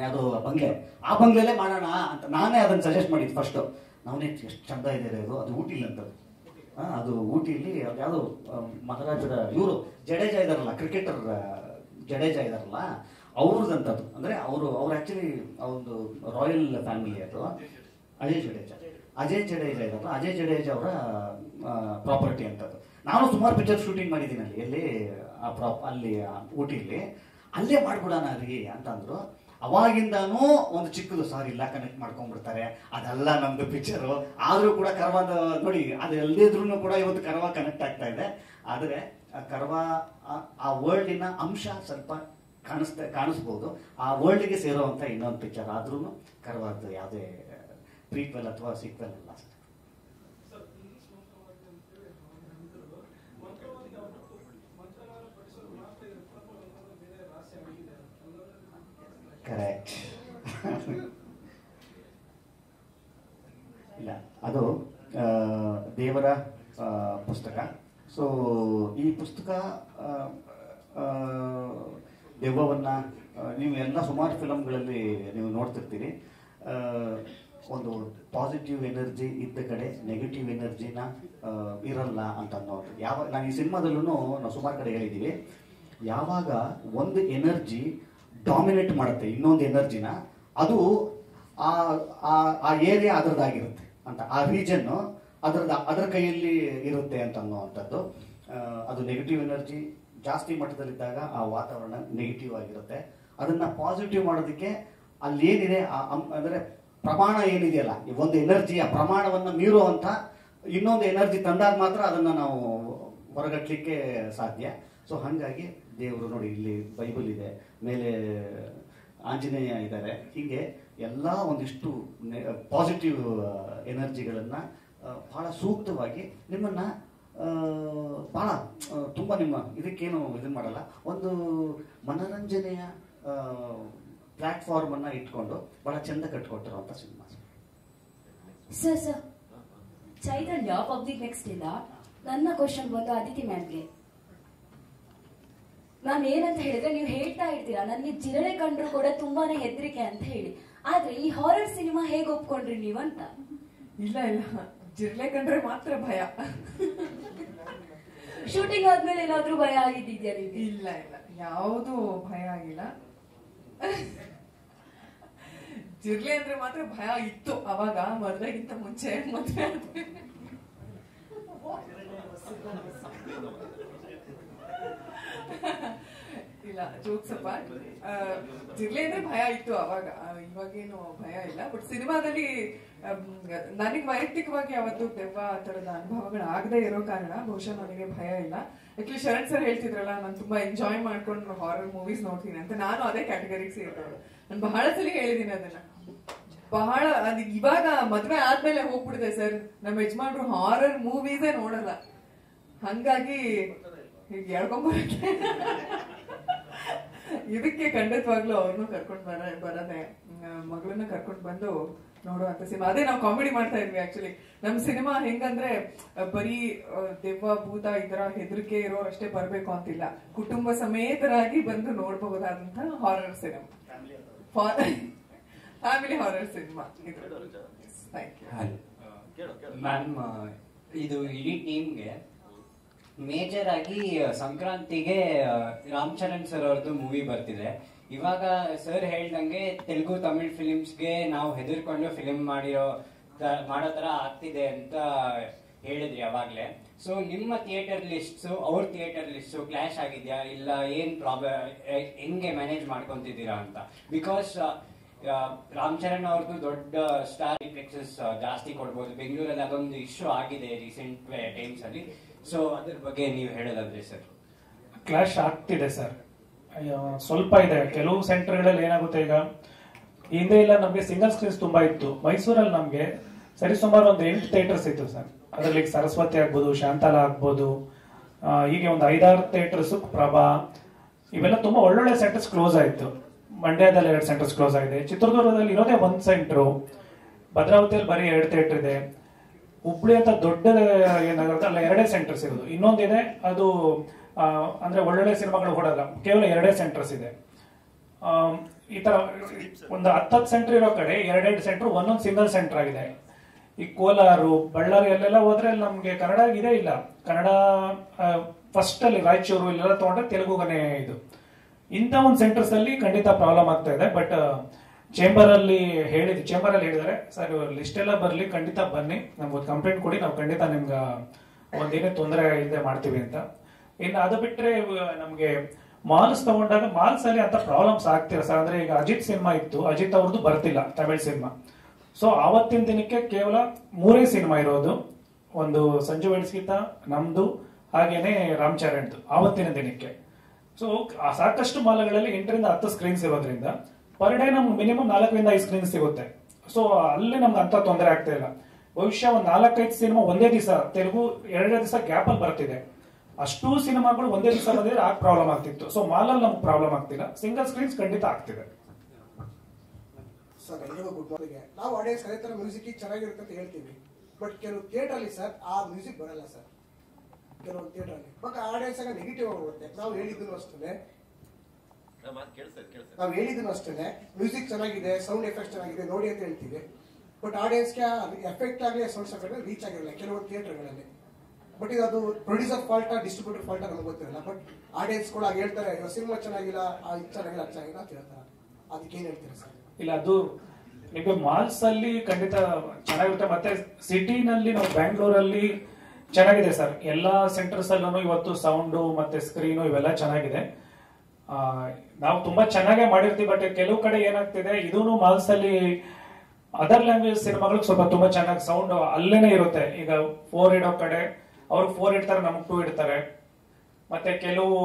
ಅದು ಬಂಗ್ಲೆ, ಆ ಬಂಗ್ಲೆಲ್ಲೇ ಮಾಡೋಣ ಅಂತ ನಾನೇ ಅದನ್ನು ಸಜೆಸ್ಟ್ ಮಾಡಿದ್ದು ಫಸ್ಟು. ನಾವೇ ಎಷ್ಟು ಚಂದ ಇದೆ ಅದು ಊಟಿಲಿ ಅಂತದ್ದು. ಅದು ಊಟಿಲಿ ಯಾವುದೋ ಮಹಾರಾಜರ ಇವರು ಜಡೇಜಾ ಇದಾರಲ್ಲ, ಕ್ರಿಕೆಟರ್ ಜಡೇಜಾ ಇದಾರಲ್ಲ, ಅವ್ರದ್ದಂಥದ್ದು. ಅಂದರೆ ಅವರು ಆ್ಯಕ್ಚುಲಿ ಒಂದು ರಾಯಲ್ ಫ್ಯಾಮಿಲಿ. ಅದು ಅಜಯ್ ಜಡೇಜಾ ಇದಾರಲ್ಲ, ಅಜಯ್ ಜಡೇಜಾ ಅವರ ಪ್ರಾಪರ್ಟಿ ಅಂತದ್ದು. ನಾನು ಸುಮಾರು ಪಿಕ್ಚರ್ ಶೂಟಿಂಗ್ ಮಾಡಿದ್ದೀನಿ ಅಲ್ಲಿ ಅಲ್ಲಿ ಊಟಿಲಿ. ಅಲ್ಲೇ ಮಾಡ್ಬಿಡೋಣ ರೀ ಅಂತಂದ್ರು. ಅವಾಗಿಂದಾನು ಒಂದು ಚಿಕ್ಕದು ಸಾರಿ ಇಲ್ಲ ಕನೆಕ್ಟ್ ಮಾಡ್ಕೊಂಡ್ಬಿಡ್ತಾರೆ, ಅದೆಲ್ಲ ನಮ್ದು ಪಿಕ್ಚರು. ಆದರೂ ಕೂಡ ಕರ್ವಾದ ನೋಡಿ, ಅದು ಎಲ್ಲದಿದ್ರೂ ಕೂಡ ಇವತ್ತು ಕರ್ವಾ ಕನೆಕ್ಟ್ ಆಗ್ತಾ ಇದೆ. ಆದರೆ ಕರ್ವಾ ಆ ವರ್ಲ್ಡಿನ ಅಂಶ ಸ್ವಲ್ಪ ಕಾಣಿಸ್ಬೋದು. ಆ ವರ್ಲ್ಡ್ಗೆ ಸೇರೋವಂಥ ಇನ್ನೊಂದು ಪಿಕ್ಚರ್ ಆದ್ರೂ ಕರ್ವಾದ್ದು ಯಾವುದೇ ಪ್ರೀಕ್ವೆಲ್ ಅಥವಾ ಸೀಕ್ವೆಲ್ ಅಲ್ಲ ಸರ್. ಕರೆಕ್ಟ್. ಇಲ್ಲ, ಅದು ದೇವರ ಪುಸ್ತಕ. ಸೊ ಈ ಪುಸ್ತಕ ದೆವ್ವವನ್ನು ನೀವು ಎಲ್ಲ ಸುಮಾರು ಫಿಲಮ್ಗಳಲ್ಲಿ ನೀವು ನೋಡ್ತಿರ್ತೀರಿ. ಒಂದು ಪಾಸಿಟಿವ್ ಎನರ್ಜಿ ಇದ್ದ ಕಡೆ ನೆಗೆಟಿವ್ ಎನರ್ಜಿನ ಇರಲ್ಲ ಅಂತ ಅನ್ನೋದು. ನಾನು ಈ ಸಿನಿಮಾದಲ್ಲೂ ನಾವು ಸುಮಾರು ಕಡೆ ಹೇಳಿದ್ದೀವಿ, ಯಾವಾಗ ಒಂದು ಎನರ್ಜಿ ಡಾಮಿನೇಟ್ ಮಾಡುತ್ತೆ ಇನ್ನೊಂದು ಎನರ್ಜಿನ, ಅದು ಆ ಏರಿಯಾ ಅದರದ್ದಾಗಿರುತ್ತೆ ಅಂತ, ಆ ರೀಜನ್ನು ಅದರ ಕೈಯಲ್ಲಿ ಇರುತ್ತೆ ಅಂತ ಅನ್ನೋವಂಥದ್ದು. ಅದು ನೆಗೆಟಿವ್ ಎನರ್ಜಿ ಜಾಸ್ತಿ ಮಟ್ಟದಲ್ಲಿದ್ದಾಗ ಆ ವಾತಾವರಣ ನೆಗೆಟಿವ್ ಆಗಿರುತ್ತೆ. ಅದನ್ನು ಪಾಸಿಟಿವ್ ಮಾಡೋದಕ್ಕೆ ಅಲ್ಲಿ ಏನಿದೆ ಅಂದರೆ ಪ್ರಮಾಣ ಏನಿದೆಯಲ್ಲ, ಒಂದು ಎನರ್ಜಿ ಆ ಪ್ರಮಾಣವನ್ನು ಮೀರುವಂಥ ಇನ್ನೊಂದು ಎನರ್ಜಿ ತಂದಾಗ ಮಾತ್ರ ಅದನ್ನು ನಾವು ಹೊರಗಟ್ಟಲಿಕ್ಕೆ ಸಾಧ್ಯ. ಸೊ ಹಾಗಾಗಿ ದೇವರು ನೋಡಿ, ಇಲ್ಲಿ ಬೈಬಲ್ ಇದೆ, ಮೇಲೆ ಆಂಜನೇಯ ಇದ್ದಾರೆ, ಹೀಗೆ ಎಲ್ಲ ಒಂದಿಷ್ಟು ಪಾಸಿಟಿವ್ ಎನರ್ಜಿಗಳನ್ನು ಭಾಳ ಸೂಕ್ತವಾಗಿ ನಿಮ್ಮನ್ನು ಭಾಳ ತುಂಬ ನಿಮ್ಮ ಇದಕ್ಕೇನು ಇದನ್ನು ಮಾಡಲ್ಲ, ಒಂದು ಮನರಂಜನೆಯ ಪ್ಲ್ಯಾಟ್ಫಾರ್ಮನ್ನು ಇಟ್ಕೊಂಡು ಭಾಳ ಚೆಂದ ಕಟ್ಕೊಟ್ಟಿರುವಂಥ ಸಿನಿಮಾ. ಸರ್ ಚೈತನ್ಯ ಪಬ್ಲಿಕ್ ನೆಕ್ಸ್ಟ್ ಇಂದ ನನ್ನ ಕ್ವಶನ್ ಬಂದು ಅದಿತಿ ಮ್ಯಾಮ್ಗೆ. ನಾನು ಏನಂತ ಹೇಳಿದ್ರೆ, ನೀವು ಹೇಳ್ತಾ ಇರ್ತೀರಾ ನನಗೆ ಜಿರಳೆ ಕಂಡ್ರು ಕೂಡ ತುಂಬಾನೇ ಹೆದರಿಕೆ ಅಂತ ಹೇಳಿ, ಆದ್ರೆ ಈ ಹಾರರ್ ಸಿನಿಮಾ ಹೇಗೆ ಒಪ್ಕೊಂಡ್ರಿ ನೀವು ಅಂತ? ಇಲ್ಲ ಜಿರಳೆ ಕಂಡ್ರೆ ಮಾತ್ರ ಭಯ. ಶೂಟಿಂಗ್ ಆದ್ಮೇಲೆ ಏನಾದ್ರೂ ಭಯ ಆಗಿದ್ದಿದ್ಯಾ ನಿಮ್ಗೆ? ಇಲ್ಲ ಯಾವುದು ಭಯ ಆಗಿಲ್ಲ. ಜಿರಳೆ ಅಂದ್ರೆ ಮಾತ್ರ ಭಯ ಇತ್ತು ಅವಾಗ, ಮದ್ವೆಗಿಂತ ಮುಂಚೆ. ಮದ್ವೆ ಇಲ್ಲ, ಜೋಕ್ಸ್ ಅಪಾರ್ಟ್, ಜಿರಳೆ ಅಂದ್ರೆ ಭಯ ಇತ್ತು ಅವಾಗ, ಇವಾಗೇನು ಭಯ ಇಲ್ಲ. ಬಟ್ ಸಿನಿಮಾದಲ್ಲಿ ನನಗೆ ವೈಯಕ್ತಿಕವಾಗಿ ಅವತ್ತು ದೆವ್ವ ಆ ತರದ ಅನುಭವಗಳು ಆಗದೆ ಇರೋ ಕಾರಣ ಬಹುಶಃ ನನಗೆ ಭಯ ಇಲ್ಲ. ಆಕ್ಚುಲಿ ಶರಣ್ ಸರ್ ಹೇಳ್ತಿದ್ರಲ್ಲ, ನಾನು ತುಂಬಾ ಎಂಜಾಯ್ ಮಾಡ್ಕೊಂಡು ಹಾರರ್ ಮೂವೀಸ್ ನೋಡ್ತೀನಿ ಅಂತ, ನಾನು ಅದೇ ಕ್ಯಾಟಗರಿಗೆ ಸೇರಿದವಳು. ನಾನು ಬಹಳ ಸಲ ಹೇಳಿದ್ದೀನಿ ಅದನ್ನ, ಬಹಳ. ಅದು ಇವಾಗ ಮದ್ವೆ ಆದ್ಮೇಲೆ ಹೋಗ್ಬಿಡಿದೆ ಸರ್, ನಮ್ಮ ಯಜಮಾನ್ರು ಹಾರರ್ ಮೂವೀಸೇ ನೋಡಲ್ಲ, ಹಂಗಾಗಿ ಹೀಗೆ ಹೇಳ್ಕೊಂಬರಕ್ಕೆ ಇದಕ್ಕೆ ಖಂಡಿತವಾಗ್ಲೂ ಅವ್ರನ್ನೂ ಕರ್ಕೊಂಡ್ ಬರದೆ ಮಗಳನ್ನ ಕರ್ಕೊಂಡ್ ಬಂದು ನೋಡುವಂತ ಸಿನಿಮಾ. ಅದೇ ನಾವು ಕಾಮಿಡಿ ಮಾಡ್ತಾ ಇದ್ವಿ ಆಕ್ಚುಲಿ. ನಮ್ ಸಿನಿಮಾ ಹೆಂಗಂದ್ರೆ ಬರೀ ದೆವ್ವ ಭೂತ ಈ ತರ ಹೆದರಿಕೆ ಇರೋರು ಅಷ್ಟೇ ಬರ್ಬೇಕು ಅಂತಿಲ್ಲ, ಕುಟುಂಬ ಸಮೇತರಾಗಿ ಬಂದು ನೋಡ್ಬಹುದಾದಂತಹ horror cinema, family horror cinema ಇದು. Thank you. ಮ್ಯಾಮ್, ಇದು ಇಡೀ ಟೀಮ್ಗೆ ಮೇಜರ್ ಆಗಿ ಸಂಕ್ರಾಂತಿಗೆ ರಾಮ್ ಚರಣ್ ಸರ್ ಅವ್ರದ್ದು ಮೂವಿ ಬರ್ತಿದೆ. ಇವಾಗ ಸರ್ ಹೇಳ್ದಂಗೆ ತೆಲುಗು ತಮಿಳ್ ಫಿಲಿಮ್ಸ್ಗೆ ನಾವು ಹೆದರ್ಕೊಂಡು ಫಿಲಿಮ್ ಮಾಡೋ ತರ ಆಗ್ತಿದೆ ಅಂತ ಹೇಳಿದ್ರಿ ಅವಾಗ್ಲೇ. ಸೊ ನಿಮ್ಮ ಥಿಯೇಟರ್ ಲಿಸ್ಟ್ಸ್ ಅವ್ರ ಥಿಯೇಟರ್ ಲಿಸ್ಟ್ಸ್ ಕ್ಲಾಶ್ ಆಗಿದ್ಯಾ, ಇಲ್ಲ ಏನ್ ಪ್ರಾಬ್ಲಮ್, ಹೆಂಗೆ ಮ್ಯಾನೇಜ್ ಮಾಡ್ಕೊಂತಿದ್ದೀರಾ ಅಂತ? ಬಿಕಾಸ್ ರಾಮ್ ಚರಣ್ ಅವ್ರದ್ದು ದೊಡ್ಡ ಸ್ಟಾರ್ ರಿಫ್ಲೆಕ್ಸಸ್ ಜಾಸ್ತಿ ಕೊಡ್ಬೋದು. ಬೆಂಗಳೂರಲ್ಲಿ ಅದೊಂದು ಇಶ್ಯೂ ಆಗಿದೆ ರೀಸೆಂಟ್ ಟೈಮ್ಸ್ ಅಲ್ಲಿ. ಸೊ ಅದ್ರ ಬಗ್ಗೆ ನೀವು ಹೇಳೋದಾದ್ರೆ ಸರ್. ಕ್ಲಾಶ್ ಆಗ್ತಿದೆ ಸರ್, ಸ್ವಲ್ಪ ಇದೆ. ಕೆಲವು ಸೆಂಟರ್ಗಳಲ್ಲಿ ಏನಾಗುತ್ತೆ, ಈಗ ಹಿಂದೆ ಇಲ್ಲ ನಮ್ಗೆ ಸಿಂಗಲ್ ಸ್ಕ್ರೀನ್ಸ್ ತುಂಬಾ ಇತ್ತು. ಮೈಸೂರಲ್ಲಿ ನಮ್ಗೆ ಸರಿಸುಮಾರು ಒಂದು 8 ಥಿಯೇಟರ್ಸ್ ಇತ್ತು ಸರ್. ಅದರಲ್ಲಿ ಸರಸ್ವತಿ ಆಗ್ಬೋದು, ಶಾಂತಾಲ ಆಗ್ಬೋದು, ಹೀಗೆ ಒಂದು 5-6 ಥಿಯೇಟರ್ಸ್, ಪ್ರಭಾ, ಇವೆಲ್ಲ ತುಂಬಾ ಒಳ್ಳೊಳ್ಳೆ ಸೆಂಟರ್ಸ್ ಕ್ಲೋಸ್ ಆಯ್ತು. ಮಂಡ್ಯದಲ್ಲಿ 2 ಸೆಂಟರ್ಸ್ ಕ್ಲೋಸ್ ಆಗಿದೆ. ಚಿತ್ರದುರ್ಗದಲ್ಲಿ ಇರೋದೇ 1 ಸೆಂಟ್ರು, ಭದ್ರಾವತಿಯಲ್ಲಿ ಬರೀ 2 ಥಿಯೇಟರ್ ಇದೆ. ಹುಬ್ಳಿ ಅಂತ ದೊಡ್ಡ ಏನಾಗುತ್ತೆ ಅಲ್ಲ 2 ಸೆಂಟರ್ಸ್ ಇರೋದು. ಇನ್ನೊಂದಿದೆ ಅದು ಅಂದ್ರೆ ಒಳ್ಳೊಳ್ಳೆ ಸಿನಿಮಾಗಳು ಕೊಡಲ್ಲ, ಕೇವಲ 2 ಸೆಂಟರ್ಸ್ ಇದೆ. ಈ ತರ ಒಂದು 10 ಸೆಂಟರ್ ಇರೋ ಕಡೆ 2 ಸೆಂಟರ್ ಒಂದೊಂದು ಸಿಂಗಲ್ ಸೆಂಟರ್ ಆಗಿದೆ. ಈ ಕೋಲಾರು, ಬಳ್ಳಾರಿ ಅಲ್ಲೆಲ್ಲ ಹೋದ್ರೆ ನಮ್ಗೆ ಕನ್ನಡ ಇದೇ ಇಲ್ಲ. ಕನ್ನಡ ಫಸ್ಟ್ ಅಲ್ಲಿ ರಾಯಚೂರು ಇಲ್ಲೆಲ್ಲ ತಗೊಂಡ್ರೆ ತೆಲುಗುಗನೇ ಇದು. ಇಂಥ ಒಂದು ಸೆಂಟರ್ಸ್ ಅಲ್ಲಿ ಖಂಡಿತ ಪ್ರಾಬ್ಲಮ್ ಆಗ್ತಾ ಇದೆ. ಬಟ್ ಚೇಂಬರ್ ಅಲ್ಲಿ ಹೇಳಿದ್ದಾರೆ ಸರ್ ಲಿಸ್ಟ್ ಎಲ್ಲ ಬರ್ಲಿ, ಖಂಡಿತ ಬನ್ನಿ, ನಮ್ಗೆ ಕಂಪ್ಲೇಂಟ್ ಕೊಡಿ, ನಾವು ಖಂಡಿತ ನಿಮ್ಗೆ ಒಂದೇನೇ ತೊಂದರೆ ಇಲ್ಲದೆ ಮಾಡ್ತೀವಿ ಅಂತ. ಇನ್ನು ಅದು ಬಿಟ್ರೆ ನಮ್ಗೆ ಮಾಲ್ಸ್ ತಗೊಂಡಾಗ ಮಾಲ್ಸ್ ಅಲ್ಲಿ ಅಂತ ಪ್ರಾಬ್ಲಮ್ಸ್ ಆಗ್ತಿಲ್ಲ ಸರ್. ಅಂದ್ರೆ ಈಗ ಅಜಿತ್ ಸಿನಿಮಾ ಇತ್ತು, ಅಜಿತ್ ಅವ್ರದ್ದು ಬರ್ತಿಲ್ಲ ತಮಿಳ್ ಸಿನಿಮಾ. ಸೊ ಆವತ್ತಿನ ದಿನಕ್ಕೆ ಕೇವಲ 3 ಸಿನಿಮಾ ಇರೋದು, ಒಂದು ಸಂಜು ವೆಡ್ಸ್ಗೀತ, ನಮ್ದು, ಹಾಗೇನೆ ರಾಮ್ ಚರಣ್ದು ಆವತ್ತಿನ ದಿನಕ್ಕೆ. ಸೊ ಸಾಕಷ್ಟು ಮಾಲ್ಗಳಲ್ಲಿ 8 ರಿಂದ 10 ಸ್ಕ್ರೀನ್ಸ್ ಇರೋದ್ರಿಂದ ಪರ್ ಡೇ ನಮ್ಗೆ ಮಿನಿಮಮ್ 4 ರಿಂದ 5 ಸ್ಕ್ರೀನ್ಸ್ ಸಿಗುತ್ತೆ. ಸೊ ಅಲ್ಲಿ ನಮ್ಗೆ ಅಂತ ತೊಂದರೆ ಆಗ್ತಾ ಇಲ್ಲ. ಬಹುಶಃ ಒಂದು 4-5 ಸಿನಿಮಾ ಒಂದೇ ದಿವಸ, ತೆಲುಗು 2 ದಿವಸ ಗ್ಯಾಪ್ ಅಲ್ಲಿ ಬರ್ತಿದೆ. ಅಷ್ಟು ಸಿನಿಮಾಗಳು ಒಂದೇ ದಿವಸ ಬಂದಿದ್ರೆ ಆಗ ಪ್ರಾಬ್ಲಮ್ ಆಗ್ತಿತ್ತು. ಸೊ ಮಾಲಲ್ಲಿ ನಮ್ಗೆ ಪ್ರಾಬ್ಲಮ್ ಆಗ್ತಿಲ್ಲ, ಸಿಂಗಲ್ ಸ್ಕ್ರೀನ್ಸ್ ಖಂಡಿತ ಆಗ್ತಿದೆ. ಸರ್ ಎಲ್ರಿಗೂ ಗುಡ್ ಮಾರ್ನಿಂಗ್. ನಾವು ಆಡಿಯನ್ಸ್ ಅದೇ ತರ ಮ್ಯೂಸಿಕ್ ಚೆನ್ನಾಗಿರುತ್ತೆ ಅಂತ ಹೇಳ್ತೀವಿ, ಬಟ್ ಕೆಲವು ಥಿಯೇಟರ್ ಅಲ್ಲಿ ಸರ್ ಆ ಮ್ಯೂಸಿಕ್ ಬರಲ್ಲ ಸರ್. ಕೆಲವೊಂದು ಥಿಯೇಟರ್ ಅಲ್ಲಿ ಬಟ್ ಆಡಿಯನ್ಸ್ ಆಗ ನೆಗೆಟಿವ್ ಆಗುತ್ತೆ. ನಾವು ಹೇಳಿದ್ರು ಅಷ್ಟೇ ಮ್ಯೂಸಿಕ್ ಚೆನ್ನಾಗಿದೆ, ಸೌಂಡ್ ಎಫೆಕ್ಟ್ ಚೆನ್ನಾಗಿದೆ ನೋಡಿ ಅಂತ ಹೇಳ್ತೀವಿ, ಬಟ್ ಆಡಿಯನ್ಸ್ಗೆ ಎಫೆಕ್ಟ್ ಆಗಲಿ ಸೌಂಡ್ಸ್ ಎಫೆಕ್ಟ್ ರೀಚ್ ಆಗಿರಲ್ಲ ಕೆಲವೊಂದು ಥಿಯೇಟರ್ಗಳಲ್ಲಿ. ಬಟ್ ಇದು ಅದು ಪ್ರೊಡ್ಯೂಸರ್ ಫಾಲ್ಟಾ ಡಿಸ್ಟ್ರಿಬ್ಯೂಟರ್ ಫಾಲ್ಟಾ ನಮ್ಗೆ ಗೊತ್ತಿರಲ್ಲ. ಬಟ್ ಆಡಿಯನ್ಸ್ ಕೂಡ ಹೇಳ್ತಾರೆ ಸಿನಿಮಾ ಚೆನ್ನಾಗಿಲ್ಲ, ಇದು ಚೆನ್ನಾಗಿಲ್ಲ, ಅದು ಚೆನ್ನಾಗಿಲ್ಲ ಅಂತ ಹೇಳ್ತಾರೆ. ಅದಕ್ಕೆ ಏನ್ ಹೇಳ್ತೀರಾ ಸರ್? ಇಲ್ಲ, ಅದು ಈಗ ಮಾಲ್ಸ್ ಅಲ್ಲಿ ಖಂಡಿತ ಚೆನ್ನಾಗಿರುತ್ತೆ. ಮತ್ತೆ ಸಿಟಿನಲ್ಲಿ ನಾವು ಬ್ಯಾಂಗ್ಳೂರಲ್ಲಿ ಚೆನ್ನಾಗಿದೆ ಸರ್. ಎಲ್ಲಾ ಸೆಂಟರ್ಸ್ ಅಲ್ಲೂ ಇವತ್ತು ಸೌಂಡು ಮತ್ತೆ ಸ್ಕ್ರೀನು ಇವೆಲ್ಲ ಚೆನ್ನಾಗಿದೆ. ನಾವು ತುಂಬಾ ಚೆನ್ನಾಗೇ ಮಾಡಿರ್ತೀವಿ. ಬಟ್ ಕೆಲವು ಕಡೆ ಏನಾಗ್ತಿದೆ, ಇದೂನು ಮಾಲ್ಸ್ ಅಲ್ಲಿ ಅದರ್ ಲ್ಯಾಂಗ್ವೇಜ್ ಸಿನಿಮಾಗಳು ಸ್ವಲ್ಪ ತುಂಬಾ ಚೆನ್ನಾಗಿ ಸೌಂಡ್ ಅಲ್ಲೇನೆ ಇರುತ್ತೆ. ಈಗ 4 ಇಡೋ ಕಡೆ ಅವ್ರಿಗೆ 4 ಇಡ್ತಾರೆ, ನಮ್ಗೆ 2 ಇಡ್ತಾರೆ. ಮತ್ತೆ ಕೆಲವು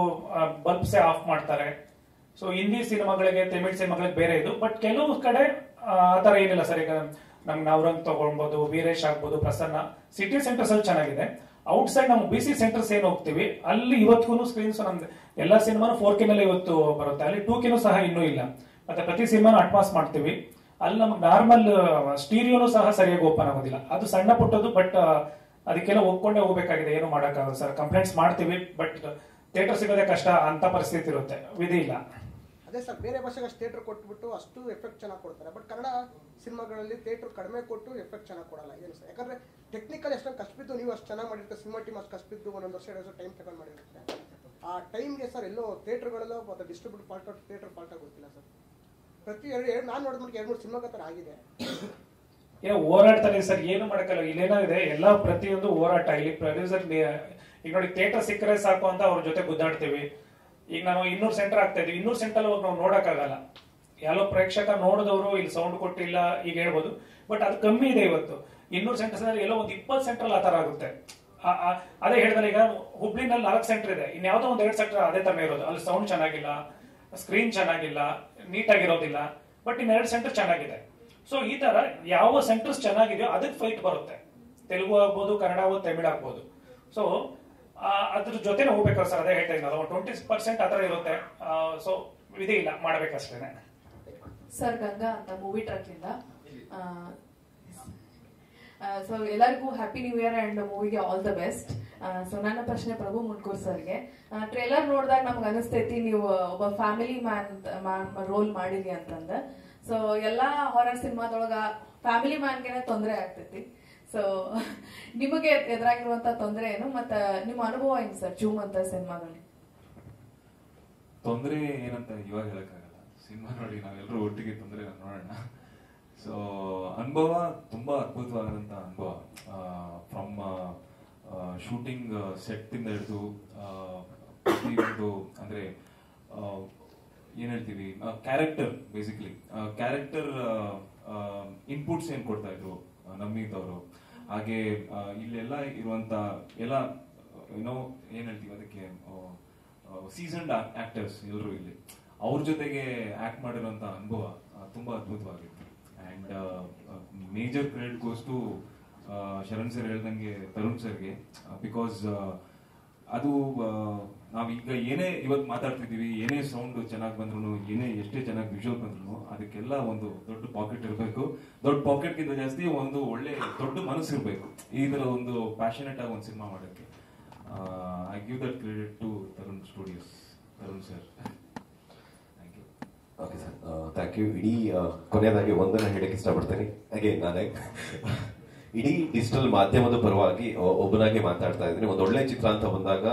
ಬಲ್ಬ್ಸೇ ಆಫ್ ಮಾಡ್ತಾರೆ. ಸೊ ಹಿಂದಿ ಸಿನಿಮಾಗಳಿಗೆ, ತಮಿಳ್ ಸಿನಿಮಾಗಳಿಗೆ ಬೇರೆ ಇದು. ಬಟ್ ಕೆಲವು ಕಡೆ ಆತರ ಏನಿಲ್ಲ ಸರ್. ಈಗ ನಮ್ಗೆ ನವರಂಗ್ ತಗೊಳ್ಬಹುದು, ವೀರೇಶ್ ಆಗ್ಬೋದು, ಪ್ರಸನ್ನ, ಸಿಟಿ ಸೆಂಟರ್ಸ್ ಅಲ್ಲಿ ಚೆನ್ನಾಗಿದೆ. ಔಟ್ ಸೈಡ್ ನಾವು BC ಸೆಂಟರ್ಸ್ ಏನ್ ಹೋಗ್ತೀವಿ ಅಲ್ಲಿ ಇವತ್ತಿಗೂ ಸ್ಕ್ರೀನ್ಸ್ ನಮ್ದು ಎಲ್ಲಾ ಸಿನಿಮಾನು 4K ನಲ್ಲಿ ಇವತ್ತು ಬರುತ್ತೆ. ಅಲ್ಲಿ 2K ಸಹ ಇನ್ನೂ ಇಲ್ಲ. ಮತ್ತೆ ಪ್ರತಿ ಸಿನಿಮಾನು ಅಡ್ವಾನ್ಸ್ ಮಾಡ್ತೀವಿ. ಅಲ್ಲಿ ನಮ್ಗೆ ನಾರ್ಮಲ್ ಸ್ಟೀರಿಯೋನು ಸಹ ಸರಿಯಾಗಿ ಓಪನ್ ಆಗೋದಿಲ್ಲ. ಅದು ಸಣ್ಣ ಪುಟ್ಟದು, ಬಟ್ ಅದಕ್ಕೆಲ್ಲ ಒಪ್ಕೊಂಡೇ ಹೋಗ್ಬೇಕಾಗಿದೆ. ಏನು ಮಾಡಕ್ಕಾಗಲ್ಲ ಸರ್. ಕಂಪ್ಲೇಂಟ್ಸ್ ಮಾಡ್ತೀವಿ, ಬಟ್ ಥಿಯೇಟರ್ ಸಿಗೋದೇ ಕಷ್ಟ ಅಂತ ಪರಿಸ್ಥಿತಿ ಇರುತ್ತೆ, ವಿಧಿ ಇಲ್ಲ. ಅದೇ ಸರ್, ಬೇರೆ ಭಾಷೆಗೆ ಥಿಯೇಟರ್ ಕೊಟ್ಬಿಟ್ಟು ಅಷ್ಟು ಎಫೆಕ್ಟ್ ಚೆನ್ನಾಗಿ ಕೊಡ್ತಾರೆ. ಬಟ್ ಕನ್ನಡ ಸಿನಿಮಾಗಳಲ್ಲಿ ಥಿಯೇಟರ್ ಕಡಿಮೆ ಕೊಟ್ಟು ಎಫೆಕ್ಟ್ ಚೆನ್ನಾಗಿ ಕೊಡಲ್ಲ. ಏನು ಸರ್, ಯಾಕಂದ್ರೆ ಟೆಕ್ನಿಕಲ್ ಎಷ್ಟೊಂದು ಕಷ್ಟ ಬಿದ್ದು ನೀವು ಅಷ್ಟು ಚೆನ್ನಾಗಿ ಮಾಡಿರ್ತಾರೆ, ಸಿನಿಮಾ ಟೀಮ್ ಅಷ್ಟು ಕಷ್ಟ ಬಿದ್ದು 1 ವರ್ಷ 2 ವರ್ಷ ಟೈಮ್ ತಗೊಂಡು ಮಾಡಿರುತ್ತೆ. ಆ ಟೈಮ್ಗೆ ಸರ್ ಎಲ್ಲೋ ಥಿಯೇಟರ್ಗಳೆಲ್ಲ ಮತ್ತೆ ಡಿಸ್ಟ್ರಿಬ್ಯೂಟ್ ಫಾಲ್ಟ್, ಥಿಯೇಟರ್ ಫಾಲ್ಟ್ ಗೊತ್ತಿಲ್ಲ ಸರ್. ಪ್ರತಿ ನಾನು ನೋಡಿದ 2-3 ಸಿನಿಮಾಗ ಥರ ಆಗಿದೆ. ಹೋರಾಡ್ತಾರೆ ಸರ್, ಏನು ಮಾಡಕ್ಕಲ್ಲ. ಇಲ್ಲೇನಾಗಿದೆ, ಎಲ್ಲ ಪ್ರತಿಯೊಂದು ಹೋರಾಟ. ಇಲ್ಲಿ ಪ್ರೊಡ್ಯೂಸರ್ ಈಗ ನೋಡಿ ಥಿಯೇಟರ್ ಸಿಕ್ಕರೆ ಸಾಕು ಅಂತ ಅವ್ರ ಜೊತೆ ಗುದ್ದಾಡ್ತೀವಿ. ಈಗ ನಾವು 200 ಸೆಂಟರ್ ಆಗ್ತಾ ಇದೀವಿ. 200 ಸೆಂಟರ್ ಹೋಗಿ ನಾವು ನೋಡಕ್ಕಾಗಲ್ಲ. ಯಾರೋ ಪ್ರೇಕ್ಷಕ ನೋಡಿದವರು ಇಲ್ಲಿ ಸೌಂಡ್ ಕೊಟ್ಟಿಲ್ಲ ಈಗ ಹೇಳ್ಬೋದು, ಬಟ್ ಅದು ಕಮ್ಮಿ ಇದೆ. ಇವತ್ತು 200 ಸೆಂಟರ್ಸ್ ಎಲ್ಲೋ ಒಂದು 20 ಸೆಂಟರ್ ಆ ತರ ಆಗುತ್ತೆ. ಅದೇ ಹೇಳಿದ್ರೆ ಈಗ ಹುಬ್ಳಿನಲ್ಲಿ 4 ಸೆಂಟರ್ ಇದೆ, ಇನ್ಯಾವುದೋ ಒಂದು 2 ಸೆಂಟರ್ ಅದೇ ತರ ಇರೋದು. ಅಲ್ಲಿ ಸೌಂಡ್ ಚೆನ್ನಾಗಿಲ್ಲ, ಸ್ಕ್ರೀನ್ ಚೆನ್ನಾಗಿಲ್ಲ, ನೀಟಾಗಿರೋದಿಲ್ಲ. ಬಟ್ ಇನ್ನು 2 ಸೆಂಟರ್ ಚೆನ್ನಾಗಿದೆ. ಸೊ ಈ ತರ ಯಾವ ಸೆಂಟರ್ಸ್ ಚೆನ್ನಾಗಿದೆಯೋ ಅದಕ್ಕೆ ಫೈಟ್ ಬರುತ್ತೆ. ತೆಲುಗು ಆಗ್ಬೋದು, ಕನ್ನಡ ಆಗ್ಬೋದು, ತಮಿಳ್ ಆಗ್ಬೋದು. ಸೊ ಅದ್ರ ಜೊತೆ ಹೋಗ್ಬೇಕು ಸರ್. ಅದೇ ಹೇಳ್ತಾ ಇದ್ದೀನಿ, 20% ಆ ತರ ಇರುತ್ತೆ. ಸೊ ವಿಧಿ ಇಲ್ಲ, ಮಾಡ್ಬೇಕಷ್ಟೇನೆ. ಸರ್ ಗಂಗಾ ಅಂತ ಮೂವಿ ಟ್ರಕ್ ಇಂದ. ಸೊ ಎಲ್ಲರಿಗೂ ಹ್ಯಾಪಿ ನ್ಯೂ ಇಯರ್ ಅಂಡ್ ಮೂವಿಗೆ ಆಲ್ ದ ಬೆಸ್ಟ್. ಸೊ ನನ್ನ ಪ್ರಶ್ನೆ ಪ್ರಭು ಮುನ್ಕೂರ್ ಸರ್ಗೆ. ಟ್ರೇಲರ್ ನೋಡಿದಾಗ ನಮ್ಗೆ ಅನಿಸ್ತೈತಿ ನೀವು ಒಬ್ಬ ಫ್ಯಾಮಿಲಿ ಮ್ಯಾನ್ ರೋಲ್ ಮಾಡಿರಿ ಅಂತಂದ. ಸೊ ಎಲ್ಲಾ ಹಾರರ್ ಸಿನಿಮಾದೊಳಗ ಫ್ಯಾಮಿಲಿ ಮ್ಯಾನ್ಗೆನೆ ತೊಂದರೆ ಆಗ್ತೈತಿ. ಸೊ ನಿಮಗೆ ಎದುರಾಗಿರುವಂತ ತೊಂದರೆ ಏನು ಮತ್ತೆ ನಿಮ್ಮ ಅನುಭವ ಏನು ಸರ್ ಚೂಮಂತ ಸಿನಿಮಾದಲ್ಲಿ? ತೊಂದರೆ ಏನಂತ ಇವಾಗ ಹೇಳಕ್ಕಾಗಲ್ಲ, ಸಿನಿಮಾ ನೋಡಿ ನಾವೆಲ್ಲರೂ ಒಟ್ಟಿಗೆ ತೊಂದರೆ ನೋಡೋಣ. ಸೊ ಅನುಭವ ತುಂಬಾ ಅದ್ಭುತವಾದಂತ ಅನುಭವ. ಫ್ರಮ್ ಶೂಟಿಂಗ್ ಸೆಟ್ ಇಂದ ಹಿಡಿದು ಪ್ರತಿಯೊಂದು ಅಂದ್ರೆ ಏನ್ ಹೇಳ್ತೀವಿ ಕ್ಯಾರೆಕ್ಟರ್, ಬೇಸಿಕಲಿ ಕ್ಯಾರೆಕ್ಟರ್ ಇನ್ಪುಟ್ಸ್ ಏನ್ ಕೊಡ್ತಾ ಇದ್ರು ನಮ್ನೀತ್ ಅವರು, ಹಾಗೆ ಇಲ್ಲೆಲ್ಲ ಇರುವಂತ ಎಲ್ಲ ಏನೋ ಏನ್ ಹೇಳ್ತೀವಿ ಅದಕ್ಕೆ ಸೀಸನ್ಡ್ ಆಕ್ಟರ್ಸ್ ಎಲ್ಲರೂ ಇಲ್ಲಿ ಅವ್ರ ಜೊತೆಗೆ ಆಕ್ಟ್ ಮಾಡಿರುವಂತ ಅನುಭವ ತುಂಬಾ ಅದ್ಭುತವಾಗಿತ್ತು. And major credit goes to Sharan sir ಹೇಳ್ದಂಗೆ ತರುಣ್ ಸರ್ಗೆ, ಬಿಕಾಸ್ ಅದು ನಾವೀಗ ಏನೇ ಇವತ್ತು ಮಾತಾಡ್ತಿದೀವಿ, ಏನೇ ಸೌಂಡ್ ಚೆನ್ನಾಗಿ ಬಂದ್ರು, ಏನೇ ಎಷ್ಟೇ ಚೆನ್ನಾಗಿ ವಿಜುವಲ್ ಬಂದ್ರು, ಅದಕ್ಕೆಲ್ಲ ಒಂದು ದೊಡ್ಡ ಪಾಕೆಟ್ ಇರಬೇಕು. ದೊಡ್ಡ ಪಾಕೆಟ್ ಗಿಂತ ಜಾಸ್ತಿ ಒಂದು ಒಳ್ಳೆ ದೊಡ್ಡ ಮನಸ್ಸು ಇರಬೇಕು ಈ ತರ ಒಂದು ಪ್ಯಾಷನೆಟ್ ಆಗಿ ಒಂದು ಸಿನಿಮಾ ಮಾಡೋಕ್ಕೆ. I give that credit to Tarun studios, Tarun sir. Okay sir, thank you. ಇಡೀ ಕೊನೆಯದಾಗಿ ಒಂದನ್ನ ಹೇಳಕ್ಕೆ ಇಷ್ಟಪಡ್ತೀನಿ. ಹಾಗೆ ನಾನೇ ಇಡೀ ಡಿಜಿಟಲ್ ಮಾಧ್ಯಮದ ಪರವಾಗಿ ಒಬ್ಬನಾಗಿ ಮಾತಾಡ್ತಾ ಇದ್ದೀನಿ. ಒಂದು ಒಳ್ಳೆ ಚಿತ್ರ ಅಂತ ಬಂದಾಗ